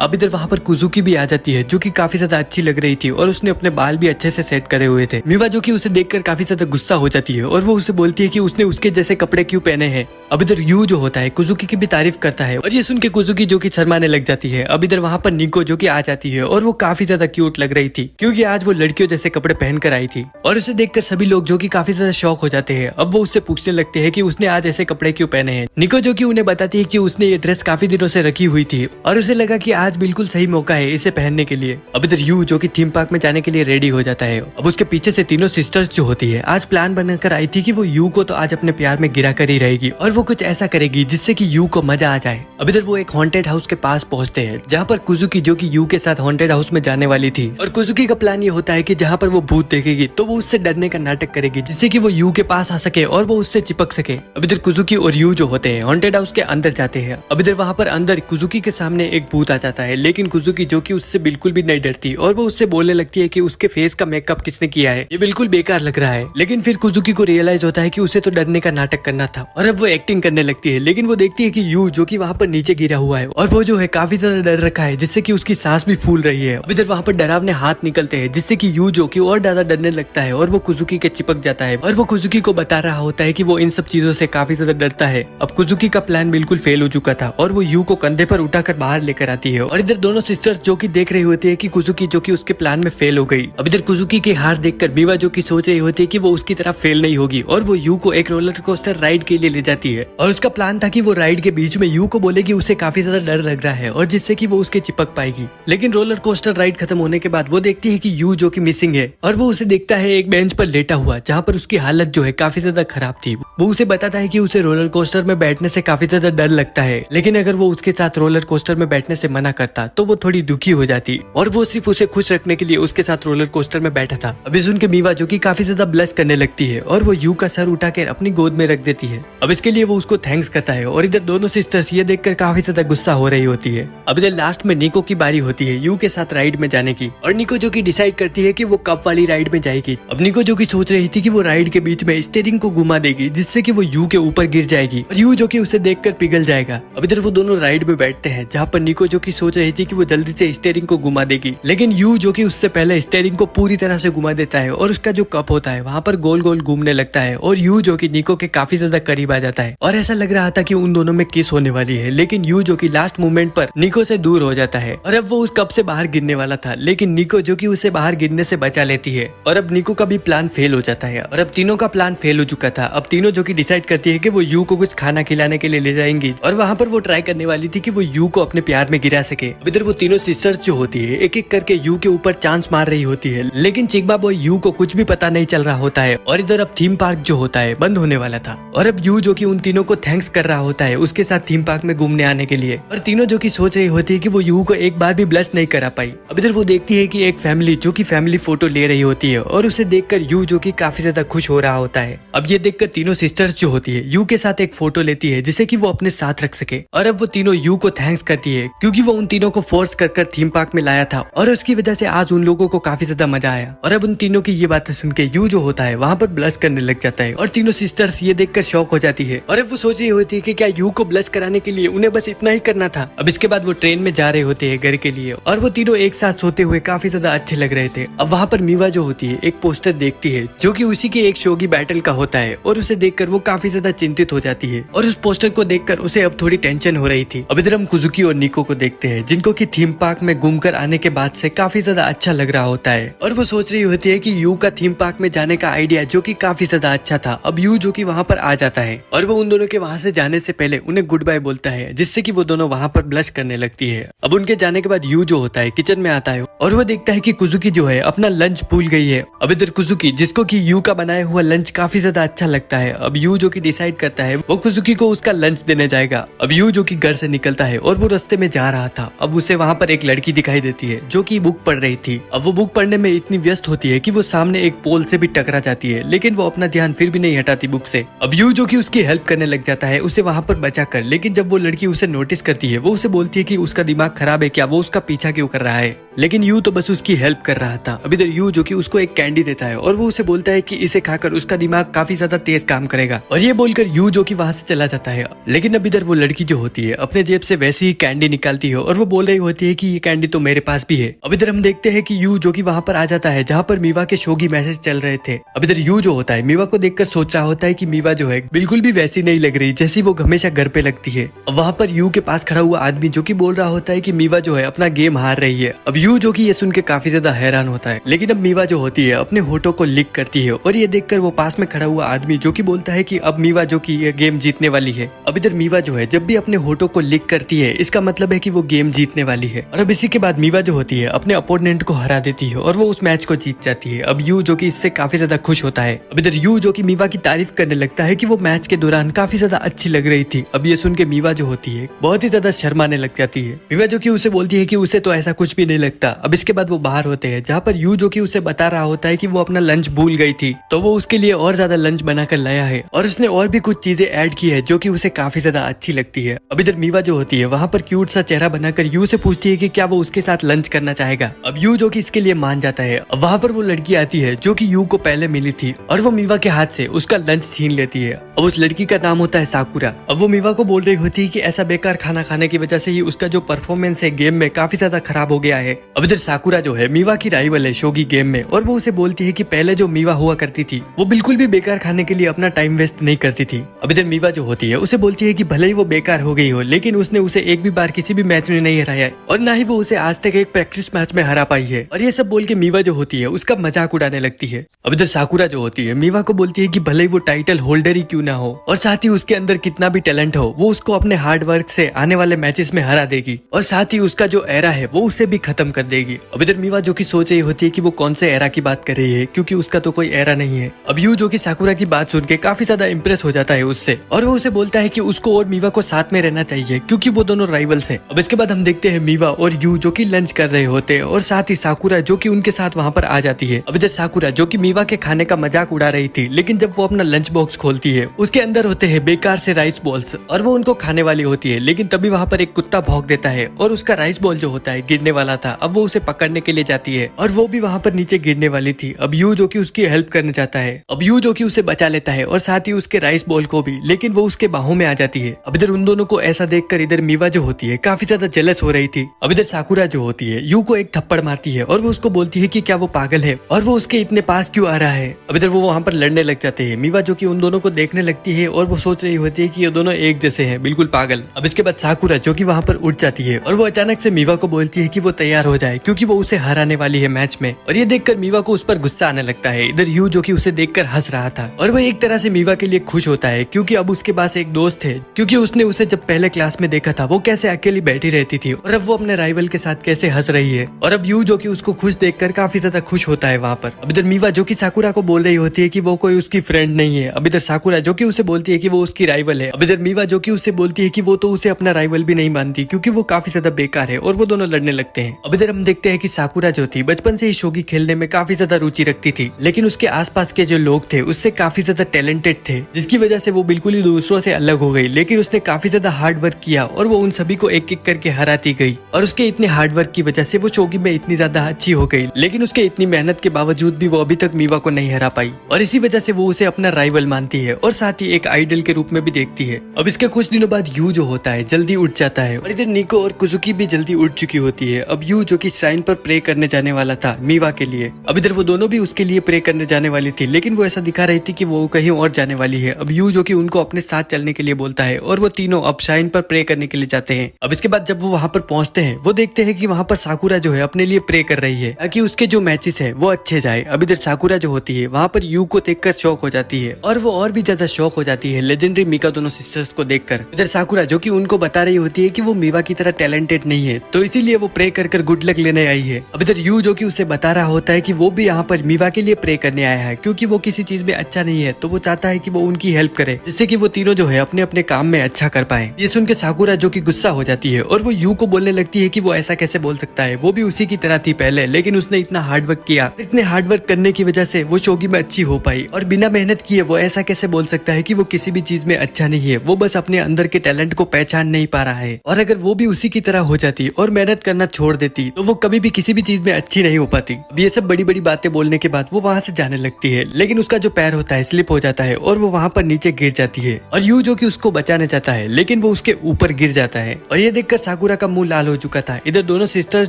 अब इधर वहाँ पर कुजुकी भी आ जाती है जो कि काफी ज्यादा अच्छी लग रही थी और उसने अपने बाल भी अच्छे से सेट करे हुए थे। मीवा जो कि उसे देखकर काफी ज्यादा गुस्सा हो जाती है और वो उसे बोलती है कि उसने उसके जैसे कपड़े क्यों पहने हैं। अब इधर यू जो होता है कुजुकी की भी तारीफ करता है और ये सुन के कुजुकी जो कि शर्माने लग जाती है। अब इधर वहाँ पर निको जो कि आ जाती है और वो काफी ज्यादा क्यूट लग रही थी क्योंकि आज वो लड़कियों जैसे कपड़े पहन कर आई थी। और उसे देखकर सभी लोग जो कि काफी ज्यादा शौक हो जाते हैं। अब वो उससे पूछने लगते हैं कि उसने आज ऐसे कपड़े क्यों पहने हैं। निको जो कि उन्हें बताती है कि उसने ये ड्रेस काफी दिनों से रखी हुई थी और उसे लगा कि आज बिल्कुल सही मौका है इसे पहनने के लिए। अब इधर यू जो कि थीम पार्क में जाने के लिए रेडी हो जाता है। अब उसके पीछे से तीनों सिस्टर्स जो होती है आज प्लान बनाकर आई थी कि वो यू को तो आज अपने प्यार में गिरा कर ही रहेगी और वो कुछ ऐसा करेगी जिससे कि यू को मजा आ जाए। अब इधर वो एक हॉन्टेड हाउस के पास पहुंचते हैं जहाँ पर कुजुकी जो कि यू के साथ हॉन्टेड हाउस में जाने वाली थी। और कुजुकी का प्लान ये होता है कि जहाँ पर वो भूत देखेगी तो वो उससे डरने का नाटक करेगी जिससे कि वो यू के पास आ सके और वो उससे चिपक सके। अब इधर कुजुकी और यू जो होते हैं हॉन्टेड हाउस के अंदर जाते हैं। अब इधर वहाँ पर अंदर कुजुकी के सामने एक भूत आ जाता है लेकिन कुजुकी जो कि उससे बिल्कुल भी नहीं डरती और वो उससे बोलने लगती है कि उसके फेस का मेकअप किसने किया है, ये बिल्कुल बेकार लग रहा है। लेकिन फिर कुजुकी को रियलाइज होता है कि उसे तो डरने का नाटक करना था और अब वो एक्टिंग करने लगती है। लेकिन वो देखती है कि यू जो कि वहाँ पर नीचे गिरा हुआ है और वो जो है काफी ज्यादा डर रखा है जिससे कि उसकी सांस भी फूल रही है। अब इधर वहाँ पर डरावने हाथ निकलते हैं जिससे कि यू जो कि और ज्यादा डरने लगता है और वो कुजुकी के चिपक जाता है और वो कुजुकी को बता रहा होता है कि वो इन सब चीजों से काफी ज्यादा डरता है। अब कुजुकी का प्लान बिल्कुल फेल हो चुका था और वो यू को कंधे पर उठाकर बाहर लेकर आती है। और इधर दोनों सिस्टर्स जो कि देख रही होती है कि कुजुकी जो कि उसके प्लान में फेल हो गई। अब इधर कुजुकी की हार देखकर मीवा जो कि सोच रही होती है कि वो उसकी तरफ फेल नहीं होगी और वो यू को एक रोलर कोस्टर राइड के लिए ले जाती है। और उसका प्लान था कि वो राइड के बीच में यू को बोलेगी उसे काफी ज्यादा डर लग रहा है और जिससे कि वो उसके चिपक पाएगी। लेकिन रोलर कोस्टर राइड खत्म होने के बाद वो देखती है कि यू जो कि मिसिंग है और वो उसे देखता है एक बेंच पर लेटा हुआ जहाँ पर उसकी हालत जो है काफी ज्यादा खराब थी। वो उसे बताता है कि उसे रोलर कोस्टर में बैठने से काफी ज्यादा डर लगता है लेकिन अगर वो उसके साथ रोलर कोस्टर में बैठने से मना करता तो वो थोड़ी दुखी हो जाती और वो सिर्फ उसे खुश रखने के लिए उसके साथ रोलर कोस्टर में बैठा था। अभी सुन के मीवा जो कि काफी ज्यादा ब्लश करने लगती है और वो यू का सर उठाकर अपनी गोद में रख देती है। अब इसके लिए वो उसको थैंक्स करता है और इधर दोनों सिस्टर्स ये देखकर काफी ज्यादा गुस्सा हो रही होती है। अब इधर लास्ट में निको की बारी होती है यू के साथ राइड में जाने की और निको जो कि डिसाइड करती है कि वो कप वाली राइड में जाएगी। अब निको जो कि सोच रही थी कि वो राइड के बीच में स्टीयरिंग को घुमा देगी जिससे कि वो यू के ऊपर गिर जाएगी और यू जो कि उसे देखकर पिघल जाएगा। अब इधर वो दोनों राइड में बैठते हैं जहाँ पर निको जो कि सोच रही थी कि वो जल्दी से स्टीयरिंग को घुमा देगी लेकिन यू जो कि उससे पहले स्टीयरिंग को पूरी तरह से घुमा देता है और उसका जो कप होता है वहाँ पर गोल गोल घूमने लगता है और यू जो कि निको के काफी ज्यादा करीब आ जाता है और ऐसा लग रहा था कि उन दोनों में किस होने वाली है। लेकिन यू जो कि लास्ट मोमेंट पर निको से दूर हो जाता है और अब वो उस कप से बाहर गिरने वाला था लेकिन निको जो कि उसे बाहर गिरने से बचा लेती है और अब निको का भी प्लान फेल हो जाता है और अब तीनों का प्लान फेल हो चुका था। अब तीनों जो कि डिसाइड करती है कि वो यू को कुछ खाना खिलाने के लिए ले जाएंगी और वहाँ पर वो ट्राई करने वाली थी कि वो यू को अपने प्यार में गिरा सके। अब इधर वो तीनों सिस्टर्स जो होती है एक एक करके यू के ऊपर चांस मार रही होती है, लेकिन चिग्मा बॉय यू को कुछ भी पता नहीं चल रहा होता है। और इधर अब थीम पार्क जो होता है बंद होने वाला था, और अब यू जो कि उन तीनों को थैंक्स कर रहा होता है उसके साथ थीम पार्क में घूमने आने के लिए। और तीनों जो कि सोच रही होती है कि वो यू को एक बार भी ब्लश नहीं करा पाई। अब इधर वो देखती है कि एक फैमिली जो कि फैमिली फोटो ले रही होती है, और उसे देखकर यू जो कि काफी ज्यादा खुश हो रहा होता है। अब ये देखकर तीनों सिस्टर्स जो होती है यू के साथ एक फोटो लेती है जिसे कि वो अपने साथ रख सके। और अब वो तीनों यू को थैंक्स करती है क्योंकि वो उन तीनों को फोर्स कर थीम पार्क में लाया था, और उसकी वजह से आज उन लोगों को काफी ज्यादा मजा आया। और अब उन तीनों की ये बातें सुन के यू जो होता है वहाँ पर ब्लश करने लग जाता है, और तीनों सिस्टर्स ये देखकर शॉक हो जाती है। और अब वो सोच रही होती है कि क्या यू को ब्लश कराने के लिए उन्हें बस इतना ही करना था। अब इसके बाद वो ट्रेन में जा रहे होते हैं घर के लिए, और वो तीनों एक साथ सोते हुए काफी ज्यादा अच्छे लग रहे थे। अब वहाँ पर मीवा जो होती है एक पोस्टर देखती है जो कि उसी के एक शोगी बैटल का होता है, और उसे देखकर वो काफी ज्यादा चिंतित हो जाती है। और उस पोस्टर को देखकर उसे अब थोड़ी टेंशन हो रही थी। अब इधर हम कुजुकी और निको को देखते हैं जिनको की थीम पार्क में घूमकर आने के बाद से काफी ज्यादा अच्छा लग रहा होता है, और वो सोच रही होती है कि यू का थीम पार्क में जाने का आइडिया जो कि काफी ज्यादा अच्छा था। अब यू जो कि वहाँ पर आ जाता है, और वो उन दोनों के वहाँ से जाने से पहले उन्हें गुड बाय बोलता है, जिससे कि वो दोनों वहाँ पर ब्लश करने लगती है। अब उनके जाने के बाद यू जो होता है किचन में आता है, और वो देखता है कि कुजुकी जो है अपना लंच भूल गई है। अब इधर कुजुकी जिसको कि यू का बनाया हुआ लंच काफी ज्यादा अच्छा लगता है, अब यू जो कि डिसाइड करता है वो कुजुकी को उसका लंच देने जाएगा। अब यू जो कि घर से निकलता है और वो रास्ते में जा रहा था, अब उसे वहाँ पर एक लड़की दिखाई देती है जो कि बुक पढ़ रही थी। अब वो बुक पढ़ने में इतनी व्यस्त होती है कि वो सामने एक पोल से भी टकरा जाती है, लेकिन वो अपना ध्यान फिर भी नहीं हटाती बुक से। अब यू जो कि उसकी हेल्प करने लग जाता है उसे वहाँ पर बचाकर, लेकिन जब वो लड़की उसे नोटिस करती है वो उसे बोलती है कि उसका दिमाग खराब है क्या, वो उसका पीछा क्यों कर रहा है, लेकिन यू तो बस उसकी हेल्प कर रहा था। अब इधर यू जो कि उसको एक कैंडी देता है, और वो उसे बोलता है कि इसे खाकर उसका दिमाग काफी ज्यादा तेज काम करेगा, और ये बोलकर यू जो कि वहाँ से चला जाता है। लेकिन अब इधर वो लड़की जो होती है अपने जेब से वैसी ही कैंडी निकालती है, और वो बोल रही होती है कि ये कैंडी तो मेरे पास भी है। अब इधर हम देखते हैं कि यू जो कि वहाँ पर आ जाता है जहाँ पर मीवा के शोगी मैसेज चल रहे थे। अब इधर यू जो होता है मीवा को देखकर सोच रहा होता है कि मीवा जो है बिल्कुल भी वैसी नहीं लग रही जैसी वो हमेशा घर पे लगती है। अब वहाँ पर यू के पास खड़ा हुआ आदमी जो कि बोल रहा होता है कि मीवा जो है अपना गेम हार रही है। अब यू जो कि ये सुन के काफी ज्यादा हैरान होता है, लेकिन अब मीवा जो होती है अपने होठों को लिक करती है, और ये देखकर वो पास में खड़ा हुआ आदमी जो कि बोलता है कि अब मीवा जो कि ये गेम जीतने वाली है। अब इधर मीवा जो है जब भी अपने होठों को लिक करती है इसका मतलब है कि वो गेम जीतने वाली है। और अब इसी के बाद मीवा जो होती है अपने अपोनेंट को हरा देती है, और वो उस मैच को जीत जाती है। अब यू जो कि इससे काफी ज्यादा खुश होता है। अब इधर यू जो कि मीवा की तारीफ करने लगता है कि वो मैच के दौरान काफी ज्यादा अच्छी लग रही थी। अब ये सुन के मीवा जो होती है बहुत ही ज्यादा शर्माने लग जाती है। मीवा जो कि उसे बोलती है कि उसे तो ऐसा कुछ भी नहीं लगता। अब इसके बाद वो बाहर होते हैं जहाँ पर यू जो कि उसे बता रहा होता है कि वो अपना लंच भूल गई थी, तो वो उसके लिए और ज्यादा लंच बनाकर लाया है, और उसने और भी कुछ चीजें ऐड की है जो कि उसे काफी ज्यादा अच्छी लगती है। अब इधर मीवा जो होती है वहाँ पर क्यूट सा चेहरा बनाकर यू से पूछती है कि क्या वो उसके साथ लंच करना चाहेगा। अब यू जो कि इसके लिए मान जाता है। अब वहाँ पर वो लड़की आती है जो कि यू को पहले मिली थी, और वो मीवा के हाथ से उसका लंच छीन लेती है। अब उस लड़की का नाम होता है साकुरा। अब वो मीवा को बोल रही होती है कि ऐसा बेकार खाना खाने की वजह से ही उसका जो परफॉर्मेंस है गेम में काफी ज्यादा खराब हो गया है। अब इधर साकुरा जो है मीवा की राइवल है शोगी गेम में, और वो उसे बोलती है कि पहले जो मीवा हुआ करती थी वो बिल्कुल भी बेकार खाने के लिए अपना टाइम वेस्ट नहीं करती थी। अब इधर मीवा जो होती है उसे बोलती है कि भले ही वो बेकार हो गई हो, लेकिन उसने उसे एक भी बार किसी भी मैच में नहीं हराया, और ना ही वो उसे आज तक एक प्रैक्टिस मैच में हरा पाई है। और ये सब बोल के मीवा जो होती है उसका मजाक उड़ाने लगती है। अब इधर साकुरा जो होती है मीवा को बोलती है कि भले ही वो टाइटल होल्डर ही क्यों ना हो, और साथ ही उसके अंदर कितना भी टैलेंट हो, वो उसको अपने हार्ड वर्क से आने वाले मैचेस में हरा देगी, और साथ ही उसका जो एरा है वो उसे भी खत्म कर देगी। अब इधर मीवा जो कि सोच रही होती है कि वो कौन से एरा की बात कर रही है, क्योंकि उसका तो कोई एरा नहीं है। अब यू जो कि साकुरा की बात सुन के काफी ज्यादा इंप्रेस हो जाता है उससे, और वो उसे बोलता है कि उसको और मीवा को साथ में रहना चाहिए क्योंकि वो दोनों राइवल्स हैं। अब इसके बाद हम देखते हैं मीवा और यू जो कि लंच कर रहे होते हैं, और साथ ही साकुरा जो कि उनके साथ वहाँ पर आ जाती है। अब इधर साकुरा जो कि मीवा के खाने का मजाक उड़ा रही थी, लेकिन जब वो अपना लंच बॉक्स खोलती है उसके अंदर होते हैं बेकार से राइस बॉल्स, और वो उनको खाने वाली होती है, लेकिन तभी वहाँ पर एक कुत्ता भौंक देता है, और उसका राइस बॉल जो होता है गिरने वाला था। अब वो उसे पकड़ने के लिए जाती है, और वो भी वहाँ पर नीचे गिरने वाली थी। अब यू जो कि उसकी हेल्प करने जाता है। अब यू जो कि उसे बचा लेता है, और साथ ही उसके राइस बॉल को भी, लेकिन वो उसके बाहों में आ जाती है। अब इधर उन दोनों को ऐसा देखकर इधर मीवा जो होती है काफी ज्यादा जेलस हो रही थी। अब इधर साकुरा जो होती है यू को एक थप्पड़ मारती है, और वो उसको बोलती है कि क्या वो पागल है, और वो उसके इतने पास क्यों आ रहा है। अब इधर वो वहाँ पर लड़ने लग जाते हैं। मीवा जो कि उन दोनों को देखने लगती है, और वो सोच रही होती है कि ये दोनों एक जैसे हैं, बिल्कुल पागल। अब इसके बाद साकुरा जो कि वहाँ पर उठ जाती है, और वो अचानक से मीवा को बोलती है कि वो तैयार हो जाए क्योंकि वो उसे हराने वाली है मैच में। और ये देखकर मीवा को उस पर गुस्सा आने लगता है। इधर यू जो कि उसे देखकर हंस रहा था और वो एक तरह से मीवा के लिए खुश होता है क्योंकि अब उसके पास एक दोस्त है, क्योंकि उसने उसे जब पहले क्लास में देखा था वो कैसे अकेली बैठी रहती थी और अब वो अपने राइवल के साथ कैसे हंस रही है। और अब यू जो कि उसको खुश देखकर काफी ज्यादा खुश होता है वहाँ पर। अब इधर मीवा जो कि साकुरा को बोल रही होती है कि वो कोई उसकी फ्रेंड नहीं है। अब इधर साकुरा जो कि उसे बोलती है कि वो उसकी राइवल है। अब इधर मीवा जो कि उसे बोलती है कि वो तो उसे अपना राइवल भी नहीं मानती क्योंकि वो काफी ज्यादा बेकार है और वो दोनों लड़ने लगते हैं। अब इधर हम देखते हैं कि साकुरा जो थी बचपन से ही शोगी खेलने में काफी ज्यादा रुचि रखती थी, लेकिन उसके आसपास के जो लोग थे उससे काफी ज्यादा टैलेंटेड थे, जिसकी वजह से वो बिल्कुल ही दूसरों से अलग हो गई। लेकिन उसने काफी ज्यादा हार्ड वर्क किया और वो उन सभी को एक एक करके हराती गई और उसके इतने हार्ड वर्क की वजह से वो शोगी में इतनी ज्यादा अच्छी हो गई। लेकिन उसके इतनी मेहनत के बावजूद भी वो अभी तक मीवा को नहीं हरा पाई और इसी वजह से वो उसे अपना राइवल मानती है और साथ ही एक आइडल के रूप में भी देखती है। अब इसके कुछ दिनों बाद यू जो होता है जल्दी उठ जाता है और इधर निको और कुजुकी भी जल्दी उठ चुकी होती है। अब यू जो कि श्राइन पर प्रे करने जाने वाला था मीवा के लिए। अब इधर वो दोनों भी उसके लिए प्रे करने जाने वाली थी, लेकिन वो ऐसा दिखा रही थी कि वो कहीं और जाने वाली है। अब यू जो कि उनको अपने साथ चलने के लिए बोलता है और वो तीनों अब श्राइन पर प्रे करने के लिए जाते हैं। अब इसके बाद जब वो वहाँ पर पहुंचते हैं वो देखते हैं कि वहाँ पर साकुरा जो है अपने लिए प्रे कर रही है ताकि उसके जो मैचेस है वो अच्छे जाए। अब इधर साकुरा जो होती है वहाँ पर यू को देखकर शौक हो जाती है और वो और भी ज्यादा शौक हो जाती है लेजेंडरी मीका दोनों सिस्टर्स को देखकर। इधर साकुरा जो कि उनको बता रही होती है कि वो मीवा की तरह टैलेंटेड नहीं है, तो इसीलिए वो प्रे कर गुड लक लेने आई है। अब इधर यू जो कि उसे बता रहा होता है कि वो भी यहाँ पर मीवा के लिए प्रे करने आया है क्योंकि वो किसी चीज में अच्छा नहीं है, तो वो चाहता है कि वो उनकी हेल्प करे जिससे कि वो तीनों जो है अपने अपने काम में अच्छा कर पाए। ये सुन के साकुरा जो कि गुस्सा हो जाती है और वो यू को बोलने लगती है कि वो ऐसा कैसे बोल सकता है, वो भी उसी की तरह थी पहले, लेकिन उसने इतना हार्डवर्क किया, इतने हार्डवर्क करने की वजह से वो शोगी में अच्छी हो पाई और बिना मेहनत किए वो ऐसा कैसे बोल सकता है कि वो किसी भी चीज में अच्छा नहीं है, वो बस अपने अंदर के टैलेंट को पहचान नहीं पा रहा है। और अगर वो भी उसी की तरह हो जाती और मेहनत करना छोड़ देती तो वो कभी भी किसी भी चीज में अच्छी नहीं हो पाती। अब ये सब बड़ी बड़ी बातें बोलने के बाद वो वहाँ से जाने लगती है, लेकिन उसका जो पैर होता है स्लिप हो जाता है और वो वहाँ पर नीचे गिर जाती है और यू जो कि उसको बचाने जाता है लेकिन वो उसके ऊपर गिर जाता है और ये देखकर साकुरा का मुंह लाल हो चुका था। इधर दोनों सिस्टर्स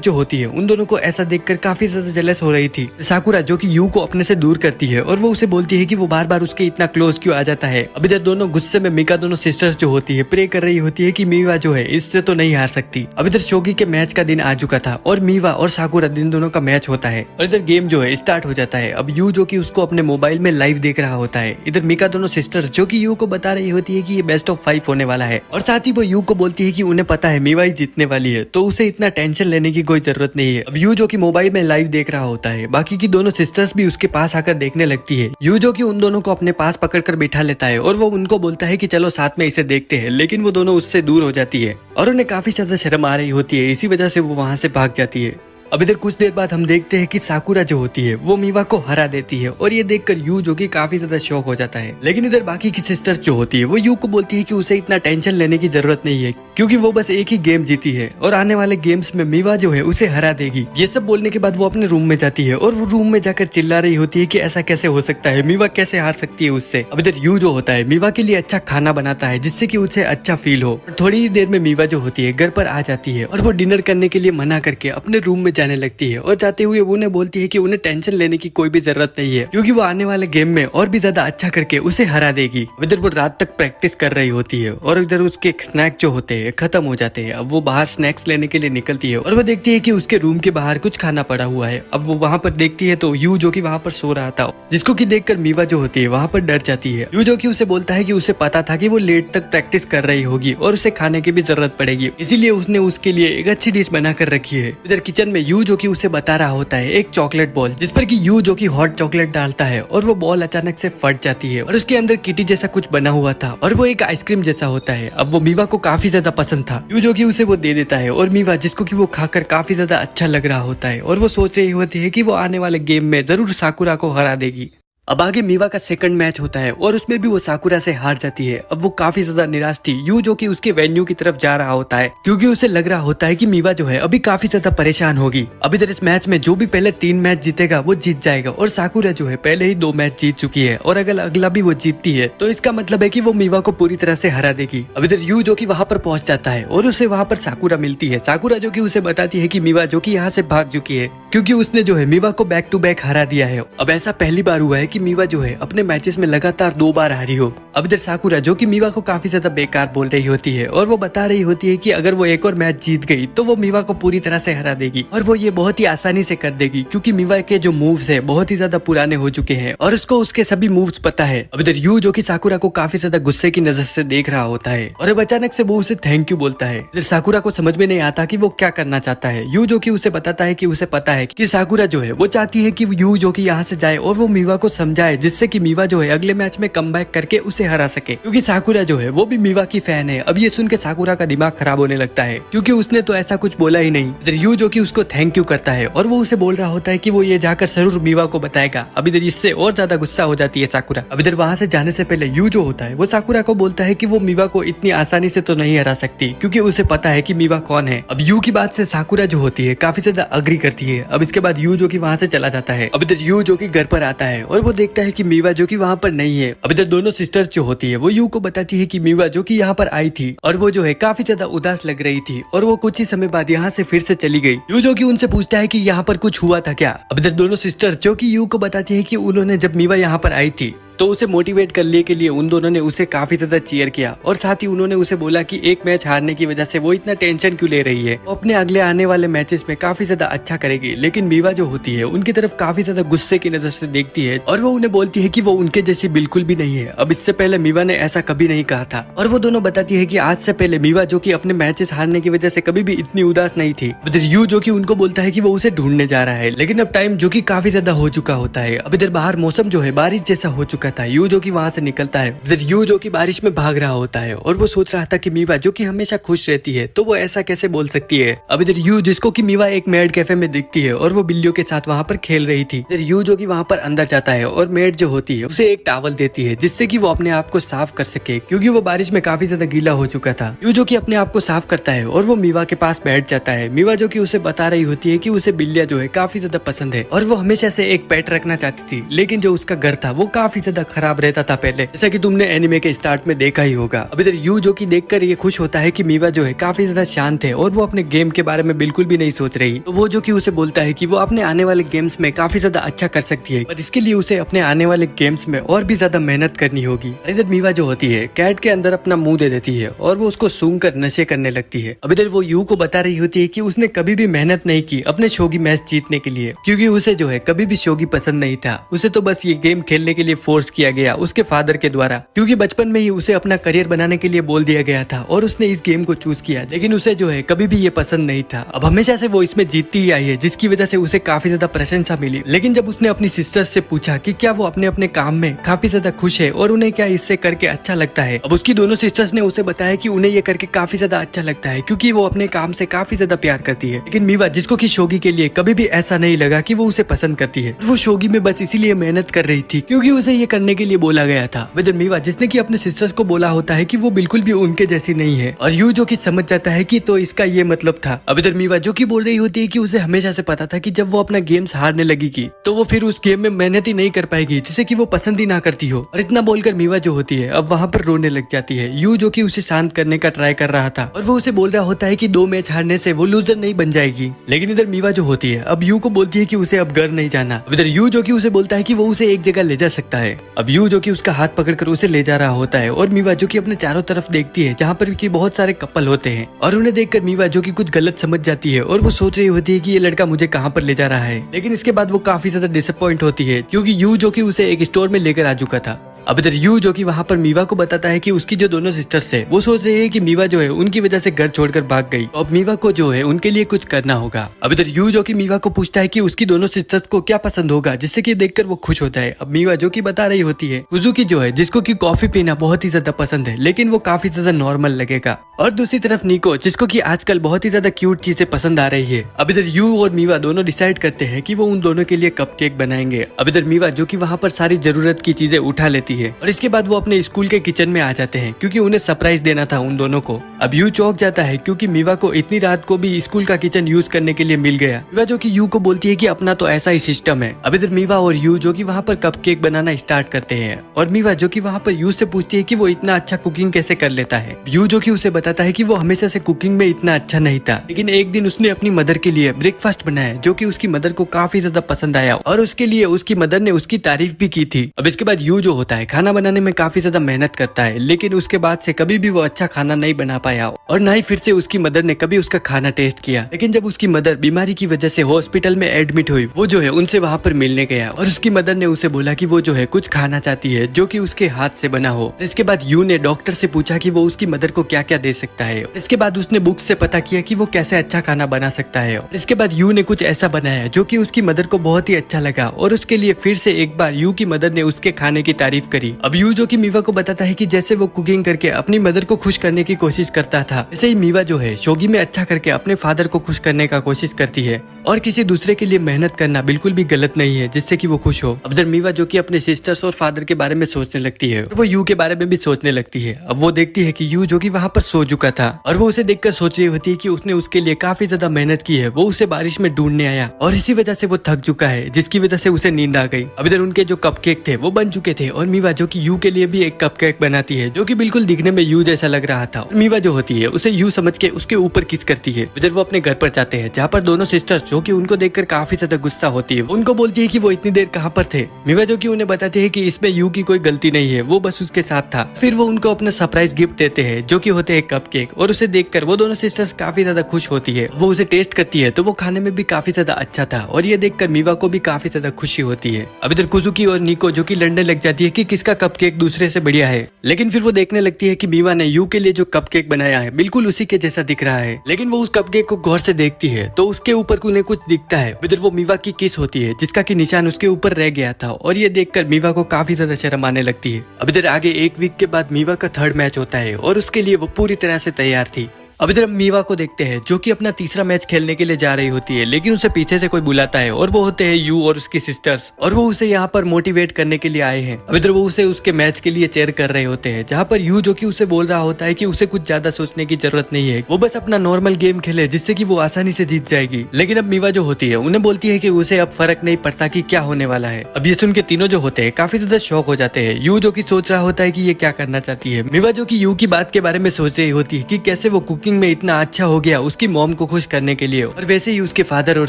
जो होती है उन दोनों को ऐसा देखकर काफी ज्यादा जेलस हो रही थी। साकुरा जो कि यू को अपने से दूर करती है और वो उसे बोलती है कि वो बार बार उसके इतना क्लोज क्यों आ जाता है। अब इधर दोनों गुस्से में मीका दोनों सिस्टर्स जो होती है प्रे कर रही होती है कि मीवा जो है इससे तो नहीं हार सकती। अब इधर शोगी के मैच का दिन आ चुका था और मीवा और साकुरा दिन दोनों का मैच होता है और इधर गेम जो है स्टार्ट हो जाता है। अब यू जो कि उसको अपने मोबाइल में लाइव देख रहा होता है। इधर मीका दोनों सिस्टर्स जो कि यू को बता रही होती है कि ये बेस्ट ऑफ 5 होने वाला है और साथ ही वो यू को बोलती है कि उन्हें पता है मीवा ही जीतने वाली है, तो उसे इतना टेंशन लेने की कोई जरूरत नहीं है। अब यू जो कि मोबाइल में लाइव देख रहा होता है, बाकी की दोनों सिस्टर्स भी उसके पास आकर देखने लगती है। यू जो कि उन दोनों को अपने पास पकड़कर बिठा लेता है और वो उनको बोलता है कि चलो साथ में इसे देखते हैं, लेकिन वो दोनों उससे दूर हो जाती है और उन्हें काफी ज्यादा शर्म आ रही होती है, इसी वजह से वो वहाँ से भाग जाती है। अब इधर कुछ देर बाद हम देखते हैं कि साकुरा जो होती है वो मीवा को हरा देती है और ये देखकर यू जो कि काफी ज्यादा शौक हो जाता है। लेकिन इधर बाकी की सिस्टर्स जो होती है वो यू को बोलती है कि उसे इतना टेंशन लेने की जरूरत नहीं है क्योंकि वो बस एक ही गेम जीती है और आने वाले गेम्स में मीवा जो है उसे हरा देगी। ये सब बोलने के बाद वो अपने रूम में जाती है और वो रूम में जाकर चिल्ला रही होती है कि ऐसा कैसे हो सकता है, मीवा कैसे हार सकती है उससे। अब इधर यू जो होता है मीवा के लिए अच्छा खाना बनाता है जिससे कि उसे अच्छा फील हो। थोड़ी देर में मीवा जो होती है घर पर आ जाती है और वो डिनर करने के लिए मना करके अपने रूम में जाने लगती है और जाते हुए वो उन्हें बोलती है कि उन्हें टेंशन लेने की कोई भी जरूरत नहीं है क्योंकि वो आने वाले गेम में और भी ज्यादा अच्छा करके उसे हरा देगी। इधर वो रात तक प्रैक्टिस कर रही होती है और इधर उसके स्नैक जो होते हैं खत्म हो जाते हैं। अब वो बाहर स्नैक्स लेने के लिए निकलती है और वो देखती है कि उसके रूम के बाहर कुछ खाना पड़ा हुआ है। अब वो वहाँ पर देखती है तो यू जो कि वहाँ पर सो रहा था, जिसको कि देखकर मीवा जो होती है वहाँ पर डर जाती है। यू जो कि उसे बोलता है कि उसे पता था कि वो लेट तक प्रैक्टिस कर रही होगी और उसे खाने की भी जरूरत पड़ेगी, इसीलिए उसने उसके लिए एक अच्छी डिश बना कर रखी है। इधर किचन में यू जो कि उसे बता रहा होता है एक चॉकलेट बॉल जिस पर कि यू जो कि हॉट चॉकलेट डालता है और वो बॉल अचानक से फट जाती है और उसके अंदर किटी जैसा कुछ बना हुआ था और वो एक आइसक्रीम जैसा होता है। अब वो मीवा को काफी ज्यादा पसंद था, यू जो कि उसे वो दे देता है और मीवा जिसको कि वो खाकर काफी ज्यादा अच्छा लग रहा होता है और वो सोच रही होती है कि वो आने वाले गेम में जरूर साकुरा को हरा देगी। अब आगे मीवा का सेकंड मैच होता है और उसमें भी वो साकुरा से हार जाती है। अब वो काफी ज्यादा निराश थी, यू जो कि उसके वेन्यू की तरफ जा रहा होता है क्योंकि उसे लग रहा होता है कि मीवा जो है अभी काफी ज्यादा परेशान होगी। अब इधर इस मैच में जो भी पहले 3 मैच जीतेगा वो जीत जाएगा और साकुरा जो है पहले ही 2 मैच जीत चुकी है और अगर अगला भी वो जीतती है तो इसका मतलब है कि वो मीवा को पूरी तरह से हरा देगी। अब इधर यू जो कि वहाँ पर पहुंच जाता है और उसे वहाँ पर साकुरा मिलती है। साकुरा जो कि उसे बताती है कि मीवा जो कि यहाँ से भाग चुकी है क्योंकि उसने जो है मीवा को बैक टू बैक हरा दिया है। अब ऐसा पहली बार हुआ है कि कि मीवा जो है अपने मैचेस में लगातार 2 बार हारी हो। अब इधर साकुरा जो कि मीवा को काफी ज्यादा बेकार बोल रही होती है और वो बता रही होती है कि अगर वो एक और मैच जीत गई तो वो मीवा को पूरी तरह से हरा देगी और वो ये बहुत ही आसानी से कर देगी क्योंकि मीवा के जो मूव्स है बहुत ही ज्यादा पुराने हो चुके हैं और उसको उसके सभी मूव्स पता है। अब इधर यू जो कि साकुरा को काफी ज्यादा गुस्से की नजर से देख रहा होता है और अब अचानक से वो उसे थैंक यू बोलता है। इधर साकुरा को समझ में नहीं आता कि वो क्या करना चाहता है। यू जो कि उसे बताता है कि उसे पता है कि साकुरा जो है वो चाहती है कि यू जो कि यहाँ से जाए और वो मीवा को समझाए जिससे कि मीवा जो है अगले मैच में कमबैक करके उसे हरा सके क्योंकि साकुरा जो है वो भी मीवा की फैन है। अब ये सुन के साकुरा का दिमाग खराब होने लगता है क्योंकि उसने तो ऐसा कुछ बोला ही नहीं। इधर यू जो कि उसको थैंक यू करता है और वो उसे बोल रहा होता है कि वो ये जाकर जरूर मीवा को बताएगा। अब इधर इससे और ज्यादा गुस्सा हो जाती है साकुरा। अब इधर वहाँ से जाने से पहले यू जो होता है वो साकुरा को बोलता है कि वो मीवा को इतनी आसानी से तो नहीं हरा सकती क्योंकि उसे पता है कि मीवा कौन है। अब यू की बात से साकुरा जो होती है काफी ज्यादा अग्री करती है। अब इसके बाद यू जो कि वहाँ से चला जाता है। अब इधर यू जो कि घर पर आता है और वो देखता है कि मीवा जो कि वहाँ पर नहीं है। अब इधर दोनों सिस्टर्स जो होती है वो यू को बताती है कि मीवा जो कि यहाँ पर आई थी और वो जो है काफी ज्यादा उदास लग रही थी और वो कुछ ही समय बाद यहाँ से फिर से चली गई। यू जो कि उनसे पूछता है कि यहाँ पर कुछ हुआ था क्या। अब इधर दोनों सिस्टर जो कि यू को बताती है कि उन्होंने जब मीवा यहाँ पर आई थी तो उसे मोटिवेट करने के लिए उन दोनों ने उसे काफी ज्यादा चीयर किया और साथ ही उन्होंने उसे बोला कि एक मैच हारने की वजह से वो इतना टेंशन क्यों ले रही है, वो अपने अगले आने वाले मैचेस में काफी ज्यादा अच्छा करेगी। लेकिन मीवा जो होती है उनकी तरफ काफी ज्यादा गुस्से की नजर से देखती है और वो उन्हें बोलती है कि वो उनके जैसी बिल्कुल भी नहीं है। अब इससे पहले मीवा ने ऐसा कभी नहीं कहा था और वो दोनों बताती है कि आज से पहले मीवा जो कि अपने मैचेस हारने की वजह से कभी भी इतनी उदास नहीं थी। यू जो कि उनको बोलता है कि वो उसे ढूंढने जा रहा है लेकिन अब टाइम जो कि काफी ज्यादा हो चुका होता है। अब इधर बाहर मौसम जो है बारिश जैसा हो चुका था। यू जो कि वहाँ से निकलता है। इधर यू जो कि बारिश में भाग रहा होता है और वो सोच रहा था कि मीवा जो कि हमेशा खुश रहती है तो वो ऐसा कैसे बोल सकती है। अब इधर यू जिसको कि मीवा एक मेड कैफे में दिखती है और वो बिल्लियों के साथ वहाँ पर खेल रही थी। इधर यू जो कि वहाँ पर अंदर जाता है और मेड जो होती है उसे एक टॉवल देती है जिससे कि वो अपने आप को साफ कर सके क्योंकि वो बारिश में काफी ज्यादा गीला हो चुका था। यू जो कि अपने आप को साफ करता है और वो मीवा के पास बैठ जाता है। मीवा जो कि उसे बता रही होती है कि उसे बिल्लियां जो है काफी ज्यादा पसंद है और वो हमेशा से एक पेट रखना चाहती थी लेकिन जो उसका घर था वो काफी ज्यादा खराब रहता था पहले, जैसा कि तुमने एनिमे के स्टार्ट में देखा ही होगा। अब इधर यू जो कि देखकर ये खुश होता है कि मीवा जो है काफी ज्यादा शांत है और वो अपने गेम के बारे में बिल्कुल भी नहीं सोच रही। तो वो जो कि उसे बोलता है कि वो अपने आने वाले गेम्स में काफी ज्यादा अच्छा कर सकती है पर इसके लिए उसे अपने आने वाले गेम्स में और भी ज्यादा मेहनत करनी होगी। इधर मीवा जो होती है कैट के अंदर अपना मुंह दे देती है और वो उसको सूंघ कर नशे करने लगती है। अब इधर वो यू को बता रही होती है कि उसने कभी भी मेहनत नहीं की अपने शोगी मैच जीतने के लिए क्योंकि उसे जो है कभी भी शोगी पसंद नहीं था। उसे तो बस ये गेम खेलने के लिए फोर्स किया गया उसके फादर के द्वारा क्योंकि बचपन में ही उसे अपना करियर बनाने के लिए बोल दिया गया था और उसने इस गेम को चूज किया लेकिन उसे जो है कभी भी ये पसंद नहीं था। अब हमेशा से वो इसमें जीतती ही आई है जिसकी वजह से उसे काफी ज्यादा प्रशंसा मिली। लेकिन जब उसने अपनी सिस्टर्स से पूछा कि क्या वो अपने अपने काम में काफी ज्यादा खुश है और उन्हें क्या इससे करके अच्छा लगता है, अब उसकी दोनों सिस्टर्स ने उसे बताया कि उन्हें ये करके काफी ज्यादा अच्छा लगता है क्योंकि वो अपने काम से काफी ज्यादा प्यार करती है। लेकिन मीवा जिसको कि शोगी के लिए कभी भी ऐसा नहीं लगा कि वो उसे पसंद करती है, वो शोगी में बस इसीलिए मेहनत कर रही थी क्योंकि उसे ये करने के लिए बोला गया था। इधर मीवा जिसने कि अपने सिस्टर्स को बोला होता है कि वो बिल्कुल भी उनके जैसी नहीं है और यू जो कि समझ जाता है कि तो इसका ये मतलब था। अब इधर मीवा जो कि बोल रही होती है कि उसे हमेशा से पता था कि जब वो अपना गेम्स हारने लगेगी तो वो फिर उस गेम में मेहनत ही नहीं कर पाएगी जिसे कि वो पसंद ही ना करती हो। और इतना बोलकर मीवा जो होती है अब वहाँ पर रोने लग जाती है। यू जो कि उसे शांत करने का ट्राई कर रहा था और वो उसे बोल रहा होता है कि 2 मैच हारने से वो लूजर नहीं बन जाएगी। लेकिन इधर मीवा जो होती है अब यू को बोलती है कि उसे अब घर नहीं जाना। अब इधर यू जो कि उसे बोलता है कि वो उसे एक जगह ले जा सकता है। अब यू जो कि उसका हाथ पकड़कर उसे ले जा रहा होता है और मीवा जो कि अपने चारों तरफ देखती है जहाँ पर कि बहुत सारे कपल होते हैं और उन्हें देखकर मीवा जो कि कुछ गलत समझ जाती है और वो सोच रही होती है कि ये लड़का मुझे कहाँ पर ले जा रहा है। लेकिन इसके बाद वो काफी ज्यादा डिसअपॉइंट होती है क्योंकि यू जो कि उसे एक स्टोर में लेकर आ चुका था। अब इधर यू जो कि वहाँ पर मीवा को बताता है कि उसकी जो दोनों सिस्टर्स है वो सोच रही है कि मीवा जो है उनकी वजह से घर छोड़कर भाग गई, तो अब मीवा को जो है उनके लिए कुछ करना होगा। अब इधर यू जो कि मीवा को पूछता है कि उसकी दोनों सिस्टर्स को क्या पसंद होगा जिससे कि देखकर वो खुश हो जाए। अब मीवा जो कि बता रही होती है कुजुकी जो है जिसको कि कॉफी पीना बहुत ही ज्यादा पसंद है लेकिन वो काफी ज्यादा नॉर्मल लगेगा। और दूसरी तरफ निको जिसको कि आजकल बहुत ही ज्यादा क्यूट चीजें पसंद आ रही है। अब इधर यू और मीवा दोनों डिसाइड करते हैं कि वो उन दोनों के लिए कपकेक बनाएंगे। अब इधर मीवा जो कि वहाँ पर सारी जरूरत की चीजें उठा लेती है और इसके बाद वो अपने स्कूल के किचन में आ जाते हैं क्योंकि उन्हें सरप्राइज देना था उन दोनों को। अब यू चौंक जाता है क्योंकि मीवा को इतनी रात को भी स्कूल का किचन यूज करने के लिए मिल गया। मीवा जो कि यू को बोलती है कि अपना तो ऐसा ही सिस्टम है। अब इधर मीवा और यू जो कि वहाँ पर कपकेक बनाना स्टार्ट करते हैं और मीवा जो कि वहाँ पर यू से पूछती है कि वो इतना अच्छा कुकिंग कैसे कर लेता है। यू जो कि उसे बताता है कि वो हमेशा से कुकिंग में इतना अच्छा नहीं था, लेकिन एक दिन उसने अपनी मदर के लिए ब्रेकफास्ट बनाया जो कि उसकी मदर को काफी ज्यादा पसंद आया और उसके लिए उसकी मदर ने उसकी तारीफ भी की थी। अब इसके बाद यू जो होता है खाना बनाने में काफी ज्यादा मेहनत करता है, लेकिन उसके बाद से कभी भी वो अच्छा खाना नहीं बना पाया और ना ही फिर से उसकी मदर ने कभी उसका खाना टेस्ट किया। लेकिन जब उसकी मदर बीमारी की वजह से हॉस्पिटल में एडमिट हुई, वो जो है उनसे वहाँ पर मिलने गया और उसकी मदर ने उसे बोला कि वो जो है कुछ खाना चाहती है जो कि उसके हाथ से बना हो। इसके बाद यू ने डॉक्टर से पूछा कि वो उसकी मदर को क्या क्या दे सकता है। इसके बाद उसने बुक से पता किया कि वो कैसे अच्छा खाना बना सकता है। इसके बाद यू ने कुछ ऐसा बनाया जो कि उसकी मदर को बहुत ही अच्छा लगा और उसके लिए फिर से एक बार यू की मदर ने उसके खाने की तारीफ करी। अब यू जो कि मीवा को बताता है कि जैसे वो कुकिंग करके अपनी मदर को खुश करने की कोशिश करता था, वैसे ही मीवा जो है शोगी में अच्छा करके अपने फादर को खुश करने का कोशिश करती है और किसी दूसरे के लिए मेहनत करना बिल्कुल भी गलत नहीं है जिससे कि वो खुश हो। अब जब मीवा जो कि अपने सिस्टर्स और फादर के बारे में सोचने लगती है, वो यू के बारे में भी सोचने लगती है। अब वो देखती है कि यू जो कि वहाँ पर सो चुका था और वो उसे देखकर सोच रही होती है कि उसने उसके लिए काफी ज्यादा मेहनत की है, वो उसे बारिश में ढूंढने आया और इसी वजह से वो थक चुका है जिसकी वजह से उसे नींद आ गई। अब इधर उनके जो कपकेक थे वो बन चुके थे और मीवा जो कि यू के लिए भी एक कपकेक बनाती है जो कि बिल्कुल दिखने में यू जैसा लग रहा था। मीवा जो होती है उसे यू समझ के उसके ऊपर किस करती है। इधर वो अपने घर पर जाते हैं जहाँ पर दोनों सिस्टर्स जो कि उनको देखकर काफी ज्यादा गुस्सा होती है, उनको बोलती है कि वो इतनी देर कहाँ पर थे। मीवा जो कि उन्हें बताती है कि इसमें यू की कोई गलती नहीं है, वो बस उसके साथ था। फिर वो उनको अपना सरप्राइज गिफ्ट देते हैं जो कि होते हैं कपकेक और उसे देखकर वो दोनों सिस्टर्स काफी ज्यादा खुश होती है। वो उसे टेस्ट करती है तो वो खाने में भी काफी ज्यादा अच्छा था और ये देखकर मीवा को भी काफी ज्यादा खुशी होती है। अब इधर कुजुकी और निको जो कि लड़ने लग जाती है कि किसका कपकेक दूसरे से बढ़िया है, लेकिन फिर वो देखने लगती है कि मीवा ने यू के लिए जो कपकेक बनाया है बिल्कुल उसी के जैसा दिख रहा है। लेकिन वो उस कपकेक को गौर से देखती है तो उसके ऊपर उन्हें कुछ दिखता है। इधर वो मीवा की किस होती है जिसका कि निशान उसके ऊपर रह गया था और ये देखकर मीवा को काफी ज्यादा शर्म आने लगती है। अब इधर आगे एक वीक के बाद मीवा का थर्ड मैच होता है और उसके लिए वो पूरी तरह से तैयार थी। अब इधर हम मीवा को देखते हैं जो कि अपना तीसरा मैच खेलने के लिए जा रही होती है, लेकिन उसे पीछे से कोई बुलाता है और वो होते हैं यू और उसकी सिस्टर्स और वो उसे यहाँ पर मोटिवेट करने के लिए आए हैं। अब इधर वो उसे उसके मैच के लिए चेयर कर रहे होते हैं जहाँ पर यू जो कि उसे बोल रहा होता है कि उसे कुछ ज्यादा सोचने की जरूरत नहीं है, वो बस अपना नॉर्मल गेम खेले जिससे कि वो आसानी से जीत जाएगी। लेकिन अब मीवा जो होती है उन्हें बोलती है कि उसे अब फर्क नहीं पड़ता कि क्या होने वाला है। अब ये सुन के तीनों जो होते हैं काफी ज्यादा शौक हो जाते हैं। यू जो कि सोच रहा होता है कि ये क्या करना चाहती है, मीवा जो कि यू की बात के बारे में सोच रही होती है कि कैसे वो कुकिंग में इतना अच्छा हो गया उसकी मॉम को खुश करने के लिए, और वैसे ही उसके फादर और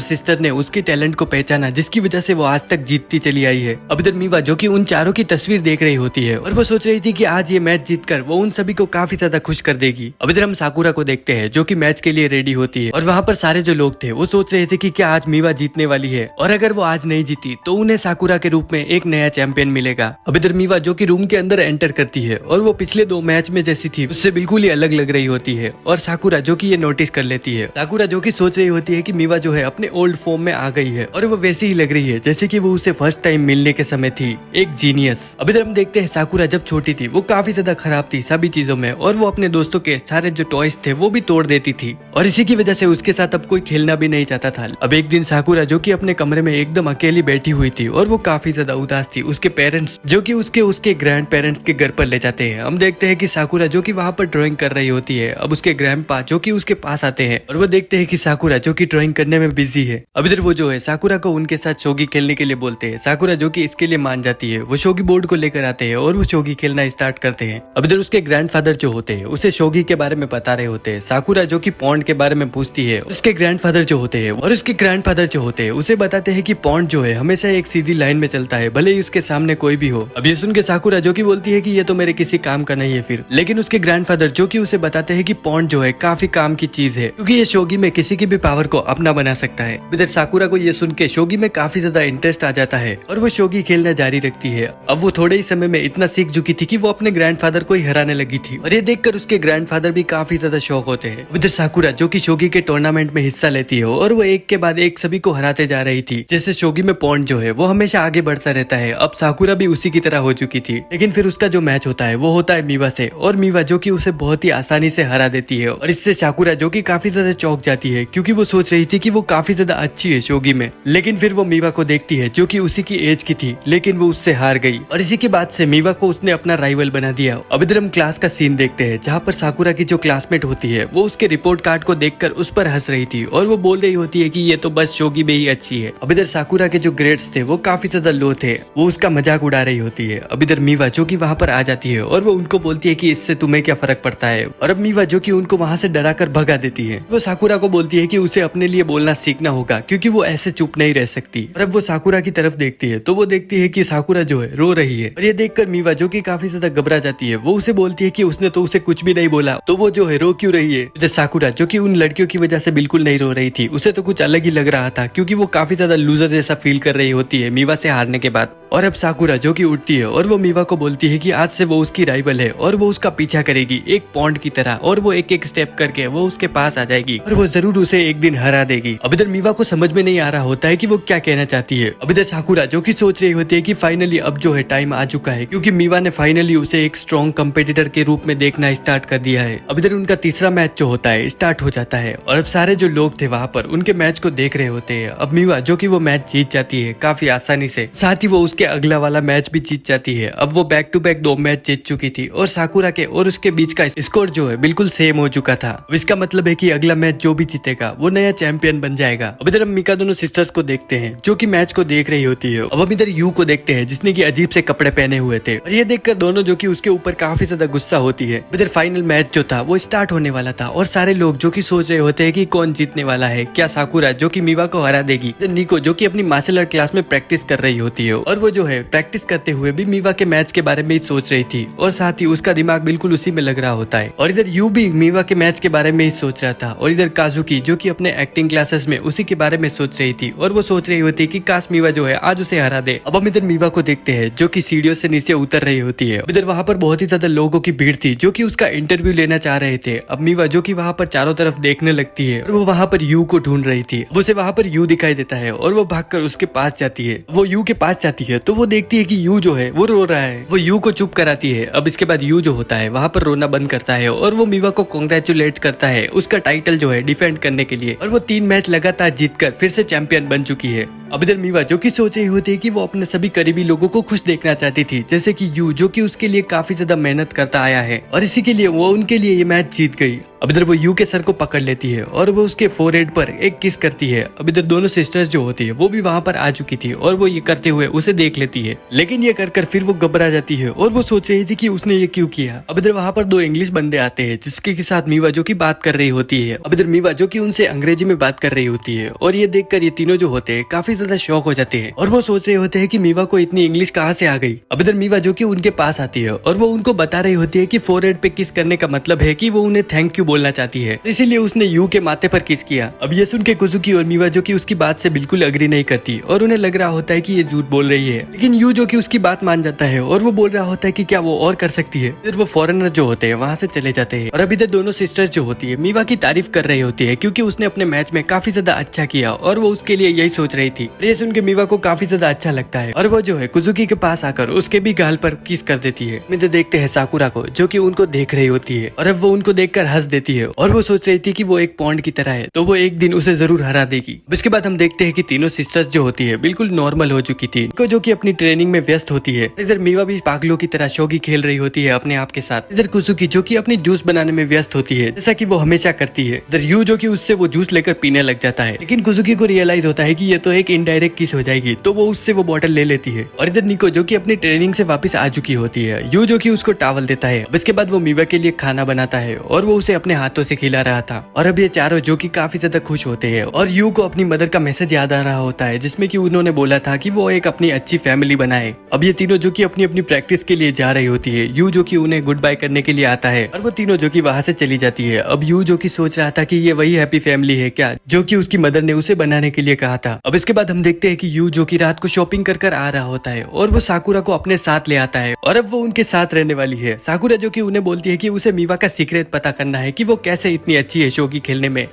सिस्टर ने उसके टैलेंट को पहचाना जिसकी वजह से वो आज तक जीतती चली आई है। अब इधर मीवा जो कि उन चारों की तस्वीर देख रही होती है और वो सोच रही थी कि आज ये मैच जीतकर वो उन सभी को काफी ज्यादा खुश कर देगी। अब इधर हम साकुरा को देखते हैं जो कि मैच के लिए रेडी होती है और वहाँ पर सारे जो लोग थे वो सोच रहे थे कि क्या आज मीवा जीतने वाली है और अगर वो आज नहीं जीती तो उन्हें साकुरा के रूप में एक नया चैंपियन मिलेगा। अब इधर मीवा जो कि रूम के अंदर एंटर करती है और वो पिछले 2 मैच में जैसी थी उससे बिल्कुल ही अलग लग रही होती है और साकुरा जो कि ये नोटिस कर लेती है। साकुरा जो कि सोच रही होती है कि मीवा जो है अपने ओल्ड फॉर्म में आ गई है और वो वैसी ही लग रही है जैसे कि वो उसे फर्स्ट टाइम मिलने के समय थी, एक जीनियस। अब इधर हम देखते हैं साकुरा जब छोटी थी वो काफी ज्यादा खराब थी सभी चीजों में और वो अपने दोस्तों के सारे जो टॉयज थे वो भी तोड़ देती थी और इसी की वजह से उसके साथ अब कोई खेलना भी नहीं चाहता था। अब एक दिन साकुरा जो कि अपने कमरे में एकदम अकेली बैठी हुई थी और वो काफी ज्यादा उदास थी। उसके पेरेंट्स जो कि उसके ग्रैंड पेरेंट्स के घर पर ले जाते हैं। हम देखते हैं कि साकुरा जो कि वहाँ पर ड्राइंग कर रही होती है। अब उसके ग्रैंडपा जो कि उसके पास आते हैं और वो देखते हैं कि साकुरा जो कि ड्राइंग करने में बिजी है। अब इधर वो जो है साकुरा को उनके साथ शोगी खेलने के लिए बोलते हैं। साकुरा जो कि इसके लिए मान जाती है। वो शोगी बोर्ड को लेकर आते हैं और वो शोगी खेलना स्टार्ट करते हैं। अब इधर उसके ग्रैंडफादर जो होते हैं उसे शोगी के बारे में बता रहे होते हैं। साकुरा जो कि पॉन्ड के बारे में पूछती है। उसके ग्रैंडफादर जो होते हैं और उसके ग्रैंडफादर जो होते हैं उसे बताते हैं कि पॉन्ड जो है हमेशा एक सीधी लाइन में चलता है भले ही उसके सामने कोई भी हो। अब ये सुन के साकुरा जो कि बोलती है कि ये तो मेरे किसी काम का नहीं है फिर, लेकिन उसके ग्रैंडफादर जो कि उसे बताते हैं कि पॉन्ड जो है काफी काम की चीज है क्योंकि ये शोगी में किसी की भी पावर को अपना बना सकता है। इधर साकुरा को ये सुन के शोगी में काफी ज्यादा इंटरेस्ट आ जाता है और वो शोगी खेलना जारी रखती है। अब वो थोड़े ही समय में इतना सीख चुकी थी कि वो अपने ग्रैंडफादर को ही हराने लगी थी और ये देखकर उसके ग्रैंडफादर भी काफी ज्यादा शौक होते हैं। इधर साकुरा जो कि शोगी के टूर्नामेंट में हिस्सा लेती है और वो एक के बाद एक सभी को हराते जा रही थी। जैसे शोगी में पॉन्ड जो है वो हमेशा आगे बढ़ता रहता है। अब साकुरा भी उसी की तरह हो चुकी थी, लेकिन फिर उसका जो मैच होता है वो होता है मीवा से और मीवा जो कि उसे बहुत ही आसानी से हरा देती है और इससे साकुरा जो कि काफी ज्यादा चौंक जाती है क्योंकि वो सोच रही थी कि वो काफी ज्यादा अच्छी है शोगी में। लेकिन फिर वो मीवा को देखती है जो कि उसी की एज की थी, लेकिन वो उससे हार गई और इसी के बाद से मीवा को उसने अपना राइवल बना दिया। अब इधर हम क्लास का सीन देखते हैं जहाँ पर साकुरा की जो क्लासमेट होती है वो उसके रिपोर्ट कार्ड को देखकर उस पर हंस रही थी और वो बोल रही होती है कि ये तो बस शोगी में ही अच्छी है। अब इधर साकुरा के जो ग्रेड्स थे वो काफी ज्यादा लो थे, वो उसका मजाक उड़ा रही होती है। अब इधर मीवा जो कि वहाँ पर आ जाती है और वो उनको बोलती है कि इससे तुम्हें क्या फर्क पड़ता है। और अब मीवा जो कि उनको वहाँ से डरा कर भगा देती है। वो साकुरा को बोलती है कि उसे अपने लिए बोलना सीखना होगा क्योंकि वो ऐसे चुप नहीं रह सकती। और अब वो साकुरा की तरफ देखती है तो वो देखती है कि साकुरा जो है रो रही है और ये देखकर मीवा जो कि काफी ज्यादा घबरा जाती है। वो उसे बोलती है कि उसने तो उसे कुछ भी नहीं बोला, तो वो जो है रो क्यों रही है। इधर साकुरा जो कि उन लड़कियों की वजह से बिल्कुल नहीं रो रही थी, उसे तो कुछ अलग ही लग रहा था क्योंकि वो काफी ज्यादा लूजर जैसा फील कर रही होती है मीवा से हारने के बाद। और अब साकुरा जो कि उठती है और वो मीवा को बोलती है कि आज से वो उसकी राइवल है और वो उसका पीछा करेगी एक पॉन्ड की तरह और वो एक एक स्टेप करके वो उसके पास आ जाएगी और वो जरूर उसे एक दिन हरा देगी। अब इधर मीवा को समझ में नहीं आ रहा होता है कि वो क्या कहना चाहती है। अब इधर साकुरा जो कि सोच रही होती है कि फाइनली अब जो है टाइम आ चुका है क्योंकि मीवा ने फाइनली उसे एक स्ट्रॉन्ग कंपेटिटर के रूप में देखना स्टार्ट कर दिया है। अब इधर उनका तीसरा मैच जो होता है स्टार्ट हो जाता है और अब सारे जो लोग थे वहाँ पर उनके मैच को देख रहे होते हैं। अब मीवा जो कि वो मैच जीत जाती है काफी आसानी से, साथ ही वो उसके अगला वाला मैच भी जीत जाती है। अब वो बैक टू बैक 2 मैच जीत चुकी थी और साकुरा के और उसके बीच का स्कोर जो है बिल्कुल सेम हो चुका था। इसका मतलब है कि अगला मैच जो भी जीतेगा वो नया चैंपियन बन जाएगा। अब इधर हम मिका दोनों सिस्टर्स को देखते हैं जो कि मैच को देख रही होती है। अब हम इधर यू को देखते हैं जिसने की अजीब से कपड़े पहने हुए थे और ये देखकर दोनों जो कि उसके ऊपर काफी ज्यादा गुस्सा होती है। इधर फाइनल मैच जो था वो स्टार्ट होने वाला था और सारे लोग जो कि सोच रहे होते हैं कि कौन जीतने वाला है, क्या साकुरा जो कि मीवा को हरा देगी, निको जो कि अपनी मार्शल आर्ट क्लास में प्रैक्टिस कर रही होती है और वो जो है प्रैक्टिस करते हुए भी मीवा के मैच के बारे में ही सोच रही थी और साथ ही उसका दिमाग बिल्कुल उसी में लग रहा होता है। और इधर यू भी मीवा के मैच के बारे में ही सोच रहा था और इधर काजुकी जो कि अपने एक्टिंग क्लासेस में उसी के बारे में सोच रही थी और वो सोच रही होती है कि काश मीवा जो है आज उसे हरा दे। अब हम इधर मीवा को देखते हैं जो कि सीढ़ियों से नीचे उतर रही होती है। इधर वहाँ पर बहुत ही ज्यादा लोगों की भीड़ थी जो कि उसका इंटरव्यू लेना चाह रहे थे। अब मीवा जो कि वहाँ पर चारों तरफ देखने लगती है और वो वहाँ पर यू को ढूंढ रही थी। अब उसे वहाँ पर यू दिखाई देता है और वो भागकर उसके पास जाती है। वो यू के पास जाती है तो वो देखती है कि यू जो है वो रो रहा है। वो यू को चुप कराती है। अब इसके बाद यू जो होता है वहाँ पर रोना बंद करता है और वो मीवा को कांग्रेचुलेट करता है उसका टाइटल जो है डिफेंड करने के लिए और वो 3 मैच लगातार जीतकर फिर से चैंपियन बन चुकी है। अब इधर मीवा जो कि सोच रही होती है कि वो अपने सभी करीबी लोगों को खुश देखना चाहती थी, जैसे कि यू जो कि उसके लिए काफी ज्यादा मेहनत करता आया है और इसी के लिए वो उनके लिए ये मैच जीत गई। अब इधर वो यू के सर को पकड़ लेती है और वो उसके फोरहेड पर एक किस करती है। अब इधर दोनों सिस्टर्स जो होती है वो भी वहाँ पर आ चुकी थी और वो ये करते हुए उसे देख लेती है, लेकिन ये कर फिर वो घबरा जाती है और वो सोच रही थी कि उसने ये क्यों किया। अब इधर वहाँ पर 2 इंग्लिश बंदे आते हैं जिसके के साथ मीवा जो की बात कर रही होती है। अब इधर मीवा जो की उनसे अंग्रेजी में बात कर रही होती है और ये देखकर ये तीनों जो होते हैं काफी ज्यादा शॉक हो जाते हैं और वो सोच रहे होते हैं कि मीवा को इतनी इंग्लिश कहाँ से आ गई। अब इधर मीवा जो कि उनके पास आती है और वो उनको बता रही होती है कि फोरहेड पे किस करने का मतलब है कि वो उन्हें थैंक यू बोलना चाहती है, इसीलिए उसने यू के माथे पर किस किया। अब ये सुन के कुजुकी और मीवा जो कि उसकी बात से बिल्कुल अग्री नहीं करती और उन्हें लग रहा होता है कि ये झूठ बोल रही है, लेकिन यू जो कि उसकी बात मान जाता है और वो बोल रहा होता है कि क्या वो और कर सकती है। फिर वो फॉरेनर जो होते हैं वहाँ से चले जाते हैं और अब इधर दोनों सिस्टर्स जो होती है मीवा की तारीफ कर रही होती है क्योंकि उसने अपने मैच में काफी ज्यादा अच्छा किया और वो उसके लिए यही सोच रही थी। ये सुन के मीवा को काफी ज्यादा अच्छा लगता है और वो जो है कुजुकी के पास आकर उसके भी गाल पर किस कर देती है। इधर देखते हैं साकुरा को जो कि उनको देख रही होती है और अब वो उनको देखकर हंस देती है और वो सोच रही थी कि वो एक पॉन्ड की तरह है तो वो एक दिन उसे जरूर हरा देगी। उसके बाद हम देखते हैं कि तीनों सिस्टर्स जो होती है बिल्कुल नॉर्मल हो चुकी थी जो कि अपनी ट्रेनिंग में व्यस्त होती है। इधर मीवा भी पागलों की तरह शोगी खेल रही होती है अपने आप के साथ। इधर कुजुकी जो कि अपनी जूस बनाने में व्यस्त होती है जैसा कि वो हमेशा करती है। इधर यू जो कि उससे वो जूस लेकर पीने लग जाता है, लेकिन कुजुकी को रियलाइज होता है कि ये तो एक इनडायरेक्ट किस हो जाएगी तो वो उससे वो बॉटल ले लेती है। और इधर निको जो कि अपनी ट्रेनिंग से वापस आ चुकी होती है, यू जो कि उसको टावल देता है। इसके बाद वो मीवा के लिए खाना बनाता है और वो उसे अपने हाथों से खिला रहा था और अब ये चारों जो कि काफी ज्यादा खुश होते हैं और यू को अपनी मदर का मैसेज याद आ रहा होता है जिसमें कि उन्होंने बोला था कि वो एक अपनी अच्छी फैमिली बनाए। अब ये तीनों जो कि अपनी अपनी प्रैक्टिस के लिए जा रही होती है, यू जो कि उन्हें गुड बाय करने के लिए आता है और वो तीनों जो कि वहाँ से चली जाती है। अब यू जो कि सोच रहा था कि ये वही हैप्पी फैमिली है क्या जो कि उसकी मदर ने उसे बनाने के लिए कहा था। अब इसके बाद हम देखते हैं कि यू जो कि रात को शॉपिंग कर आ रहा होता है और वो साकुरा को अपने साथ ले आता है और अब वो उनके साथ रहने वाली है। साकुरा जो कि उन्हें बोलती है कि उसे मीवा का सीक्रेट पता करना है कि वो कैसे इतनी अच्छी है शोगी खेलने में।